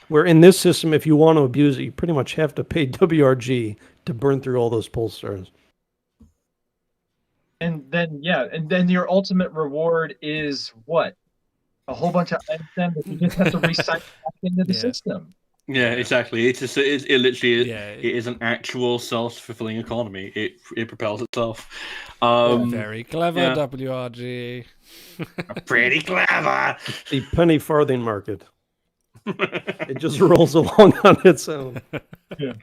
Where in this system, if you want to abuse it, you pretty much have to pay WRG to burn through all those Polestars. And then your ultimate reward is what? A whole bunch of items that you just have to recycle back into the system. Yeah, exactly. It literally is. It is an actual self-fulfilling economy. It propels itself. Very clever, WRG. Pretty clever. The penny farthing market. It just rolls along on its own. Yeah.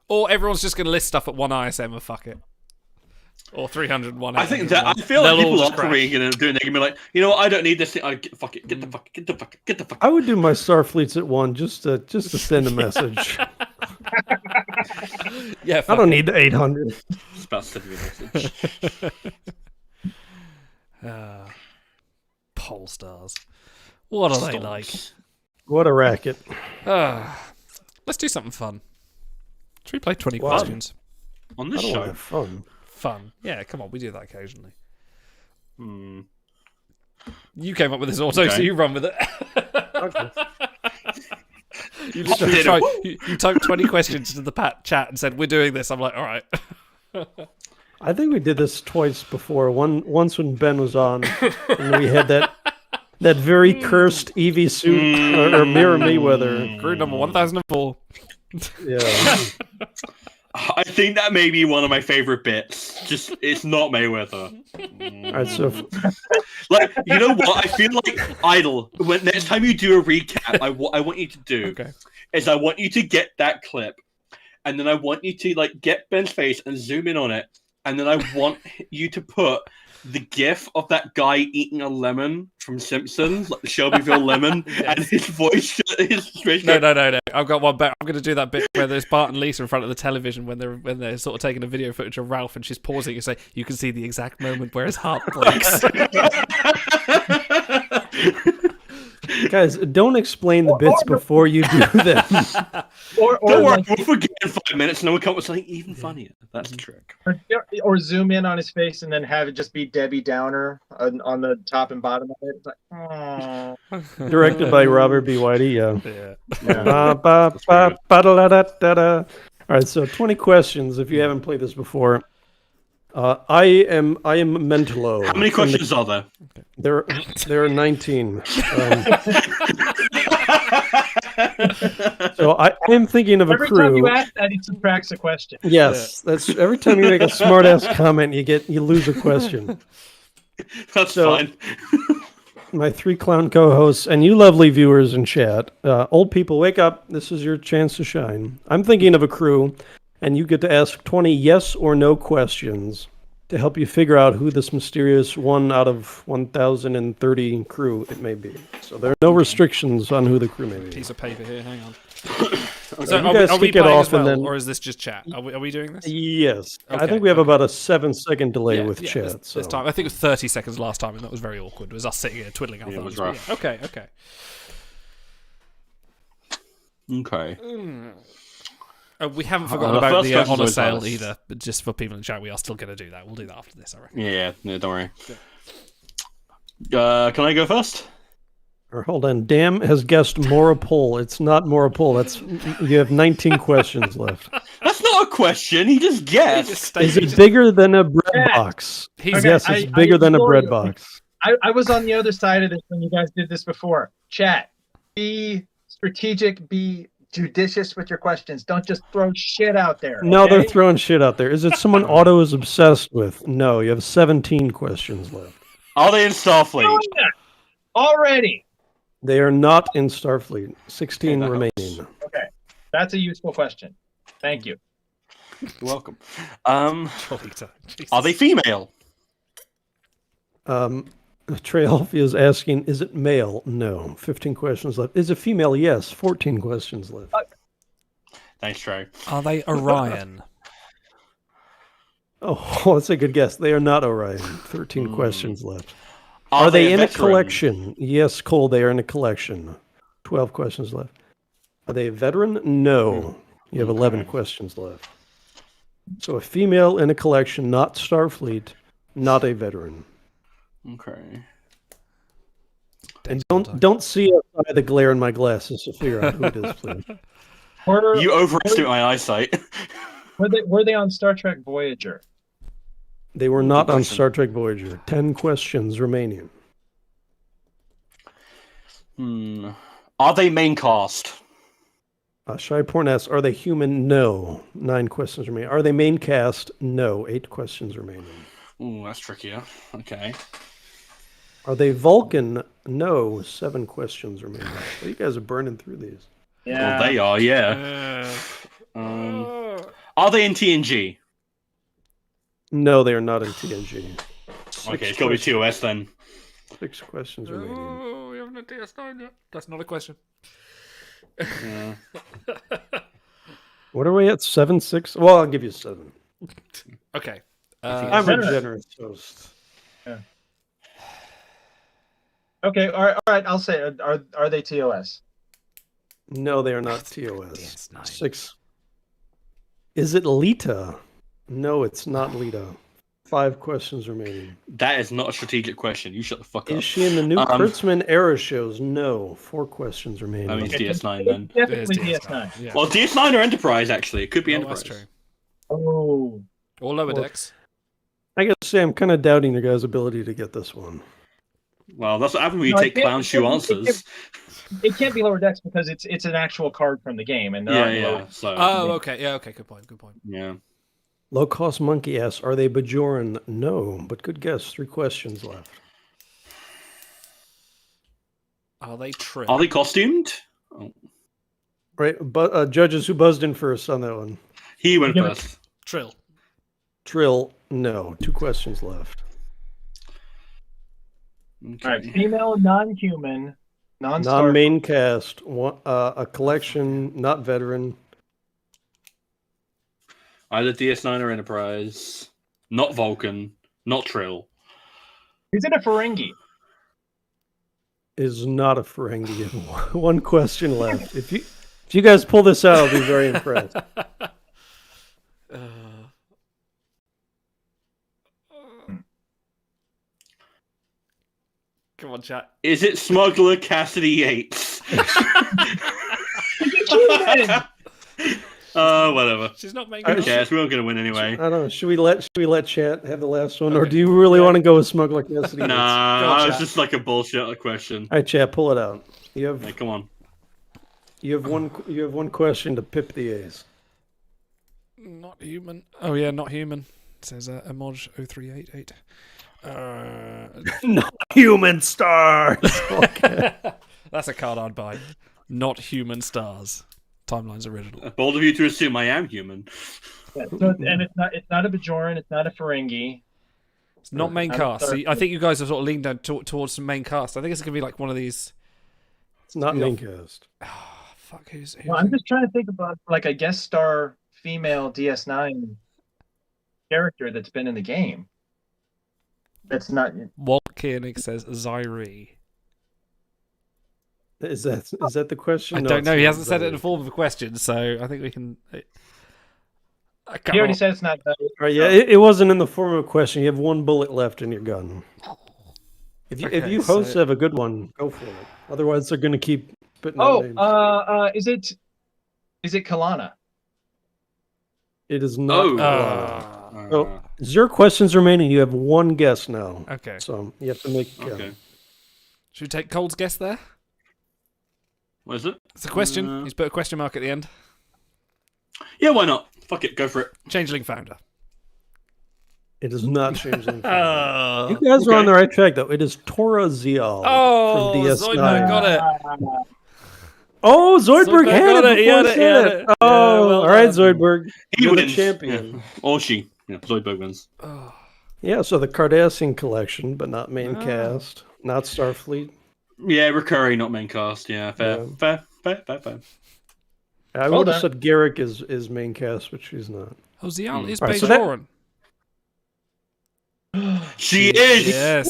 Or everyone's just going to list stuff at one ISM and fuck it. Or 301. I think that I feel like people are doing it. They're gonna be like, you know what? I don't need this thing. Fuck it. Get the fuck. I would do my Starfleets at 1 just to send a message. Yeah, I don't need the 800. It's about sending a message. Polestars. What are they like? What a racket. Let's do something fun. Should we play 20 questions? On this I don't show? want to have fun. Fun. Yeah, come on, we do that occasionally. You came up with this auto, so you run with it. Okay. You literally you typed 20 questions into the chat and said, we're doing this. I'm like, all right. I think we did this twice before. Once when Ben was on, and we had that very cursed Eevee suit, or Mirror Mayweather. Crew number 1004. Yeah. I think that may be one of my favorite bits. Just, it's not Mayweather. All right, so like, you know what? I feel like Idle. When next time you do a recap, I want you to do is I want you to get that clip, and then I want you to like get Ben's face and zoom in on it, and then I want you to put the gif of that guy eating a lemon from Simpsons, like the Shelbyville lemon, and his voice. No. I've got one better. I'm going to do that bit where there's Bart and Lisa in front of the television when they're sort of taking a video footage of Ralph, and she's pausing and say, "You can see the exact moment where his heart breaks." Guys, don't explain the bits before you do them. Don't worry, we'll forget in 5 minutes, and then we'll come up with something even funnier. That's the trick. Or zoom in on his face and then have it just be Debbie Downer on the top and bottom of it. It's like, Directed by Robert B. Whitey. All right, so 20 questions. If you haven't played this before, I am Mentalo. How many questions are there? There are 19. So I am thinking of a crew. Every time you ask that, he subtracts a question. Yes, that's every time you make a smart ass comment, you lose a question. That's fine. My 3 clown co-hosts and you lovely viewers in chat, old people, wake up. This is your chance to shine. I'm thinking of a crew, and you get to ask 20 yes or no questions to help you figure out who this mysterious 1 out of 1,030 crew it may be. So there are no restrictions on who the crew may be. Piece of paper here, hang on. So are we playing off as well, and then... or is this just chat? Are we doing this? Yes. Okay, I think we have about a 7-second delay with chat. This time. I think it was 30 seconds last time, and that was very awkward. It was us sitting here twiddling our thumbs. Rough. Yeah. Okay. Okay. We haven't forgotten about the honour sale nice. either, but just for people in chat, we are still going to do that. We'll do that after this, I reckon. Yeah, don't worry. Can I go first? Or hold on, Dam has guessed Morapole. It's not Morapole. You have 19 questions left. That's not a question. He just guessed. Is it bigger than a bread box? Yes, it's bigger than a bread box. I was on the other side of this when you guys did this before. Chat, be strategic, be judicious with your questions. Don't just throw shit out there. No, okay? they're throwing shit out there. Is it someone Otto is obsessed with? No, you have 17 questions left. Are they in Starfleet? Already. They are not in Starfleet. 16 remaining. Okay, that's a useful question. Thank you. You're welcome. Are they female? Trey Alfie is asking, is it male? No. 15 questions left. Is it female? Yes. 14 questions left. Thanks, Trey. Are they Orion? Oh, that's a good guess. They are not Orion. 13 questions left. Are they in a collection? Yes, Cole, they are in a collection. 12 questions left. Are they a veteran? No. You have 11 questions left. So a female in a collection, not Starfleet, not a veteran. Okay. And don't see outside the glare in my glasses to figure out who it is, please. You overestimate my eyesight. Were they on Star Trek Voyager? They were not on question. Star Trek Voyager. 10 questions remaining. Are they main cast? Shy Porn asks, are they human? No. 9 questions remaining. Are they main cast? No. 8 questions remaining. Ooh, that's trickier. Okay. Are they Vulcan? No. 7 questions remaining. Well, you guys are burning through these. Yeah. Well, they are, yeah. Are they in TNG? No, they are not in TNG. Okay, it's got to be TOS then. 6 questions remaining. Oh, we haven't had DS9 yet. That's not a question. Yeah. What are we at? 7, 6? Well, I'll give you 7. Okay. I'm a generous host. Yeah. Okay, all right. I'll say, are they TOS? No, they are not TOS. DS9. 6. Is it Lita? No, it's not Lita. 5 questions remaining. That is not a strategic question. You shut the fuck up. Is she in the new Kurtzman era shows? No. 4 questions remaining. I mean, it's DS9 then. Definitely It is DS9. Yeah. Well, DS9 or Enterprise, actually. It could be Oh, Enterprise. that's true. Oh. Or Lower Well, Decks. I gotta say, I'm kind of doubting your guys' ability to get this one. Well, that's what happens when you No, take it can't- clown shoe answers. It can't be Lower Decks because it's an actual card from the game, and there Yeah, aren't yeah. lower- So, Oh, okay. Yeah, okay. Good point. Good point. yeah. Low Cost Monkey asks, are they Bajoran? No, but good guess. 3 questions left. Are they true? Are they costumed? Oh. Right, but judges, who buzzed in first on that one? He went Give it- first. Trill. Trill, no. 2 questions left. Okay. All right, female, non-human, non-star. Non-main cast, a collection, not veteran. Either DS9 or Enterprise. Not Vulcan. Not Trill. Is it a Ferengi? Is not a Ferengi. 1 question left. If you guys pull this out, I'll be very impressed. Come on, chat. Is it Smuggler Cassidy Yates? Whatever. She's not main Who cast. cares? We weren't going to win anyway. I don't know. Should we let chat have the last one, or do you really want to go with Smuggler Cassidy? Nah, it's just like a bullshit question. All right, chat, pull it out. You have Hey, come on. you have one question to pip the A's. Not human. Oh, yeah, not human. It says Emoj 0388. Not human stars. Okay. That's a card I'd buy. Not human stars. Timeline's original. Bold of you to assume I am human. Yeah, so, and it's not a Bajoran, it's not a Ferengi. It's not main I'm cast. sorry. See, I think you guys have sort of leaned down towards some main cast. I think it's going to be like one of these. It's not main cast. Fuck, who's Well, I'm just trying to think about like a guest star female DS9 character that's been in the game. That's not. Walt Koenig says Zyri. Is that the question? I No, don't it's know. He not hasn't said it in the Zyri. form of a question, so I think we can. I He already can't. said it's not. All right, yeah, it wasn't in the form of a question. You have 1 bullet left in your gun. If Okay, you hosts so- have a good one, go for it. Otherwise, they're going to keep putting out names. Is it Kalana? It is not. Oh. Kalana. So 0 questions remaining. You have 1 guess now. Okay. So you have to make. Okay. Should we take Cold's guess there? What is it? It's a question. He's put a question mark at the end. Yeah, why not? Fuck it, go for it. Changeling founder. It is not changing. Oh, You guys are on the right track, though. It is Tora Zial oh from DS9. Zoidberg got it. Oh, Zoidberg Zoidberg had got it it, he before had it, he had Shannon. it. Oh, Yeah, well all right, done. Zoidberg. He You're the wins. champion. Yeah. Or she. Yeah, Zoidberg wins. Oh. Yeah, so the Cardassian collection, but not main cast, not Starfleet. Yeah, recurring, not main cast. Yeah, fair. Yeah. Fair. I Well would have done. said Garrick is main cast, but she's not. Oh, Zial is All right, so that- Bajoran. She is! Yes.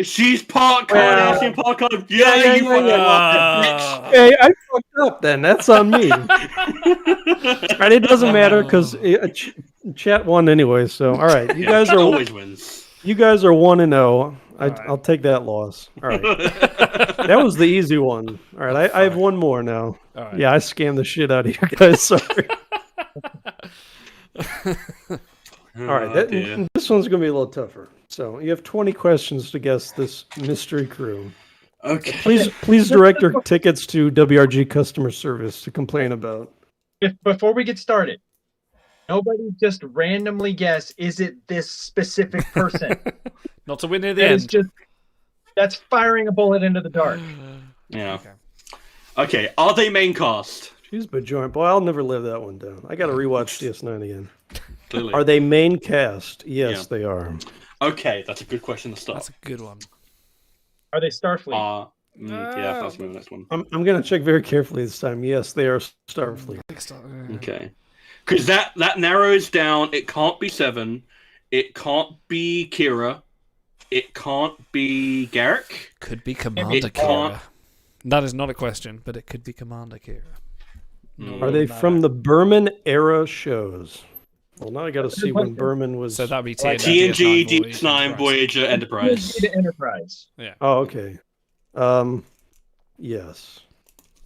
She's part Well- Cardassian, part Card. Yeah, Yeah, you yeah, fucking yeah. Hey, I fucked up then. That's on me. Right, it doesn't matter because chat won anyway. So all right, you guys Cat are always wins. you guys are 1-0. right. I'll take that loss. All right, that was the easy one. All right, I have 1 more now. All right. Yeah, I scammed the shit out of you guys. Sorry. All right, this one's going to be a little tougher. So you have 20 questions to guess this mystery crew. Okay. Please direct your tickets to WRG customer service to complain about. Before we get started, nobody just randomly guess, is it this specific person? Not to win near the end. That's firing a bullet into the dark. Yeah. Okay, are they main cast? Jeez, Bajoran. Boy, I'll never live that one down. I got to rewatch DS9 again. Clearly. Are they main cast? Yes, they are. Okay, that's a good question to start. That's a good one. Are they Starfleet? Yeah, that's the next one. I'm going to check very carefully this time. Yes, they are Starfleet. Okay. Because that narrows down. It can't be Seven. It can't be Kira. It can't be Garrick. Could be Commander Kira. That is not a question, but it could be Commander Kira. Are they from the Berman era shows? Well, now I got to see when Berman was. So that'd be TNG, DS9, Voyager, Enterprise. Enterprise. Yeah. Oh, okay. Yes.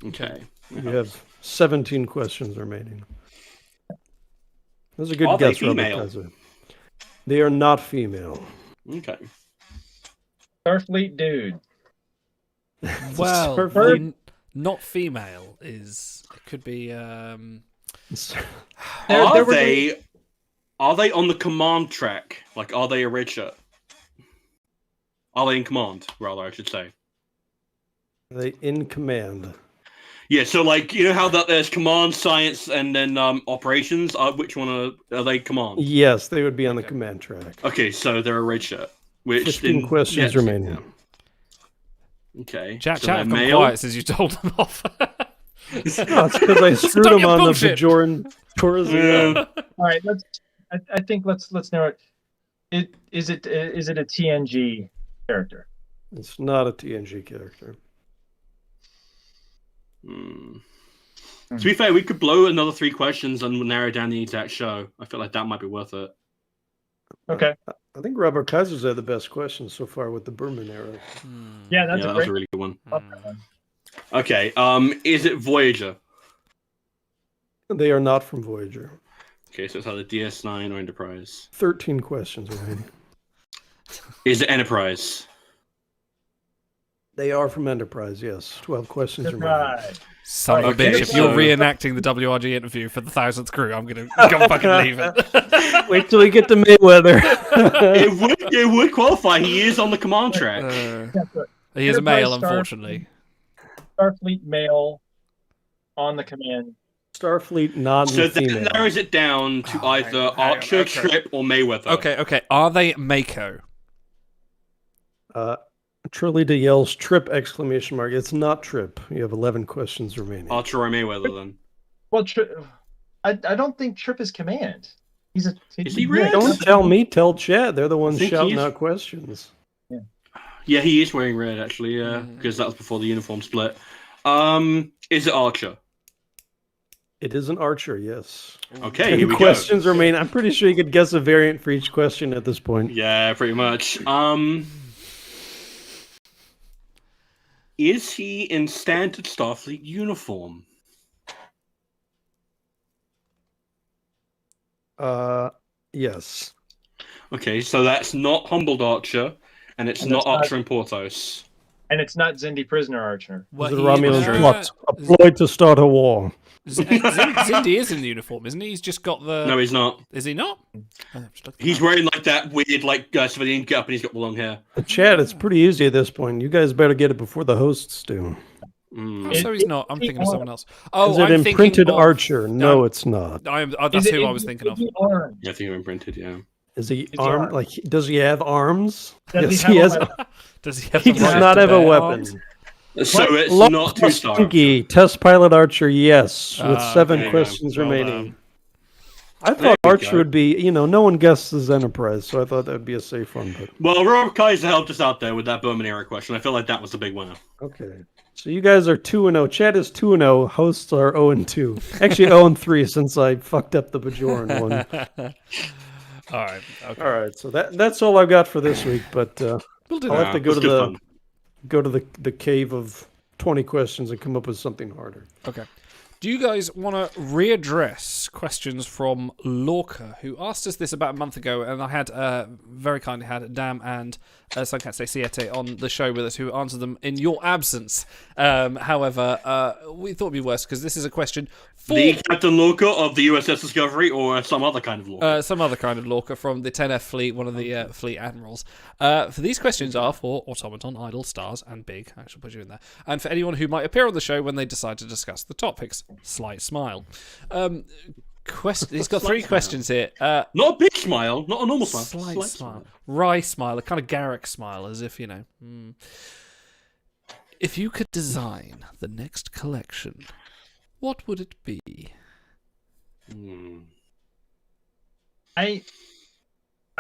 Okay. You have 17 questions remaining. That's a good Are guess, they female? Robert. They are not female. Okay. Starfleet dude. Well, not female is. It could be. Are they on the command track? Like, are they a red shirt? Are they in command? Rather, I should say. Are they in command? Yeah. So, like, you know how that there's command, science, and then operations. Which one are they? Command. Yes, they would be on the command track. Okay, so they're a red shirt. Which 15 questions remaining. Yeah. Okay. Chat so have gone male? quiet since you told them off. No, it's because I screwed them on bullshit. the Bajoran tourism. All right, I think let's narrow it. Is it a TNG character? It's not a TNG character. To be fair, we could blow another 3 questions and narrow down the exact show. I feel like that might be worth it. Okay. I think Robert Kaiser's had the best questions so far with the Berman era. Yeah, That was a really good one. Love that one. Okay, is it Voyager? They are not from Voyager. Okay, so it's either DS9 or Enterprise. 13 questions remaining. Is it Enterprise? They are from Enterprise, yes. 12 questions remaining. Right. Son of a Okay, bitch, if so- you're reenacting the WRG interview for the 1000th crew, I'm going to fucking leave it. Wait till we get to Mayweather. it would qualify. He is on the command track. He is a male, Enterprise unfortunately. Starfleet male on the command. Starfleet So non-female. that narrows it down to either Archer, Trip, or Mayweather. Okay. Are they Mako? Truly to yells Trip ! It's not Trip. You have 11 questions remaining. Archer or Mayweather, then. Well, I don't think Trip is command. Is he red? Don't tell me, tell Chad. They're the ones think shouting he's- out questions. Yeah, he is wearing red, actually, because that was before the uniform split. Is it Archer? It is an Archer, yes. Okay, 10 here we questions remain. I'm pretty sure you could guess a variant for each question at this point. go. Yeah, pretty much. Is he in standard Starfleet uniform? Yes. Okay, so that's not Humbled Archer, and it's And not it's not- Archer and Porthos. And it's not Zindi Prisoner Archer. The Romulan plot. A ploy to start a war. Zindi is in the uniform, isn't he? He's just got the... No, he's not. Is he not? He's wearing like that weird, like civilian getup, and he's got the long hair. Chad, it's pretty easy at this point. You guys better get it before the hosts do. Oh, so he's not. I'm thinking of someone else. Oh, Is it I'm imprinted thinking of... Archer? No, it's not. That's who I was thinking of. Yeah, I think you're imprinted, yeah. Is he armed? Like, does he have arms? Does yes, he he have has. a weapon? Does he have He the does right not to have a bear weapon. arms? So it's not two stars. Stinky, test pilot Archer, yes, with 7 okay, questions well remaining. done. I There thought we Archer go. would be, no one guesses Enterprise, so I thought that would be a safe one. But Well, Robert Kaiser helped us out there with that Berman era question. I feel like that was the big winner. okay, so you guys are 2-0. Chad is 2-0. Hosts are 0-2. Actually 0-3 since I fucked up the Bajoran one. All right. Okay. All right, so that's all I've got for this week. But We'll do I'll that. have to go It's to good fun. the cave of 20 questions and come up with something harder. Okay. Do you guys want to readdress questions from Lorca, who asked us this about a month ago, and I had very kindly had Dam and Suncat Siete on the show with us, who answered them in your absence. However, we thought it'd be worse because this is a question for the Captain Lorca of the USS Discovery, or some other kind of Lorca. some other kind of Lorca from the 10F fleet, one of the fleet admirals. For these questions are for Automaton, Idle, Stars, and Big. I shall put you in there. And for anyone who might appear on the show when they decide to discuss the topics. Slight smile. He's got three questions here. Not a big smile, not a normal smile. Slight smile. Wry smile, a kind of Garrick smile, as if, If you could design the next collection, what would it be? I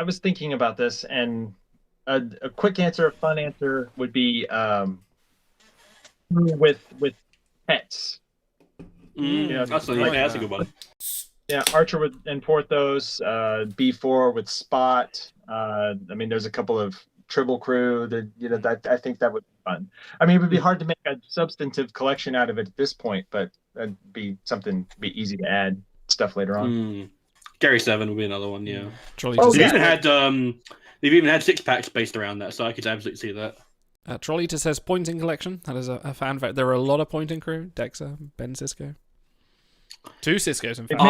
was thinking about this, and a quick answer, a fun answer would be with pets. That's a good one. Yeah, Archer and Porthos, B4 with Spot. There's a couple of Tribble crew that I think that would be fun. It would be hard to make a substantive collection out of it at this point, but that'd be easy to add stuff later on. Gary 7 would be another one, yeah. They've even had 6-packs based around that, so I could absolutely see that. Trollita says pointing collection. That is a fan favorite. There are a lot of pointing crew. Dexa, Ben Sisko. 2 Siskos, in fact.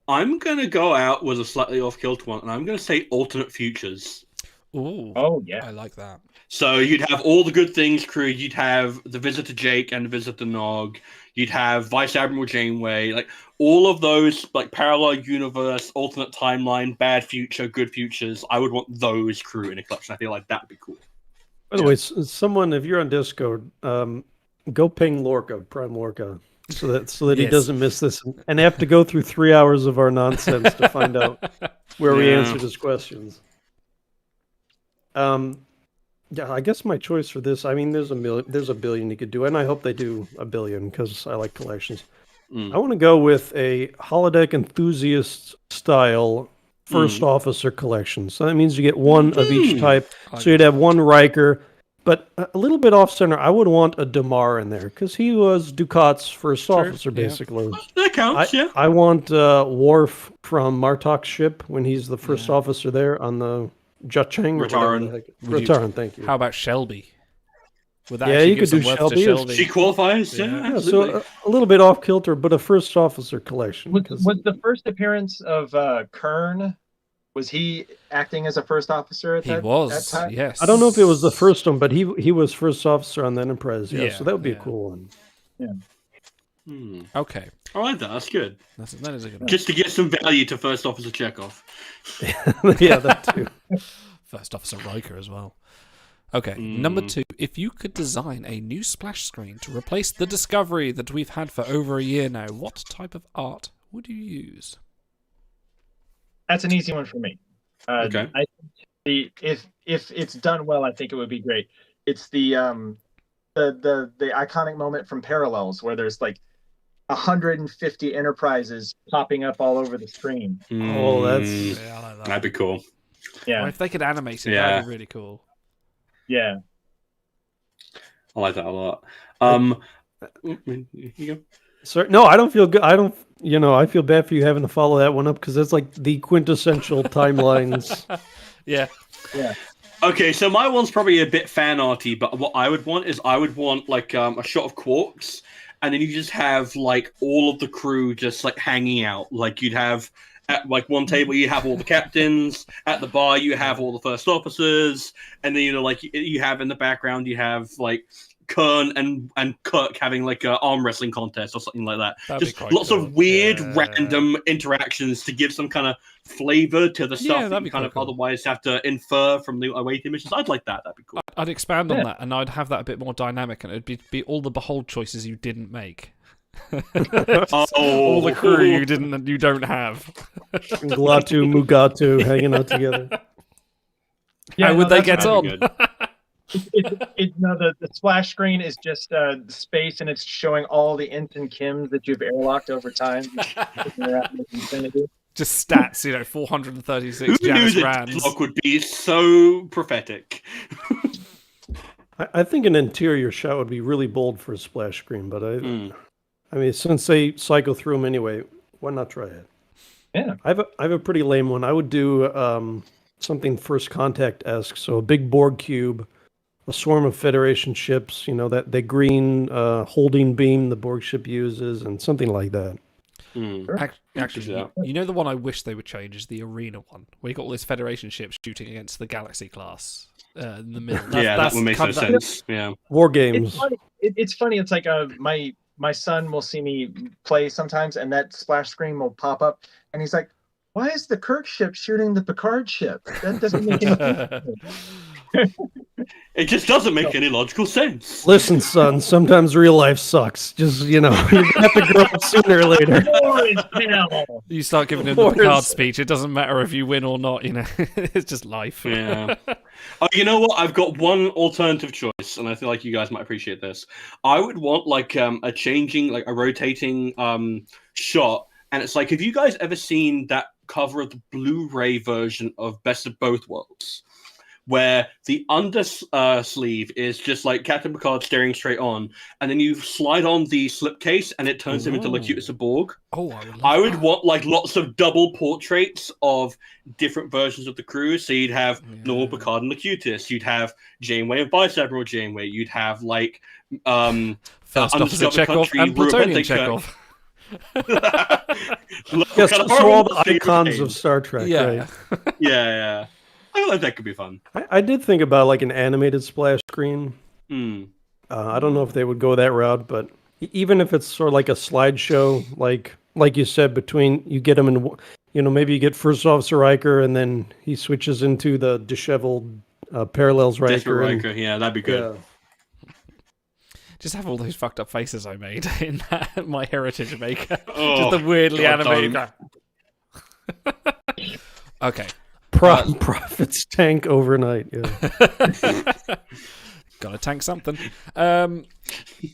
I'm going to go out with a slightly off-kilter one, and I'm going to say alternate futures. Ooh. Oh, yeah. I like that. So you'd have all the good things crew. You'd have the Visitor Jake and the Visitor Nog. You'd have Vice Admiral Janeway. Like, all of those, like, parallel universe, alternate timeline, bad future, good futures. I would want those crew in a collection. I feel like that'd be cool. By the way, someone, if you're on Discord, go ping Lorca, Prime Lorca, so that he doesn't miss this and have to go through 3 hours of our nonsense to find out where we answered his questions. Yeah, I guess my choice for this, there's a billion you could do, and I hope they do a billion because I like collections. I want to go with a holodeck enthusiast style first officer collection. So that means you get one of each type. So you'd have one Riker, but a little bit off center. I would want a Damar in there because he was Ducat's first officer, basically. That counts, yeah. I want Worf from Martok's ship when he's the first officer there on the Jachang. Rataran, thank you. How about Shelby? Would that you give could do some worth to Shelby. She qualifies, yeah. So a little bit off kilter, but a first officer collection. Was the first appearance of Kern? Was he acting as a first officer at that time? Yes. I don't know if it was the first one, but he was first officer on the Enterprise. Yeah, so that would be a cool one. Yeah. Okay. I like that. That's good. That is a good one. Just to get some value to First Officer Chekhov. Yeah, that too. First Officer Riker as well. Okay, number 2. If you could design a new splash screen to replace the Discovery that we've had for over a year now, what type of art would you use? That's an easy one for me. Okay. I think if it's done well, I think it would be great. It's the iconic moment from Parallels where there's like 150 Enterprises popping up all over the screen. Oh, I like that. That'd be cool. Yeah. Or if they could animate it, that'd be really cool. Yeah. I like that a lot. You go. Sorry, no, I don't feel good. I feel bad for you having to follow that one up because that's like the quintessential timelines. Yeah. Okay, so my one's probably a bit fan arty, but what I would want like a shot of Quarks, and then you just have like all of the crew just like hanging out. Like you'd have at like one table you have all the captains, at the bar you have all the first officers, and then like you have in the background you have like Kern and Kirk having like an arm wrestling contest or something like that. Just lots of weird random interactions to give some kind of flavor to the stuff that you kind of otherwise have to infer from the awaiting missions. I'd like that. That'd be cool. I'd expand on that, and I'd have that a bit more dynamic, and it'd be all the Behold choices you didn't make. All the crew you don't have. Glatu, Mugatu hanging out together. How would they get on? The splash screen is just space, and it's showing all the Ensign Kims that you've airlocked over time. Just stats, 436 Janice Rands. Clock would be so prophetic. I think an interior shot would be really bold for a splash screen, but I mean, since they cycle through them anyway, why not try it? Yeah. I have a pretty lame one. I would do something First Contact-esque, so a big Borg cube, a swarm of Federation ships, that green holding beam the Borg ship uses, and something like that. Actually, the one I wish they would change is the arena one, where you got all these Federation ships shooting against the Galaxy class in the middle. That would make no sense. Yeah. War games. It's funny. It's like my son will see me play sometimes, and that splash screen will pop up, and he's like, "Why is the Kirk ship shooting the Picard ship? That doesn't make any sense." It just doesn't make any logical sense. Listen, son, sometimes real life sucks. Just, you're going to have to grow up sooner or later. You start giving him the Picard speech, it doesn't matter if you win or not, It's just life. Yeah. Oh, you know what? I've got one alternative choice, and I feel like you guys might appreciate this. I would want, a rotating shot, and it's like, have you guys ever seen that cover of the Blu-ray version of Best of Both Worlds? Where the under sleeve is just like Captain Picard staring straight on, and then you slide on the slipcase, and it turns him into Locutus a Borg. Oh, I would want lots of double portraits of different versions of the crew. So you'd have normal Picard and Locutus. You'd have Janeway and Vice Admiral Janeway. You'd have First Officer Chekhov and Plutonian Chekhov. Yes, so all the icons of Star Trek. Yeah, right? yeah. I feel like that could be fun. I did think about an animated splash screen. I don't know if they would go that route, but even if it's sort of like a slideshow, like you said, between you get them in, maybe you get First Officer Riker, and then he switches into the disheveled Parallels Riker. Yeah, that'd be good. Yeah. Just have all those fucked up faces I made in My Heritage Maker. Oh, just the weirdly animated guy. Okay. Profits tank overnight. Yeah. Gotta tank something.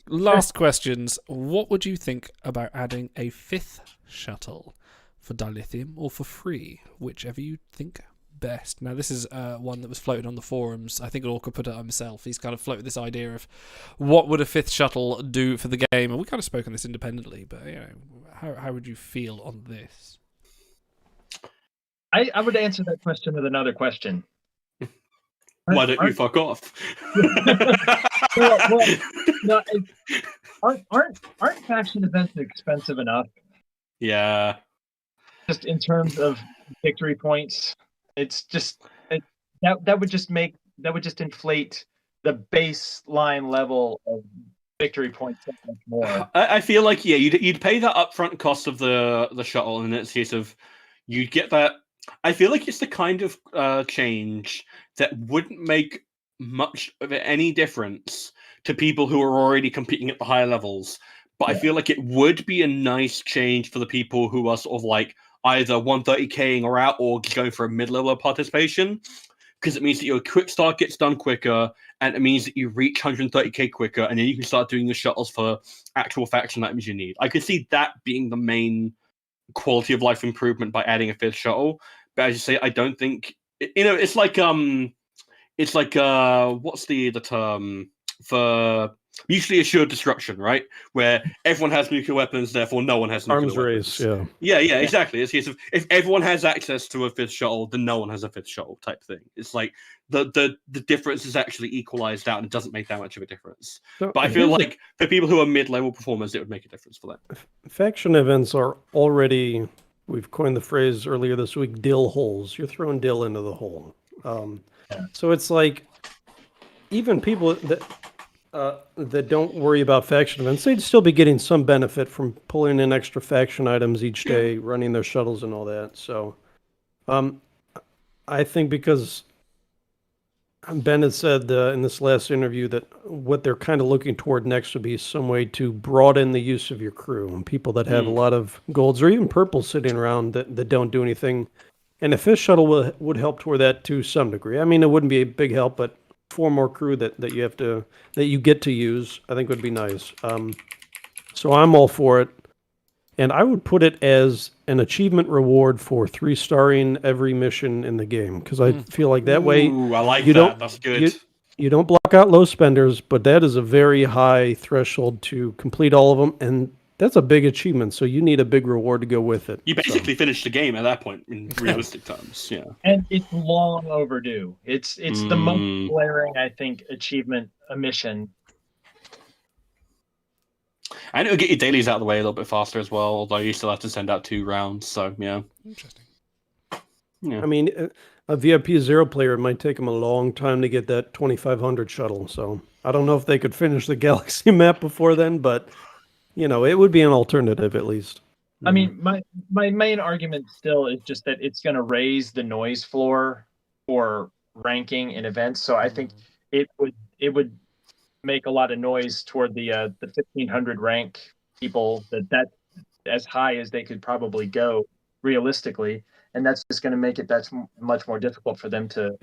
Last questions. What would you think about adding a 5th shuttle for dilithium or for free? Whichever you think best. Now, this is one that was floated on the forums. I think Lorca put it up himself. He's kind of floated this idea of what would a 5th shuttle do for the game, and we kind of spoke on this independently, but how would you feel on this? I would answer that question with another question. Why don't you fuck off? No, aren't faction events expensive enough? Yeah. Just in terms of victory points, it's just that would just inflate the baseline level of victory points so much more. I feel like you'd pay that upfront cost of the shuttle, and it's case of you'd get that. I feel like it's the kind of change that wouldn't make much of any difference to people who are already competing at the higher levels. But I feel like it would be a nice change for the people who are sort of either 130King or out or going for a mid-level participation, because it means that your quick start gets done quicker, and it means that you reach 130K quicker, and then you can start doing the shuttles for actual faction items you need. I could see that being the main quality of life improvement by adding a 5th shuttle. But as you say, I don't think it's like what's the term for mutually assured destruction, right? Where everyone has nuclear weapons, therefore no one has nuclear arms weapons. race. Yeah, exactly. It's a case of if everyone has access to a 5th shuttle, then no one has a 5th shuttle type thing. It's like the difference is actually equalized out, and it doesn't make that much of a difference. So but I feel like for people who are mid-level performers, it would make a difference for them. Faction events are already, we've coined the phrase earlier this week, dill holes. You're throwing dill into the hole. So it's like, even people that don't worry about faction events, they'd still be getting some benefit from pulling in extra faction items each day, running their shuttles and all that. So I think because Ben had said in this last interview that what they're kind of looking toward next would be some way to broaden the use of your crew, and people that have a lot of golds or even purples sitting around that don't do anything. And a 5th shuttle would help toward that to some degree. I mean, it wouldn't be a big help, but 4 more crew that you get to use, I think would be nice. So I'm all for it. And I would put it as an achievement reward for 3-starring every mission in the game, because I feel like that way I like you that. don't, That's good. You don't block out low spenders, but that is a very high threshold to complete all of them, and that's a big achievement. So you need a big reward to go with it. You basically finished the game at that point in realistic terms. Yeah, And it's long overdue. It's the most glaring, I think, achievement mission. and it'll get your dailies out of the way a little bit faster as well. Although you still have to send out 2 rounds. So yeah, Interesting. yeah. I mean, a VIP 0 player, it might take them a long time to get that 2500 shuttle. So I don't know if they could finish the galaxy map before then, but it would be an alternative at least. I mean, my main argument still is just that it's going to raise the noise floor for ranking in events. So I think it would make a lot of noise toward the 1500 rank people. That's as high as they could probably go realistically, and that's just going to make it much more difficult for them to.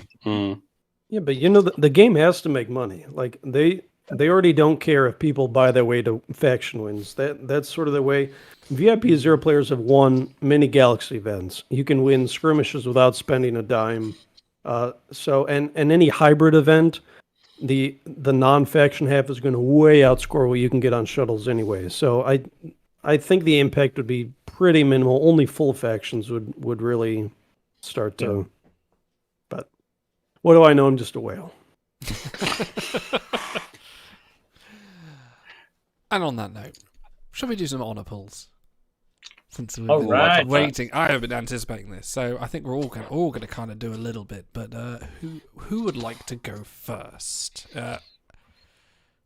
Yeah, but the game has to make money. Like they already don't care if people buy their way to faction wins. That's sort of the way. VIP 0 players have won many Galaxy events. You can win skirmishes without spending a dime. And any hybrid event, the non-faction half is going to way outscore what you can get on shuttles anyway. So I think the impact would be pretty minimal. Only full factions would really start to. Yeah. But what do I know? I'm just a whale. And on that note, shall we do some honor pulls? Since we've been waiting, I have been anticipating this, so I think we're all going to kind of do a little bit. But who would like to go first?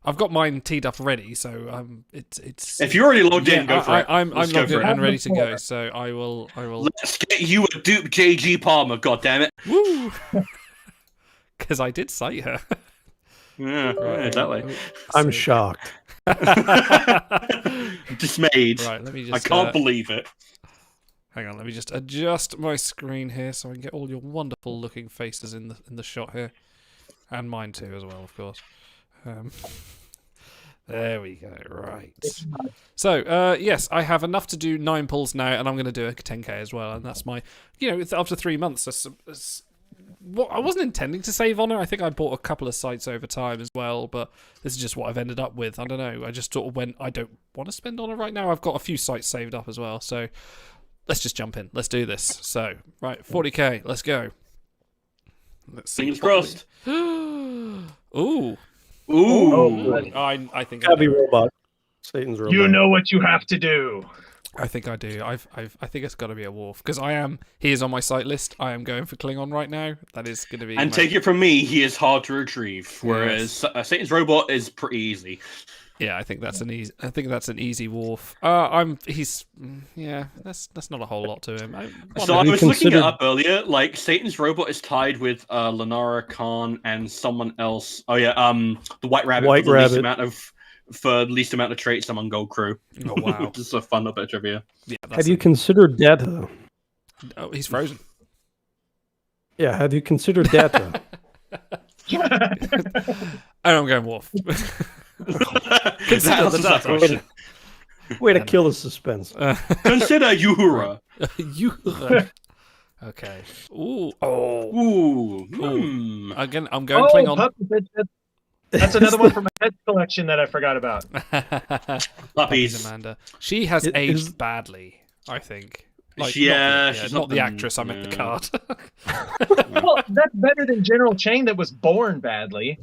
I've got mine teed up ready, so it's. If you're already logged in, go for it. I'm logged in and ready to go, so I will. Let's get you a dupe, JG Palmer. God damn it! Woo! Because I did cite her. Yeah, right, exactly. I'm shocked. Dismayed. Right, let me just. I can't believe it. Hang on, let me just adjust my screen here so I can get all your wonderful looking faces in the shot here, and mine too as well, of course. There we go. Right. So yes, I have enough to do 9 pulls now, and I'm going to do a 10k as well, and that's my. It's after 3 months. I wasn't intending to save honor. I think I bought a couple of sites over time as well, but this is just what I've ended up with. I don't know. I just sort of went, I don't want to spend honor right now. I've got a few sites saved up as well, so let's just jump in. Let's do this. So, right, 40k. Let's go. Let's see. Fingers crossed. Ooh. Ooh. I think Heavy robot. Satan's robot. You know what you have to do. I think I do. I think it's got to be a Worf because he is on my site list. I am going for Klingon right now. That is going to be. And take it from me, he is hard to retrieve, whereas Satan's robot is pretty easy. Yeah, I think that's an easy. Worf. That's not a whole lot to him. I was looking it up earlier. Like Satan's robot is tied with Lenara Khan and someone else. Oh yeah, the White Rabbit. For the least amount of traits among Gold Crew. Oh, wow. Just a fun little bit of trivia. Yeah, have you considered Data? Oh, he's frozen. Yeah, have you considered Data? I'm going Worf. Consider the Data. Way to kill the suspense. Consider Uhura. Uhura. Okay. Ooh. Oh. Ooh. Again, I'm going Klingon. That's another one from my pet collection that I forgot about. Puppies. Amanda. She has aged badly, I think. Like, she's not the actress. I meant the card. Well, that's better than General Chang that was born badly.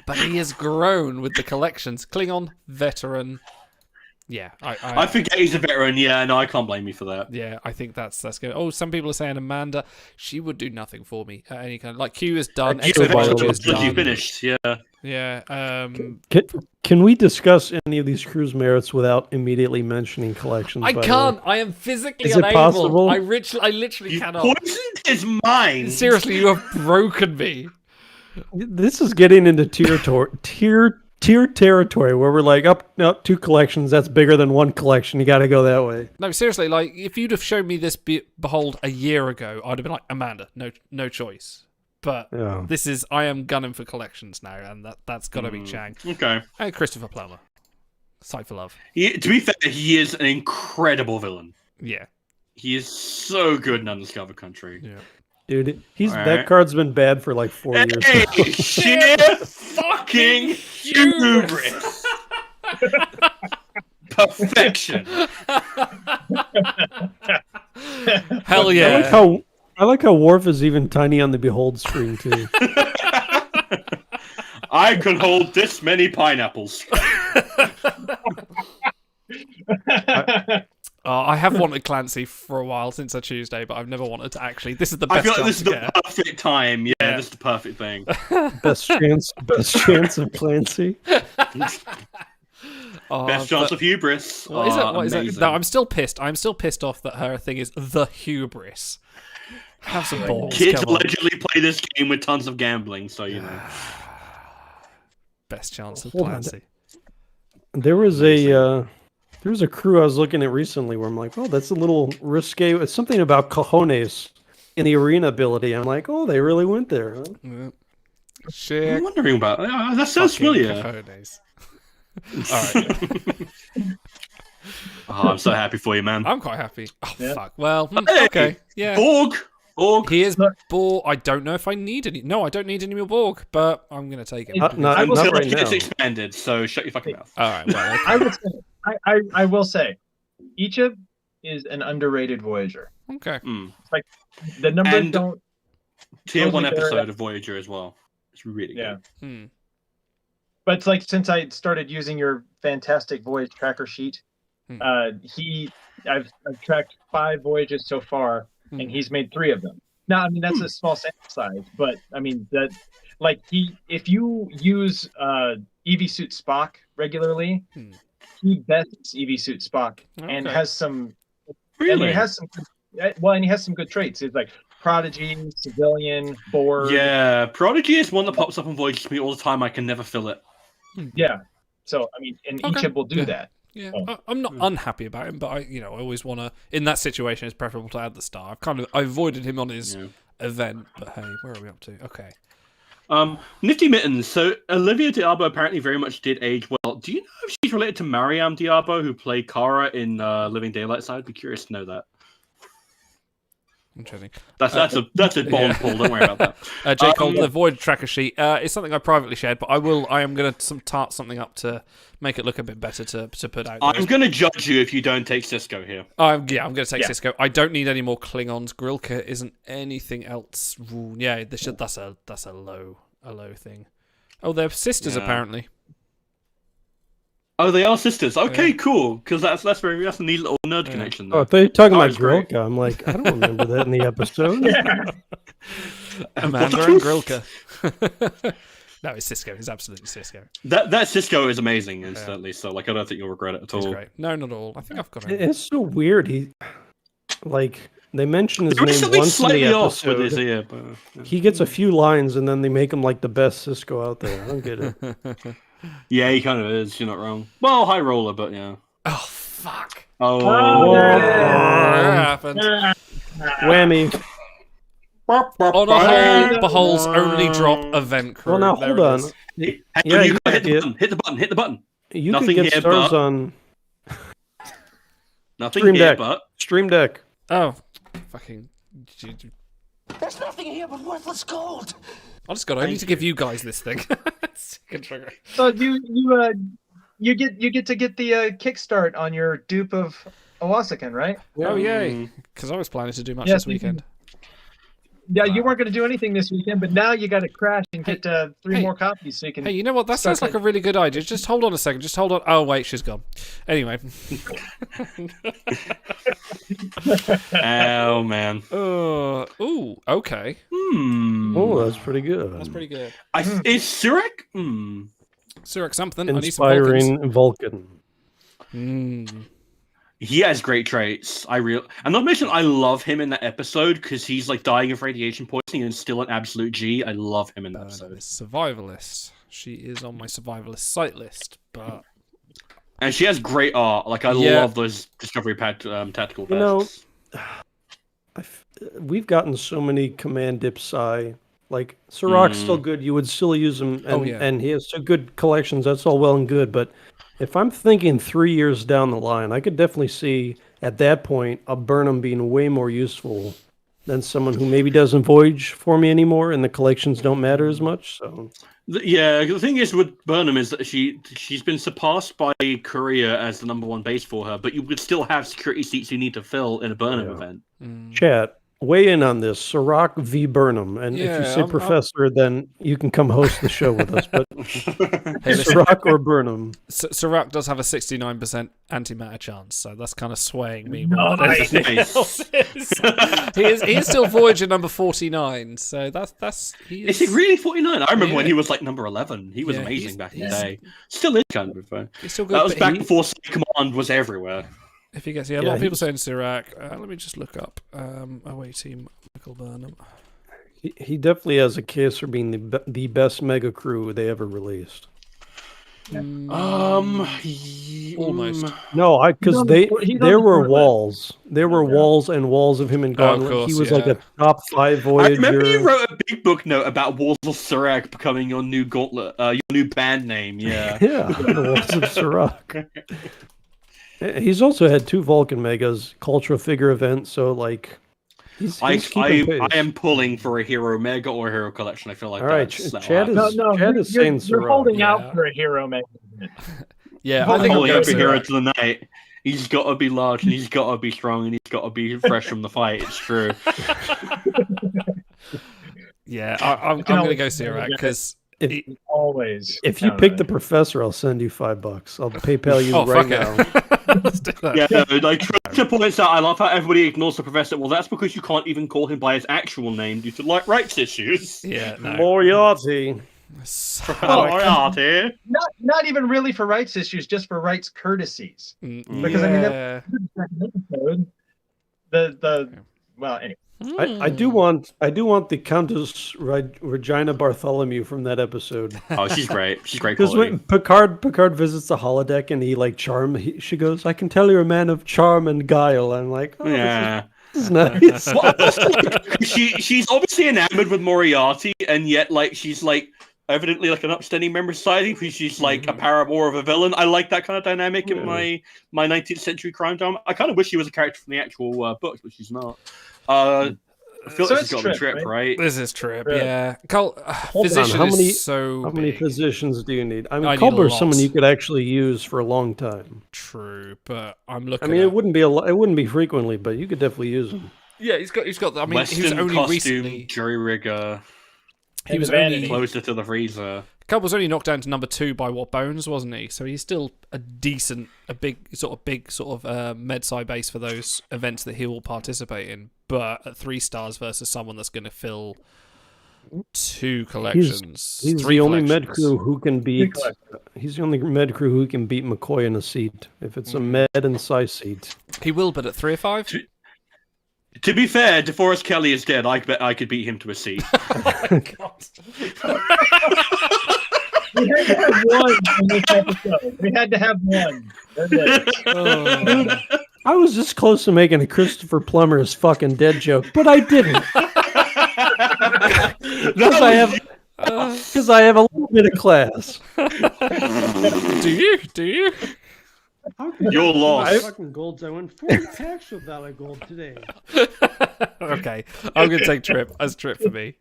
But he has grown with the collections. Klingon, veteran. Yeah, I forget he's a veteran. Yeah, no, I can't blame you for that. Yeah, I think that's good. Oh, some people are saying Amanda, she would do nothing for me. Any kind of like Q is done. She finished. Yeah. Yeah. Can we discuss any of these crews' merits without immediately mentioning collections? I can't. I am physically unable. It possible? I literally cannot. Poisoned his mind. Seriously, you have broken me. This is getting into tier territory where we're like, no, 2 collections, that's bigger than 1 collection. You got to go that way. No, seriously, like if you'd have shown me this behold a year ago, I'd have been like, Amanda, no choice. But this is, I am gunning for collections now, and that's got to be Chang. Okay. And Christopher Plummer. Sight for love. To be fair, he is an incredible villain. Yeah. He is so good in Undiscovered Country. Yeah. Dude, All that right. card's been bad for like 4 years. Hey, now. sheer fucking hubris. Perfection. Hell I yeah. like how Worf is even tiny on the behold screen too. I can hold this many pineapples. I have wanted Clancy for a while since a Tuesday, but I've never wanted to actually. This is the best I feel like chance this is to the get. perfect time. Yeah, this is the perfect thing. Best chance of Clancy. Oh, Best chance of hubris. What is it? What is it? Amazing. No, I'm still pissed. I'm still pissed off that her thing is the hubris. Have some balls. Kids come on. allegedly play this game with tons of gambling, so you know. Best chance of Hold on. Clancy. There was a crew I was looking at recently where I'm like, oh, that's a little risque. It's something about cojones in the arena ability. I'm like, oh, they really went there. Huh? Yeah. I'm Shit. wondering about that. Sounds familiar. Cojones. Alright. Oh, I'm so happy for you, man. I'm quite happy. Oh, Yeah. fuck. Well, Hey, okay. Yeah. Borg. He is Borg. I don't know if I need any. No, I don't need any more Borg, but I'm going to take it. Not Until right it gets now. expanded, so shut your fucking mouth. Alright, well, I would say, I will say, Ichib is an underrated Voyager. okay. The numbers And- don't. Tier 1 Totally fair. episode of Voyager as well. It's really Yeah. good. Hmm. But it's like since I started using your fantastic voyage tracker sheet, I've tracked 5 voyages so far, and he's made 3 of them. Now, I mean that's a small sample size, but I mean that, like if you use EV Suit Spock regularly, he bests EV Suit Spock and Okay. has some. Really? And he has some. Well, and he has some good traits. It's like Prodigy, Civilian, Borg. Yeah, Prodigy is one that pops up on Voyager to me all the time. I can never fill it. Yeah. So I mean, and Okay. Ichib will do Yeah. that. Yeah, Oh. I'm not unhappy about him, but I always want to. In that situation, it's preferable to add the star. I avoided him on his event, but hey, where are we up to? Okay. Nifty Mittens. So Olivia Diabo apparently very much did age well. Do you know if she's related to Mariam Diabo, who played Kara in Living Daylights? I'd be curious to know that. Interesting. That's a bond pull. Don't worry about that. Jake, the Void Tracker sheet is something I privately shared, but I am going to tart something up to make it look a bit better to put out. I'm going to judge you if you don't take Cisco here. I'm going to take Cisco. I don't need any more Klingons. Grilka isn't anything else. Ooh, yeah, that's a low thing. Oh, they're sisters apparently. Oh, they are sisters. Okay, cool. Because that's a neat little nerd connection there. Oh, if they're talking about it's great. Grilka, I'm like, I don't remember that in the episode. Amanda and Grilka. No, it's Cisco. It's absolutely Cisco. That Cisco is amazing instantly. So like, I don't think you'll regret it at all. It's great. No, not at all. I think I've got it. It's so weird. They mention his There is name something once in the slightly off with episode. his ear, but He gets a few lines, and then they make him like the best Cisco out there. I don't get it. yeah, he kind of is. You're not wrong. Well, high roller, but yeah. Oh fuck! Oh, That happened. Whammy. On a Behold's only drop event crew. Well, now There hold it on. is. Yeah, you you gotta hit the could button. Hit the button. Hit the button. You Nothing could get here, stars but- on Nothing Stream here, Deck. but Stream Deck. Oh, fucking. There's nothing here but worthless gold. Honest God, I need to give you guys this thing. Second trigger. So you get to get the kickstart on your dupe of Owasakan, right? Oh yay! Because I was planning to do much Yes, this weekend. Yeah, you weren't going to do anything this weekend, but now you got to crash and get 3 more copies so you can. Hey, you know what? That sounds like a really good idea. Just hold on a second. Just hold on. Oh wait, she's gone. Anyway. oh man. Ooh. Okay. Oh, that's pretty good. That's pretty good. Is Surik? Surik something. I need some Vulcans. Inspiring Vulcan. He has great traits. And not mention, I love him in that episode because he's like dying of radiation poisoning and still an absolute G. I love him in that episode. Survivalist. She is on my survivalist site list, but and she has great art. Like I love those Discovery tactical vests. You know, we've gotten so many command dip psi. Like Sirac's still good. You would still use him, and he has so good collections. That's all well and good, but if I'm thinking 3 years down the line, I could definitely see at that point a Burnham being way more useful than someone who maybe doesn't voyage for me anymore, and the collections don't matter as much. So Yeah, the thing is with Burnham is that she's been surpassed by Korea as the #1 base for her, but you would still have security seats you need to fill in a Burnham event. Chat, weigh in on this. Sirach v. Burnham. And if you say Professor, then you can come host the show with us. But Sirach or Burnham? Sirach does have a 69% antimatter chance, so that's kind of swaying me. Nice. He is still Voyager number 49, so that's. Is he really 49? I remember when he was like number 11. He was amazing back in the day. Still is kind of fun. He's still good. That was back before Command was everywhere. If he gets, a lot of people saying Sirach. Let me just look up away team Michael Burnham. He definitely has a case for being the best mega crew they ever released. Almost. No, because there were walls. There were walls and walls of him in Gauntlet. Course, he was like a top 5 Voyager. I remember you wrote a big book note about Walls of Sirach becoming your new Gauntlet, your new band name. Yeah. Yeah, the Walls of Sirach. He's also had 2 Vulcan Megas, Cultural Figure events, so like I am pulling for a Hero Mega or Hero Collection. I feel like all right. Chad is saying you're holding out for a Hero Mega. Yeah, I think I'm going for Hero to the Night. He's got to be large, and he's got to be strong, and he's got to be fresh from the fight. It's true. Yeah, I'm going to go Sirach because. If you pick the Professor, I'll send you $5. I'll PayPal you right now. Let's do that. Yeah, like Trisha points out, I love how everybody ignores the Professor. Well, that's because you can't even call him by his actual name due to rights issues. Yeah, no. Moriarty. Moriarty. Not even really for rights issues, just for rights courtesies. Because I mean, well, anyway. I do want the Countess Regina Bartholomew from that episode. Oh, she's great. She's great. Because when Picard visits the holodeck and he like she goes, "I can tell you're a man of charm and guile." I'm like, oh, yeah, this is nice. Well, she's obviously enamored with Moriarty, and yet like she's like evidently like an upstanding member of society because she's like a paramour of a villain. I like that kind of dynamic in my 19th century crime drama. I kind of wish she was a character from the actual books, but she's not. I feel like she's got the trip, right? This is Trip, yeah. Physician how many physicians do you need? I mean, Culber's someone you could actually use for a long time. True, but I'm looking. I mean, it wouldn't be frequently, but you could definitely use him. Yeah, he's got. I mean, Western he was only costume, recently jury rigger. He was only closer to the freezer. Culber was only knocked down to number 2 by Bones, wasn't he? So he's still a big sort of med-sci base for those events that he will participate in. But at 3 stars versus someone that's going to fill 2 collections. He's the only med crew who can beat. He's the only med crew who can beat McCoy in a seat. If it's a med and sci seat, he will. But at 3 or 5. To be fair, DeForest Kelly is dead. I bet I could beat him to a seat. We had to have one in this episode. We had to have one. Dude, I was this close to making a Christopher Plummer is fucking dead joke, but I didn't. Because I have a little bit of class. Do you? You're lost. Fucking golds. I went 40 packs of Valor Gold today. Okay, I'm gonna take Trip as Trip for me.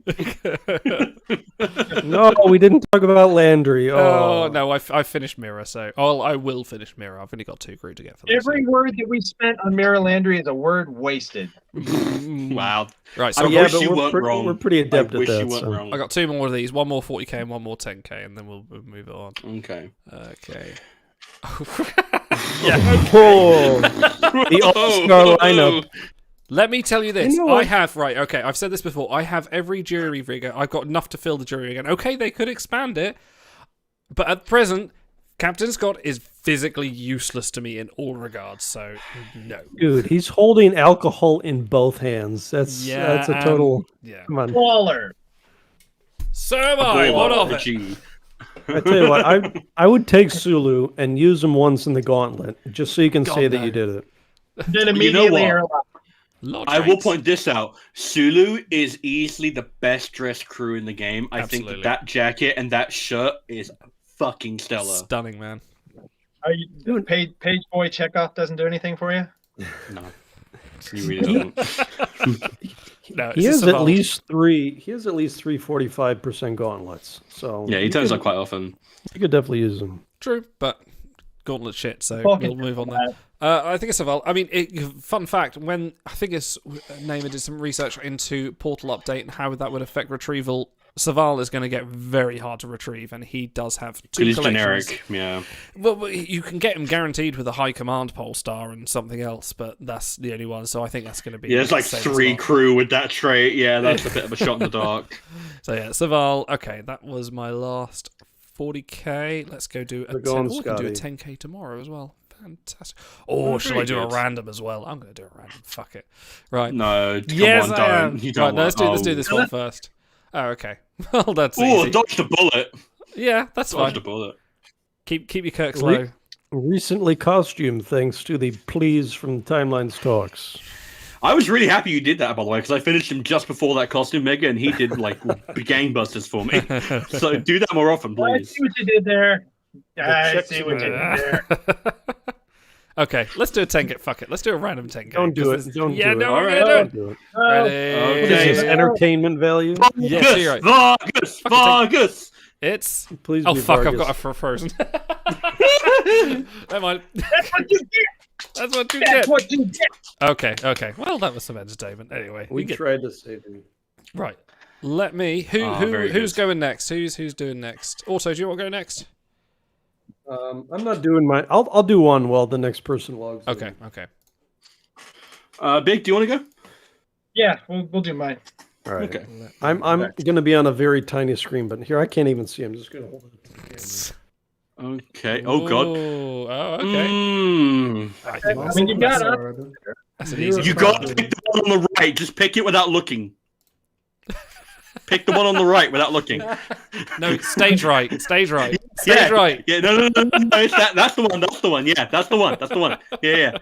No, we didn't talk about Landry. Oh no, I finished Mirror, so I will finish Mirror. I've only got 2 crew to get for this. Every word that we spent on Mirror Landry is a word wasted. Wow. Right, so we're pretty adept at that. So. I got 2 more of these. 1 more 40k and 1 more 10k, and then we'll move it on. Okay. Yeah. The all-star lineup. Let me tell you this. I've said this before. I have every jury rigger. I've got enough to fill the jury again. Okay, they could expand it. But at present, Captain Scott is physically useless to me in all regards, so no. Dude, he's holding alcohol in both hands. That's a total... Come on. Baller. So am I. What of it? I tell you what, I would take Sulu and use him once in the gauntlet, just so you can say that you did it. Then immediately I will point this out. Sulu is easily the best dressed crew in the game. I think that jacket and that shirt is fucking stellar. Stunning, man. Are you doing Page Boy Chekhov doesn't do anything for you? No. He really doesn't. No, He it's has a at Saval. least three. He has at least 345% gauntlets. So Yeah, he turns up quite often. You could definitely use him. True, but gauntlet shit, so Fucking we'll move on there. I think it's Saval. I mean, fun fact, when I think it's Namer did some research into Portal Update and how that would affect retrieval, Saval is going to get very hard to retrieve, and he does have 2 He's collections. generic, yeah. Well, you can get him guaranteed with a high command Polestar and something else, but that's the only one, so I think that's going to be... Yeah, there's like the same 3 as well. crew with that trait. Yeah, that's a bit of a shot in the dark. So yeah, Saval. Okay, that was my last 40k. Let's go do a We're going, 10. We can do a Scotty. 10k tomorrow as well. Fantastic. Oh, shall I do a good. random as well? I'm going to do a random. Fuck it. Right. No, come Yes, on, I am. don't. You don't Right, no, let's want- do this one first. Oh, okay. Well, that's Oh, easy. dodged a bullet. Yeah, that's Dodged a fine. bullet. Keep your Kirks low. Recently costumed thanks to the pleas from the Timelines Talks. I was really happy you did that, by the way, because I finished him just before that costume mega, and he did like gangbusters for me. So do that more often, I please. see what you did there. I check see what you did there. Okay, let's do a 10k. Fuck it. Let's do a random 10k. Don't do it. Don't Yeah, do no, it. we're Alright. going to Don't do do it. it. Ready? What is this, entertainment value? Yes, you're right. Vargas! Vargas! It's... Please Oh, be fuck, I've Vargas. got a frozen. Never mind. That's what you get. That's what you That's get. what you get. Okay. Well, that was some entertainment. Anyway, We get... tried to save him. Right. Let me... very Who's good. going next? Who's doing next? Also, do you want to go next? I'm not doing my. I'll do one while the next person logs. in. Okay. Big, do you want to go? Yeah, we'll do mine. All right. Okay. I'm going to be on a very tiny screen, but here I can't even see. I'm just going to hold it. Okay. Oh, God. Oh, okay. Mm. I mean, you got it. That's an easy You got to pick the one on the right. Just pick it without looking. Pick the one on the right without looking. No, stage right. Stage right. Stage Yeah. right. Yeah, no, it's that. That's the one. That's the one. Yeah, that's the one. That's the one. Yeah.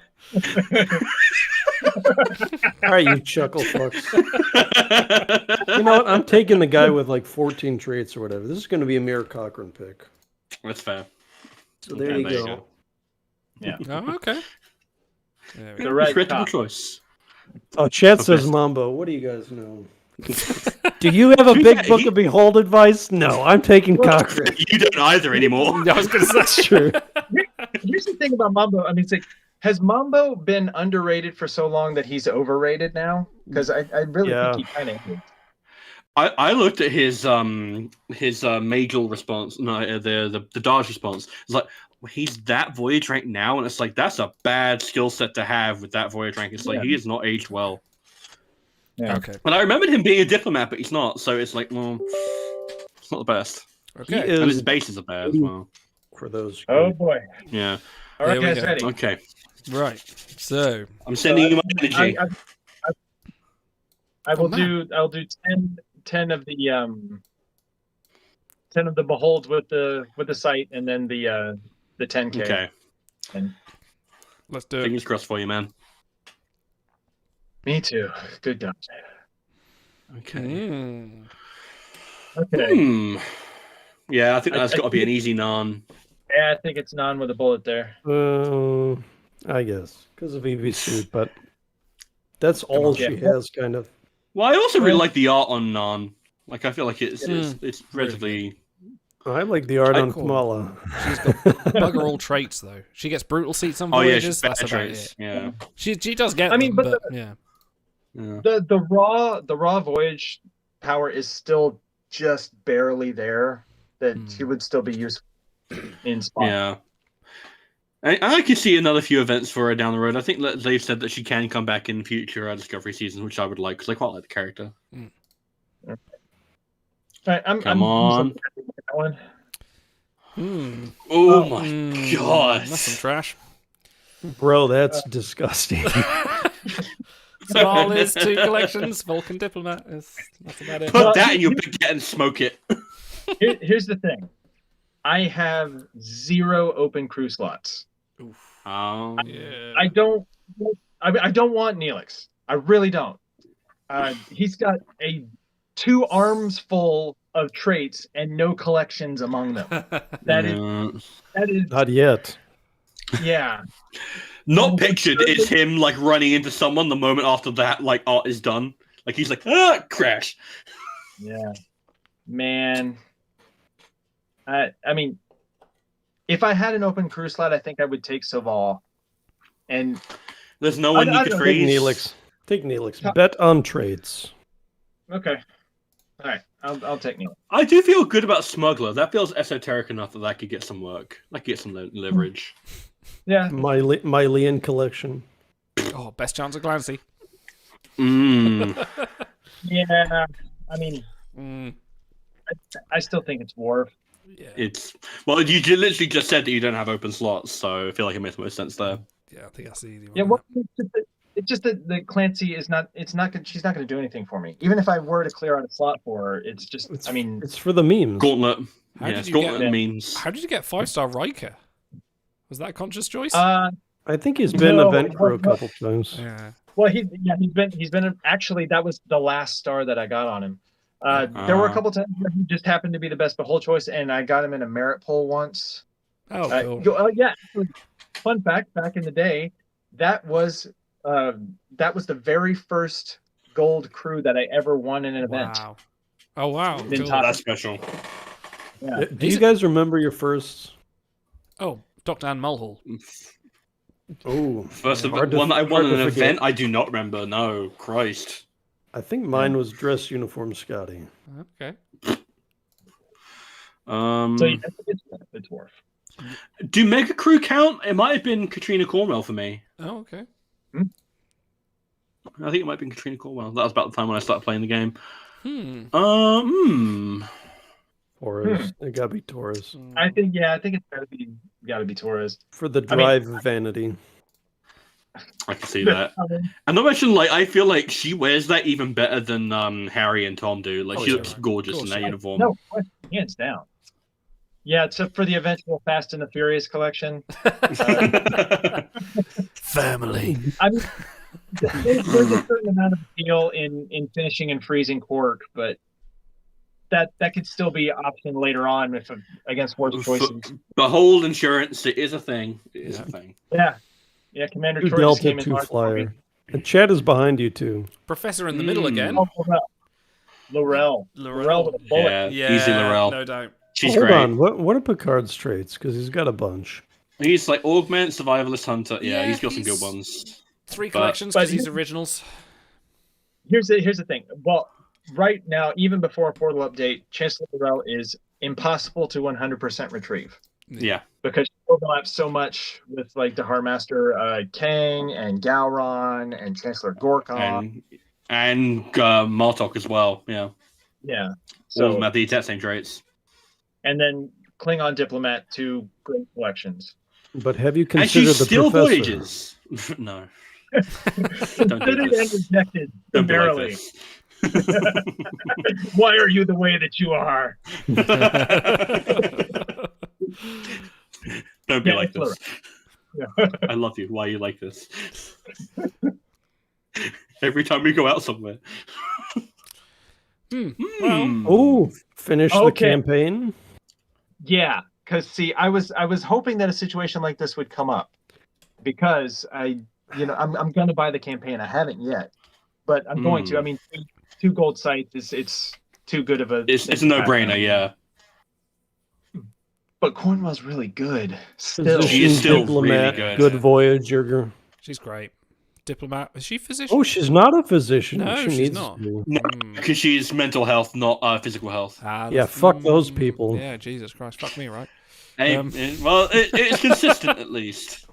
All right, you chuckle fucks. You know what? I'm taking the guy with like 14 traits or whatever. This is going to be a mere Cochrane pick. That's fair. So there you go. Yeah. Oh, okay. There we The go. right Respectable cop. choice. Oh, Chat says Mambo. What do you guys know? Do you have a big book of Behold advice? No, I'm taking Cochrane. You don't either anymore. I was going to say. That's true. Here's the thing about Mambo. I mean, it's like, has Mambo been underrated for so long that he's overrated now? Because I really Yeah. think he kind of is. I looked at his major response, no, the Dodge response. It's like he's that voyage rank now, and it's like that's a bad skill set to have with that voyage rank. It's like he has not aged well. Yeah. Okay. And I remembered him being a diplomat, but he's not. So it's like, well, it's not the best. Okay. He And is his bases are bad as well. for those. Oh boy. Yeah. All right, There we guys, go. ready? Okay. Right. So, I'm sending you my energy. I will Oh, do. I'll do 10 of the 10 of the beholds with the sight, and then the 10K. Okay. And let's do it. Fingers crossed for you, man. me too. Good God. Okay. Mm. Okay. Yeah, I think that's I got to be an easy non. Yeah, I think it's non with a bullet there. I guess because of EV suit, but that's all she Yeah. has, kind of. Well, I also really like the art on non. Like, I feel like it's Mm. it's relatively. I like the art on Cool. Kamala. She's got bugger all traits, though. She gets brutal seats on Oh yeah, voyages. she's bad That's about traits. it. Yeah. She does get I mean, them, but but yeah. Yeah. The raw voyage power is still just barely there. That she would still be useful in spot. Yeah. I could see another few events for her down the road. I think that they've said that she can come back in future Discovery season, which I would like because I quite like the character. All right, Come on. That one. Oh my god. That's some trash. Bro, that's disgusting. Small is 2 collections. Vulcan Diplomat is that's about it. Put that in your big and smoke it. Here's the thing. I have 0 open crew slots. Oh. Yeah. I don't want Neelix. I really don't. He's got 2 arms full of traits and no collections among them. That is Not yet. yeah. Not pictured is him like running into someone the moment after that like art is done. Like he's like, crash. Yeah, man. I mean, if I had an open crew slot, I think I would take Soval. And there's no one you could freeze. Take Neelix. Bet on trades. Okay. All right. I'll take Neelix. I do feel good about Smuggler. That feels esoteric enough that could get some work. That could get some leverage. Yeah. Mylian collection. Oh, best chance of Clancy. Yeah. I mean, I still think it's Worf. Yeah. It's well, you literally just said that you don't have open slots, so I feel like it makes most sense there. Yeah, I think that's the easy one. Yeah, well, it's just that Clancy is not. She's not going to do anything for me. Even if I were to clear out a slot for her, it's just. It's for the memes. Gauntlet. Gauntlet memes. How did you get 5-star Riker? Was that a conscious choice? I think he's been event crew a couple times. Yeah. Well, he's been actually that was the last star that I got on him. There were a couple times where he just happened to be the best behold choice, and I got him in a merit poll once. Oh, cool. Yeah. Fun fact: back in the day, that was the very first gold crew that I ever won in an event. Wow. Oh wow. Cool. That's special. Yeah. Do you guys remember your first? Oh, Dr. Ann Mulhall. Oh, first one that I won in an event. I do not remember. No, Christ. I think mine was dress uniform Scotty. Okay. So yeah, it's Worf. Do Mega Crew count? It might have been Katrina Cornwell for me. Oh, okay. I think it might have been Katrina Cornwell. That was about the time when I started playing the game. Torres. It gotta be Torres. I think it's gotta be Torres. For the drive vanity. I can see that. And not mention, like, I feel like she wears that even better than Harry and Tom do. Like, she looks gorgeous in that uniform. No, hands down. Yeah, it's for the eventual Fast and the Furious collection. Family. I mean, there's a certain amount of appeal in finishing and freezing Quark, but that could still be an option later on if against worse choices. Behold insurance, it is a thing. It is a thing. Yeah, Commander Two Troy Delta, came in. 2 Flyer. And Chad is behind you too. Professor in the middle again. Oh, Laurel with a bullet. Yeah, easy Laurel. No doubt. She's Hold great. on, what are Picard's traits? Because he's got a bunch. He's like Augment, Survivalist, Hunter. Yeah, he's got some good ones. 3 collections because he's originals. Here's the thing. Well, right now, even before Portal Update, Chancellor Laurel is impossible to 100% retrieve. Yeah. Because she overlaps so much with like the Master Kang and Gowron and Chancellor Gorkon. And Martok as well. Yeah. Yeah. So all of them have the exact same traits. And then Klingon Diplomat, 2 great collections. But have you considered and she the still professor? voyages. No. Don't do this. Rejected summarily. Why are you the way that you are? Don't be like this. Yeah. I love you. Why are you like this? Every time we go out somewhere. Oh, finish the campaign. Yeah, because see, I was hoping that a situation like this would come up, because I'm going to buy the campaign. I haven't yet, but I'm going to. I mean, 2 gold sites it's too good of a. It's a no-brainer, yeah. But Cornwell's really good. Still, she is still Diplomat, really good Voyager. She's great. Diplomat. Is she a physician? Oh, she's not a physician. No, she she's needs not. to. No, because she's mental health, not physical health. Yeah, fuck those people. Yeah, Jesus Christ, fuck me, right? Hey, well, it's consistent at least.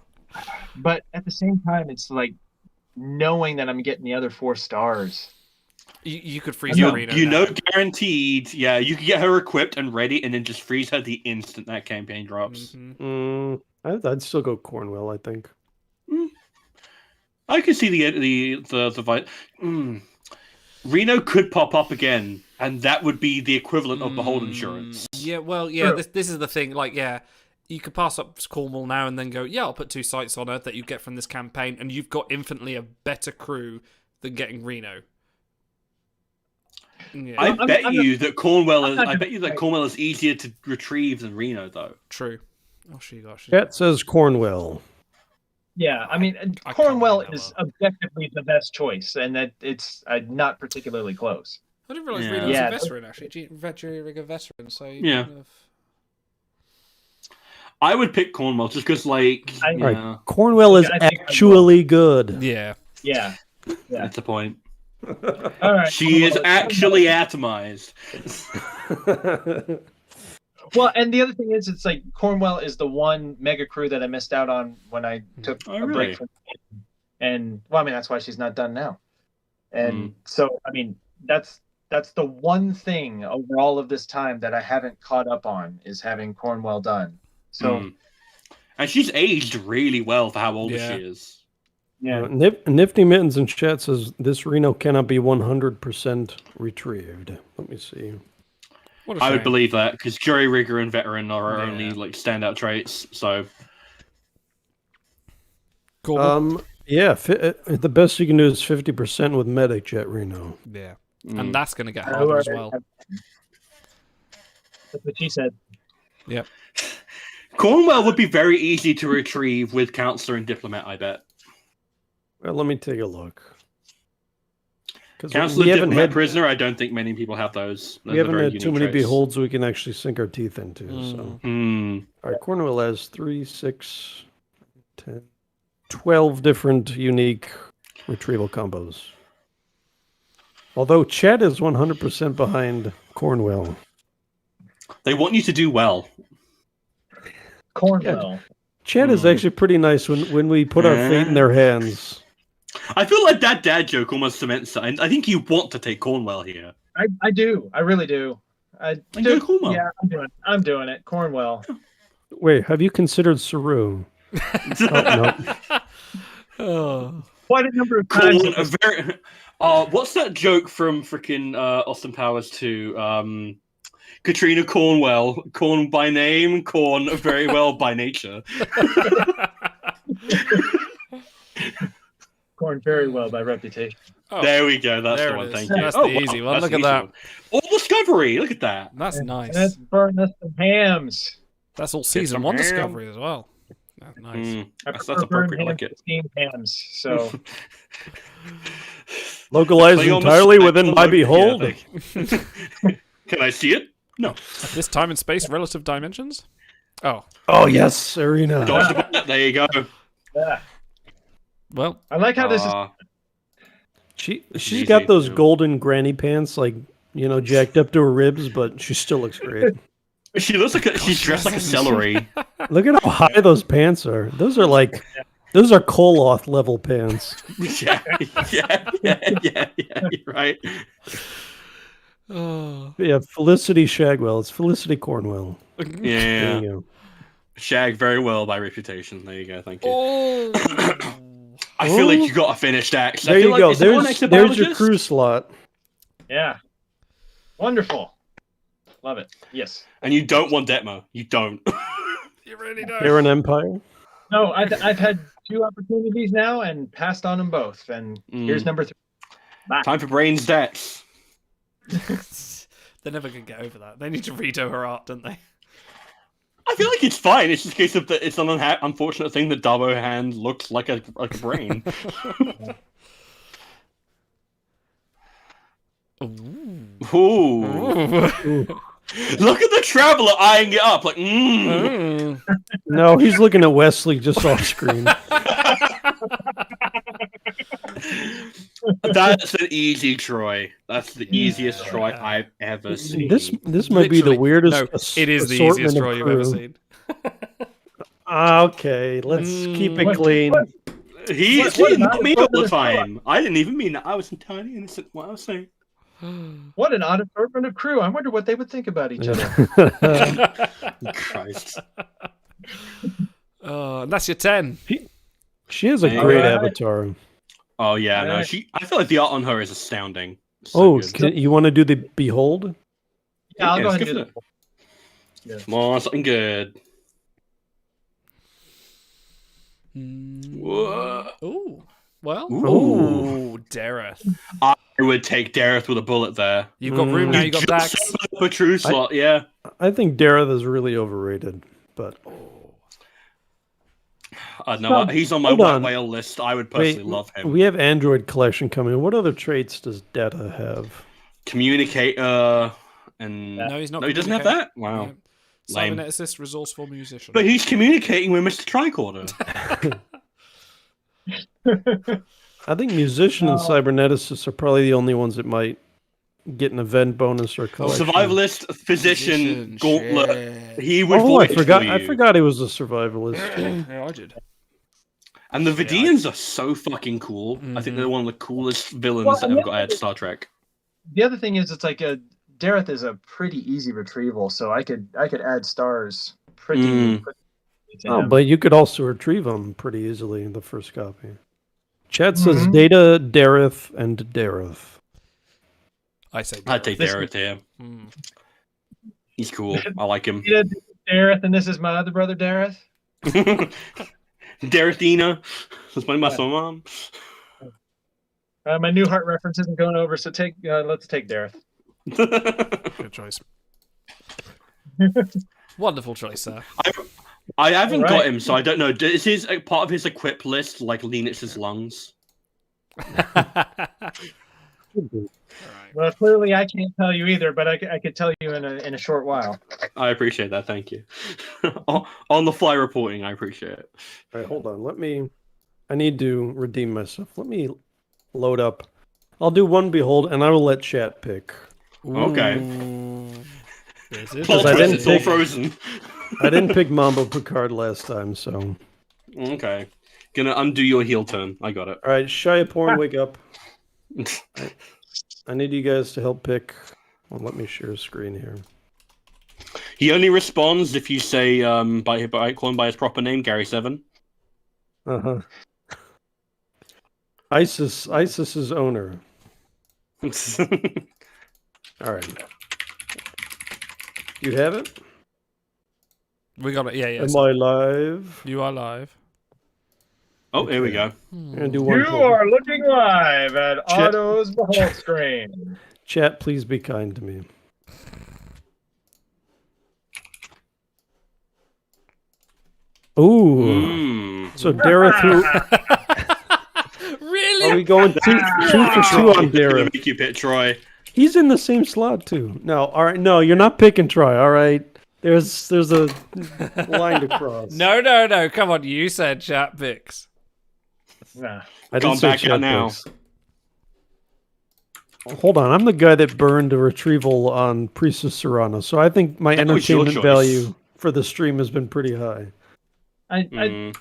But at the same time, it's like knowing that I'm getting the other 4 stars. You could freeze Reno. You know, guaranteed. Yeah, you could get her equipped and ready, and then just freeze her the instant that campaign drops. I'd still go Cornwell. I think. I could see the Reno could pop up again, and that would be the equivalent of Behold Insurance. Yeah, well, yeah. This is the thing. Like, yeah, you could pass up Cornwall now and then go, yeah, I'll put 2 sites on her that you get from this campaign, and you've got infinitely a better crew than getting Reno. Yeah. I bet you that Cornwell is easier to retrieve than Reno, though. True. Oh, she got. Chat says Cornwell. Yeah, I mean, I can't Cornwell remember is that. objectively the best choice, and that it's not particularly close. I didn't realise Yeah. Reno was Yeah. a veteran, actually. Jury Rigger veteran, so... Yeah. kind of- I would pick Cornwell just because, like, I- yeah, Right. Cornwell is I think I will. actually good. Yeah. Yeah. Yeah. that's the point. All right. She is actually atomized. Well, and the other thing is, it's like Cornwell is the one mega crew that I missed out on when I took Oh, a really? break from the game. And well, I mean, that's why she's not done now. And so, I mean, that's the one thing over all of this time that I haven't caught up on is having Cornwell done. So And she's aged really well for how old Yeah. she is. yeah, Nifty Mittens in chat says this Reno cannot be 100% retrieved. Let me see. What a I would shame. believe that because jury rigger and veteran are our Yeah. only like standout traits. So Cool. Yeah, the best you can do is 50% with medic Jett Reno. Yeah. Mm. And that's going to get harder as well. that's what she said. Yep. Cornwell would be very easy to retrieve with counselor and diplomat. I bet. Well, let me take a look. Because Counselor, we haven't diplomat, had prisoner. I don't think many people have those. we Those are haven't very had too unique many traits. beholds we can actually sink our teeth into. So, all right, Cornwell has 3, 6, 10, 12 different unique retrieval combos. Although Chet is 100% behind Cornwell. They want you to do well. Cornwell. Chet is actually pretty nice when we put our fate in their hands. I feel like that dad joke almost cements it. And I think you want to take Cornwell here. I do. I really do. I Then do. go Cornwell. Yeah, I'm doing it. Cornwell. Wait, have you considered Saru? Oh. Quite a number of times. Corn, a very, what's that joke from freaking Austin Powers 2? Katrina Cornwell, corn by name, corn very well by nature. Corn very well by reputation. Oh, There we go. That's there the it one. is. Thank you. That's Oh, the easy one. that's Look the at easy that. one. All discovery. Look at that. That's And nice. let's burn us some hams. That's all season some 1 ham. discovery as well. That's nice. That's prefer appropriate. I burnt like hams it. to steamed hams. So Localized Playing on the entirely spec- within my yeah, behold. Can I see it? No. This time and space relative dimensions? Oh. Oh yes, Serena. Dodge the bullet. There you go. yeah, Well, I like how this is. She's Easy, got those yeah. golden granny pants, like jacked up to her ribs, but she still looks great. She looks like she's dressed like a celery. Look at how high those pants are. Those are Koloth level pants. yeah. You're right. oh. Yeah, Felicity Shagwell. It's Felicity Cornwell. There Yeah. you go. Shag very well by reputation. There you go. Thank you. Oh. I feel like you got a finished act. There you go. There's your crew slot. Yeah, wonderful. Love it. Yes. And you don't want Detmo. You don't. You really don't. They're an empire. No, I've had 2 opportunities now and passed on them both. And here's number 3. Bye. Time for brains decks. They're never going to get over that. They need to redo her art, don't they? I feel like it's fine. It's just a case of that. It's an unfortunate thing that Dabo hand looks like a brain. Ooh. Look at the traveler eyeing it up like. No, he's looking at Wesley just off screen. That's an easy Troy. That's the easiest Troy I've ever seen. This might be the Literally, weirdest. No, it is the assortment easiest of Troy you've ever crew. seen. Okay, let's keep it clean. He didn't not me all the time. I didn't even mean that. I was entirely innocent. What I was saying. What an odd assortment of crew. I wonder what they would think about each other. Christ. And that's your 10. She has a great avatar. Oh yeah, no. I feel like the art on her is astounding. So good. You want to do the behold? Yeah, I'll go ahead let's and go do for that. it. Come on, something good. Ooh. Well. Ooh. Dareth. I would take Dareth with a bullet there. You've got room now, you've got Dax. A true slot, yeah. I think Dareth is really overrated, but No, he's on my hold white on. whale list. I would personally love him. We have Android collection coming. What other traits does Data have? Communicator and No, he's not. No, he doesn't have that. Wow. Lame. Cyberneticist, resourceful musician. But he's communicating with Mr. Tricorder. I think musician and cyberneticist are probably the only ones that might get an event bonus or collection. Survivalist, physician, gauntlet. shit. He would. I voyage forgot. for I you. forgot he was a survivalist. Yeah, I did. And the Vidians are so fucking cool. I think they're one of the coolest villains that ever got added to Star Trek. The other thing is, it's like Dareth is a pretty easy retrieval, so I could add stars pretty quickly to Oh, him. but you could also retrieve them pretty easily in the first copy. Chat says Data, Dareth, and Dareth. I say. I'd take Dareth here. He's cool. I like him. Yeah, this is Dareth, and this is my other brother, Dareth. Darethina. That's my muscle mom. My new heart reference isn't going over, so let's take Dareth. Good choice. Wonderful choice, sir. I haven't Right. got him, so I don't know. Is his part of his equip list like Lennox's lungs? Well, clearly I can't tell you either, but I could tell you in a short while. I appreciate that. Thank you. On the fly reporting, I appreciate it. All right, hold on. I need to redeem myself. Let me load up. I'll do one behold, and I will let chat pick. Okay. Because I didn't It's all pick, frozen. I didn't pick Mambo Picard last time, so. Okay. Gonna undo your heel turn. I got it. All right, Shia Porn, wake up. I need you guys to help pick. Well, let me share a screen here. He only responds if you say call him by his proper name, Gary 7. Uh-huh. ISIS's owner. All right. You have it? We got it. Yeah, yeah. Am I live? You are live. Oh, here we go. I'm gonna do one You poll. are looking live at Otto's behold screen. Chat, please be kind to me. Ooh. So Dareth, who Really? are we going two for two on I'm gonna Dareth? make you pick Troy. He's in the same slot too. No, all right. No, you're not picking Troy. All right. There's a line to cross. No. Come on, you said chat picks. Nah. I Gone didn't say back out chat now. picks. Hold on, I'm the guy that burned a retrieval on Priestess Serrano, so I think my That was your entertainment choice. value for the stream has been pretty high. I don't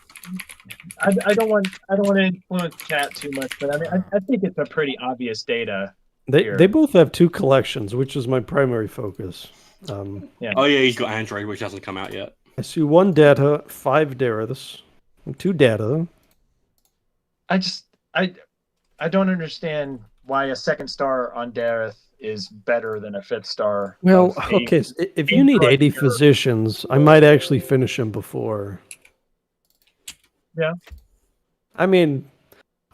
want to influence chat too much, but I mean I think it's a pretty obvious data. They both have two collections, which is my primary focus. Yeah. Oh yeah, he's got Android, which hasn't come out yet. I see one data, 5 Dareths, and 2 data. I don't understand why a second star on Dareth is better than a fifth star. Well, of a- okay, so if you need 80 Android. physicians, I might actually finish him before. Yeah. I mean,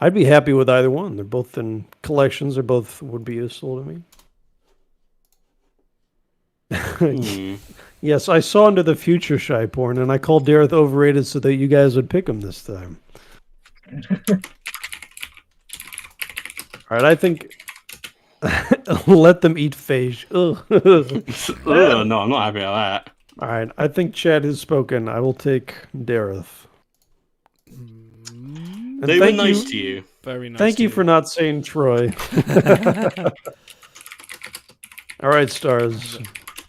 I'd be happy with either one. They're both in collections. They're both would be useful to me. Yes, I saw into the future, Shy Porn, and I called Dareth overrated so that you guys would pick him this time. All right, I think let them eat phage. Ugh. Ugh, no, I'm not happy about that. All right, I think Chad has spoken. I will take Dareth. And They were thank nice to you. Very nice. Thank to you for not saying Troy. All right, Stars.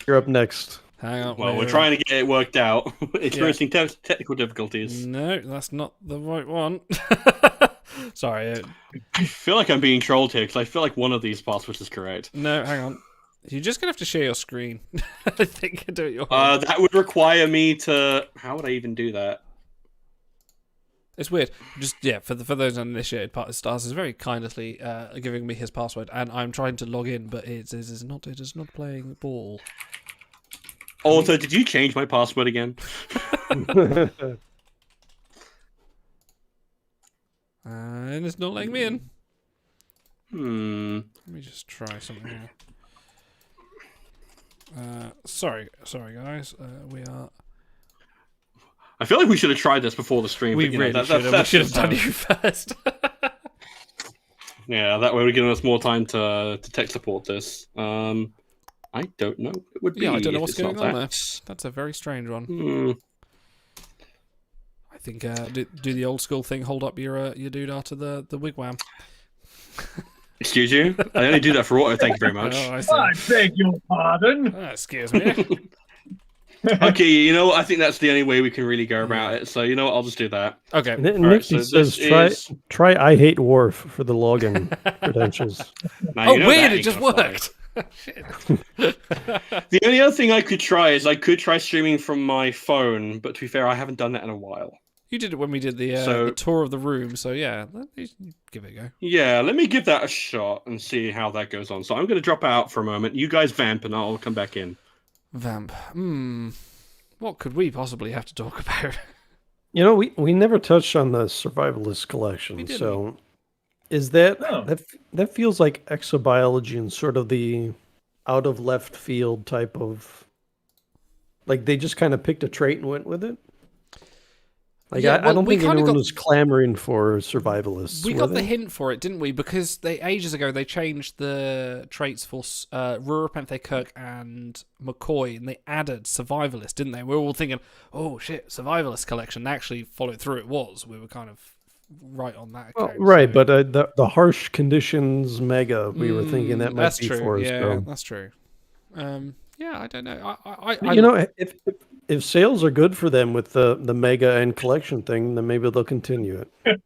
You're up next. Hang on. Well, we're wait. trying to get it worked out. Experiencing technical difficulties. No, that's not the right one. Sorry. I feel like I'm being trolled here because I feel like one of these passwords is correct. No, hang on. You're just gonna have to share your screen. I think you do it your own. That would require me to. How would I even do that? It's weird. Just for those uninitiated, part of Stars is very kindly giving me his password, and I'm trying to log in, but it is not playing ball. Also, did you change my password again? And it's not letting me in. Let me just try something here. Sorry guys. We are. I feel like we should have tried this before the stream. We but, really should have. We should have done you first. Yeah, that way we're giving us more time to tech support this. I don't know. It would be. Yeah, I don't know if what's it's going not on that. there. That's a very strange one. I think do the old school thing. Hold up your doodah to the wigwam. Excuse you? I only do that for auto. Thank you very much. Oh, I see. I beg your pardon. Excuse me. Okay, you know what? I think that's the only way we can really go about it. So you know what? I'll just do that. Okay. Nikki says try I hate Worf for the login credentials. Now, Oh, you know weird! that It just ain't gonna worked. Shit. The only other thing I could try is I could try streaming from my phone, but to be fair, I haven't done that in a while. You did it when we did the tour of the room, so yeah, give it a go. Yeah, let me give that a shot and see how that goes on. So I'm going to drop out for a moment. You guys vamp, and I'll come back in. Vamp. What could we possibly have to talk about? You know, we never touched on the Survivalist collection, so is that that feels like exobiology and sort of the out of left field type of, like they just kind of picked a trait and went with it? Like Yeah, I don't we think kinda anyone got- was clamoring for survivalists. We were got the they? hint for it, didn't we? Because ages ago they changed the traits for Rurapenthe Kirk and McCoy, and they added survivalist, didn't they? We were all thinking, "Oh shit, survivalist collection." They actually followed through. It was. We were kind of right on that. Well, account, right, so- but the harsh conditions mega, we were thinking that might that's be true. for us. Yeah, so. that's true. Yeah, I don't know. You know, if sales are good for them with the mega and collection thing, then maybe they'll continue it.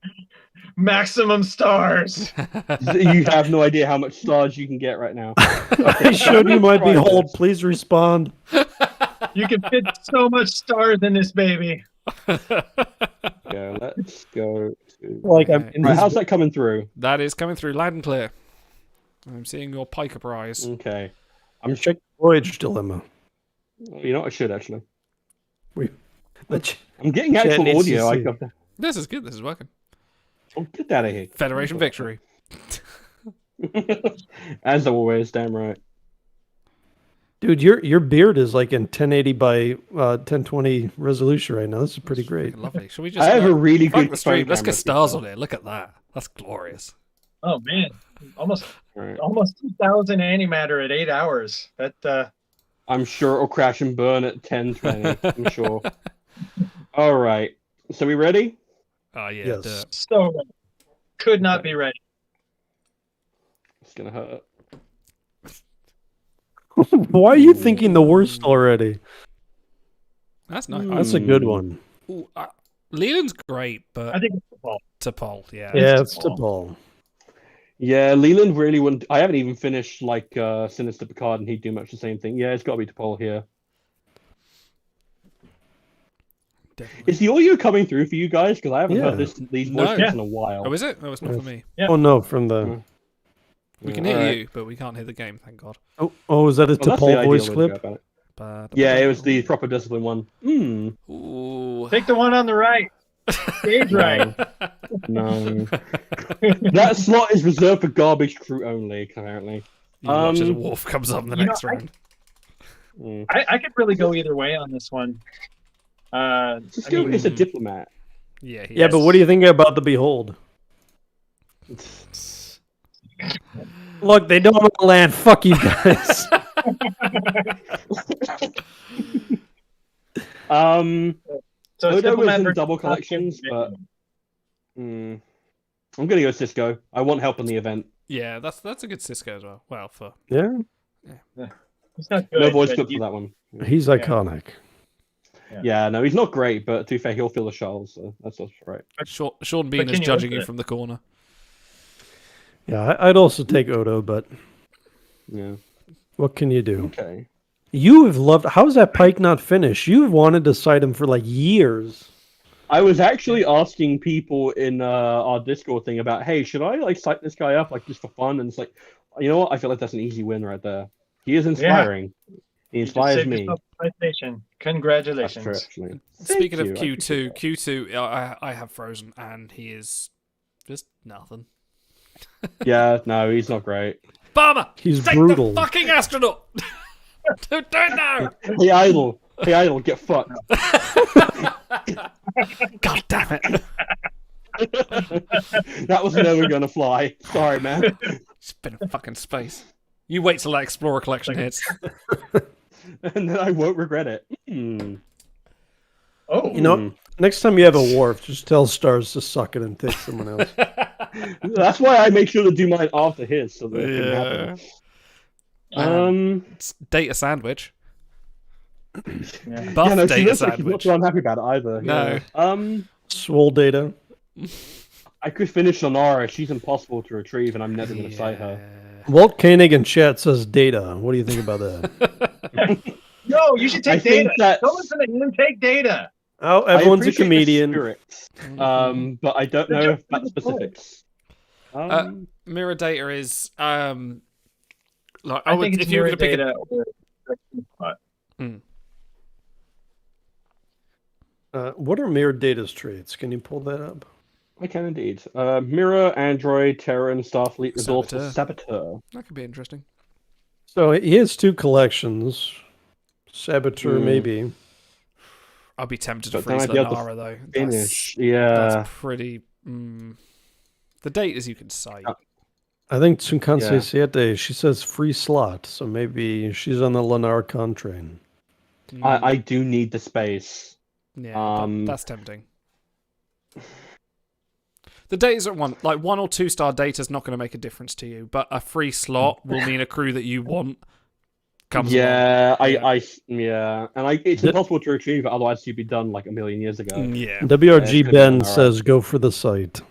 Maximum stars. You have no idea how much stars you can get right now. I showed you my behold. Please respond. You can fit so much stars in this baby. Yeah, let's go to. Like I'm in Right, his- how's that coming through? That is coming through loud and clear. I'm seeing your piker prize. Okay. I'm checking Voyage dilemma. You know what? I should actually. I'm getting Chat actual needs to audio. I see. got that. This is good. This is working. Oh, get that out of here. Federation victory. As always, damn right. Dude, your beard is like in 1080 by 1020 resolution right now. This is pretty great. Lovely. Should we just? I have a really fuck good the stream. phone Let's get camera, stars to on it. Look at that. That's glorious. Oh man, almost Right. 2,000 antimatter at 8 hours. That I'm sure it'll crash and burn at 10:20. I'm sure. All right. So we ready? Oh yeah. Yes. so could not be ready. It's gonna hurt. Why are you thinking the worst already? That's nice. That's a good one. Ooh, Leland's great, but I think it's the ball. T'Pol, yeah. Yeah, it's T'Pol. Yeah, Leland really wouldn't. I haven't even finished like Sinister Picard, and he'd do much the same thing. Yeah, it's got to be T'Pol here. Definitely. Is the audio coming through for you guys? Because I haven't Yeah. heard these No. voices in a while. Oh, is it? Oh, it's not for me. Yeah. Oh no, from the We can Yeah, hear alright. you, but we can't hear the game. Thank God. oh, is that a Well, that's the T'Pol ideal voice way to clip? go about it. But Yeah, it was the proper discipline one. Ooh. Take the one on the right. Stage right. No. That slot is reserved for garbage crew only, apparently. You watch as a wolf comes up in the you know, next round. I could really go either way on this one. Sisko is a diplomat. Yeah. He Yeah, is. but what do you think about the behold? Look, they don't want to land. Fuck you guys. So Odo was diplomat in versus double Hopkins. collections, but I'm gonna go Sisko. I want help in the event. Yeah, that's a good Sisko as well. Well, for Yeah, He's not good. No voice but clip for you- that one. he's iconic. Yeah, no, he's not great, but to be fair, he'll feel the shells, so that's right. Sean Bean can is you judging lift you it? from the corner. Yeah, I'd also take Odo, but Yeah. what can you do? Okay. You have loved. How's that Pike not finished? You've wanted to cite him for like years. I was actually asking people in our Discord thing about, hey, should I like cite this guy up like just for fun? And it's like, you know what? I feel like that's an easy win right there. He is inspiring. He you just inspires saved me. yourself a PlayStation. That's Congratulations. true, actually. Speaking of Thank you, I Q2, I have Frozen, and he is just nothing. Yeah, no, he's not great. Bummer! He's Take brutal. the fucking astronaut! Don't know! Hey, Idol, get fucked. God damn it. That was never gonna fly. Sorry, man. Spin in fucking space. You wait till that Explorer collection hits. And then I won't regret it. Oh, You know, next time you have a Worf, just tell Stars to suck it and take someone else. That's why I make sure to do mine after his, so that it can happen. It's data sandwich. yeah. Buff She data looks like she's not sandwich. too unhappy about it either. No. Yeah. Swole data. I could finish Sonara. She's impossible to retrieve, and I'm never going to cite her. Walt Koenig in chat says data. What do you think about that? No, you should take I think data. that- Don't listen to him. Take data. Oh, I everyone's a appreciate the comedian. spirits, but I don't know if that's specifics. Mirror data is like I think it's if you were mirror to pick data. What are mirror data's traits? Can you pull that up? I can indeed. Mirror, Android, Terran, Starfleet, Resources, Saboteur. That could be interesting. So he has 2 collections. Saboteur, maybe. I'll be tempted to But then freeze I'd be able to Lenara though. Finish. That's pretty. The date is you can cite. I think Tsunkanse Siete, she says free slot, so maybe she's on the Lennar Con train. I do need the space. Yeah, that's tempting. The datas at 1 or 2 star data is not going to make a difference to you, but a free slot will mean a crew that you want comes along. And it's impossible to retrieve it, otherwise you'd be done like a million years ago. Yeah. WRG Ben says go for the site.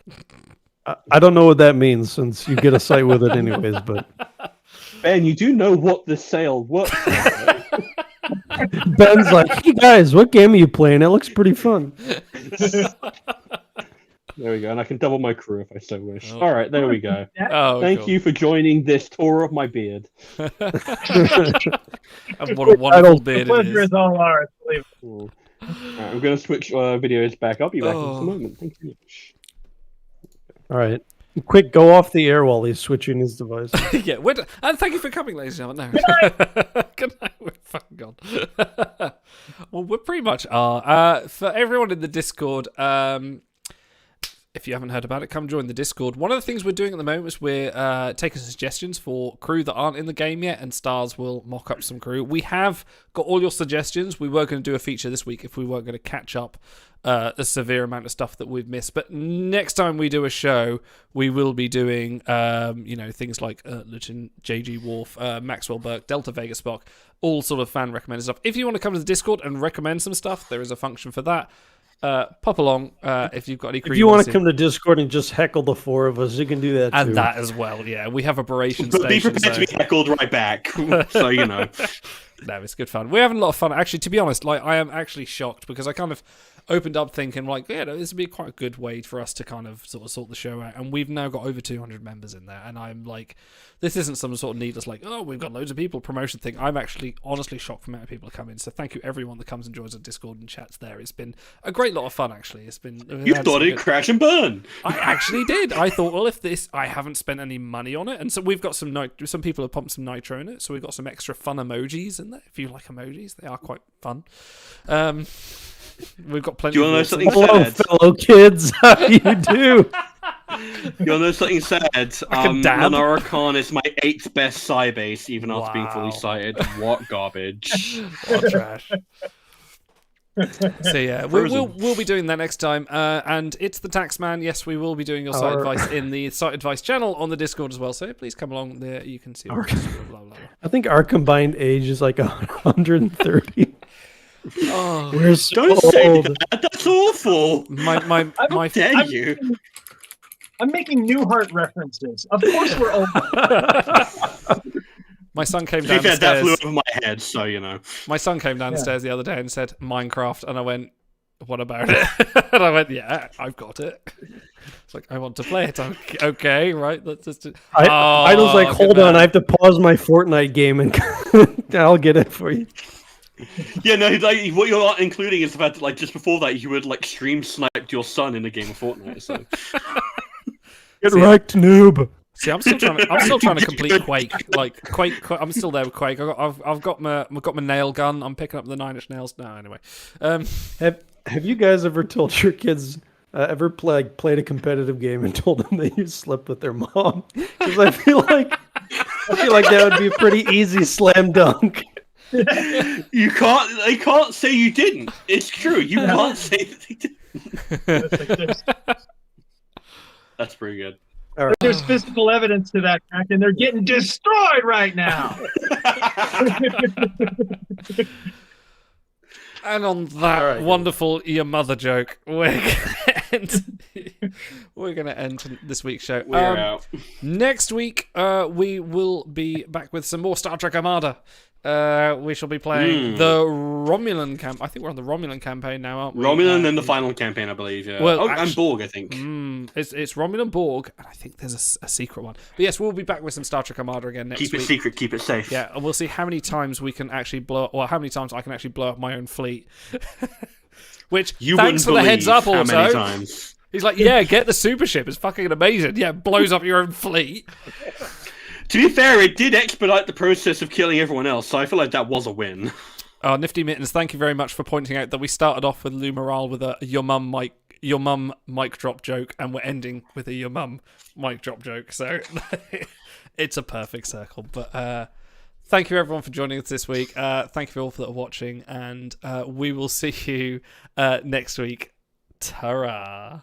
I don't know what that means since you get a site with it anyways, but Ben, you do know what the sale works for. Ben's like, hey guys, what game are you playing? It looks pretty fun. There we go, and I can double my crew if I so wish. All right, there we go. Thank you for joining this tour of my beard. And what a wonderful beard The it pleasure is. is all ours. Believe it. Cool. Right, I'm going to switch videos back. I'll be back in just a moment. Thank you. All right. Quick, go off the air while he's switching his device. Yeah, and thank you for coming, ladies and gentlemen. No. Good night. We're fucking gone. Well, we pretty much are. For everyone in the Discord, if you haven't heard about it, come join the Discord. One of the things we're doing at the moment is we're taking suggestions for crew that aren't in the game yet, and Stars will mock up some crew. We have got all your suggestions. We were going to do a feature this week if we weren't going to catch up a severe amount of stuff that we've missed. But next time we do a show, we will be doing things like Legend, JG Wolf, Maxwell Burke, Delta Vega Spock, all sort of fan recommended stuff. If you want to come to the Discord and recommend some stuff, there is a function for that. Pop along if you've got any crew. If you want to come to Discord and just heckle the 4 of us, you can do that too. And that as well, yeah. We have operation But be station. prepared to be heckled right back, so you know. No, it's good fun. We're having a lot of fun. Actually, to be honest, I am actually shocked because I kind of opened up thinking, this would be quite a good way for us to kind of sort the show out. And we've now got over 200 members in there. And I'm like, this isn't some sort of needless, we've got loads of people promotion thing. I'm actually honestly shocked for the amount of people that come in. So thank you everyone that comes and joins our Discord and chats there. It's been a great lot of fun, actually. It's been. You thought it'd crash and burn. I actually did. I thought, well, I haven't spent any money on it. And so we've got some people have pumped some nitro in it. So we've got some extra fun emojis in there. If you like emojis, they are quite fun. We've got plenty. Do you want to know something Hello, sad? fellow kids. How do you do? You want to know something sad? Lennar Khan is my 8th best Sybase, even after being fully sighted. What garbage. What trash. So yeah, we'll be doing that next time, and it's the Taxman. Yes, we will be doing your site advice in the site advice channel on the Discord as well. So please come along there. You can see. Blah, blah, blah. I think our combined age is like 130. Oh, we're so Don't say old. that. That's awful. My dare you? I'm making Newhart references. Of course we're old. My son came To be fair, downstairs. that flew over my head, so you know. My son came downstairs the other day and said Minecraft, and I went, "What about it?" And I went, "Yeah, I've got it." It's like, I want to play it. Okay, right. Let's just. I was like, hold on, I have to pause my Fortnite game and I'll get it for you. Yeah, no, like, what you're not including is the fact that, like, just before that, you would, like, stream sniped your son in a game of Fortnite, so. Get wrecked, noob. See, I'm still trying to complete Quake. Like Quake, I'm still there with Quake. I've got my nail gun. I'm picking up the 9-inch nails now. Anyway, Have you guys ever told your kids, played a competitive game and told them that you slept with their mom? Because I feel like that would be a pretty easy slam dunk. They can't say you didn't. It's true. You can't say that they didn't. That's pretty good. All right. There's physical evidence to that fact, and they're getting destroyed right now. And on that wonderful your mother joke, we're gonna end this week's show. We're out. Next week, we will be back with some more Star Trek Armada. We shall be playing the Romulan camp. I think we're on the Romulan campaign now, aren't we? Romulan and the final campaign, I believe. Yeah. Well, and Borg, I think. It's Romulan, Borg, and I think there's a secret one. But yes, we'll be back with some Star Trek Armada again next week. Keep it secret, keep it safe. Yeah, and we'll see how many times we can actually how many times I can actually blow up my own fleet. Which, thanks for the heads up also. How many times. He's like, yeah, get the super ship. It's fucking amazing. Yeah, blows up your own fleet. To be fair, it did expedite the process of killing everyone else, so I feel like that was a win. Nifty Mittens, thank you very much for pointing out that we started off with Luma Rahl with a your mum mic drop joke, and we're ending with a your mum mic drop joke. So it's a perfect circle. But thank you everyone for joining us this week. Thank you all for watching, and we will see you next week. Ta-ra.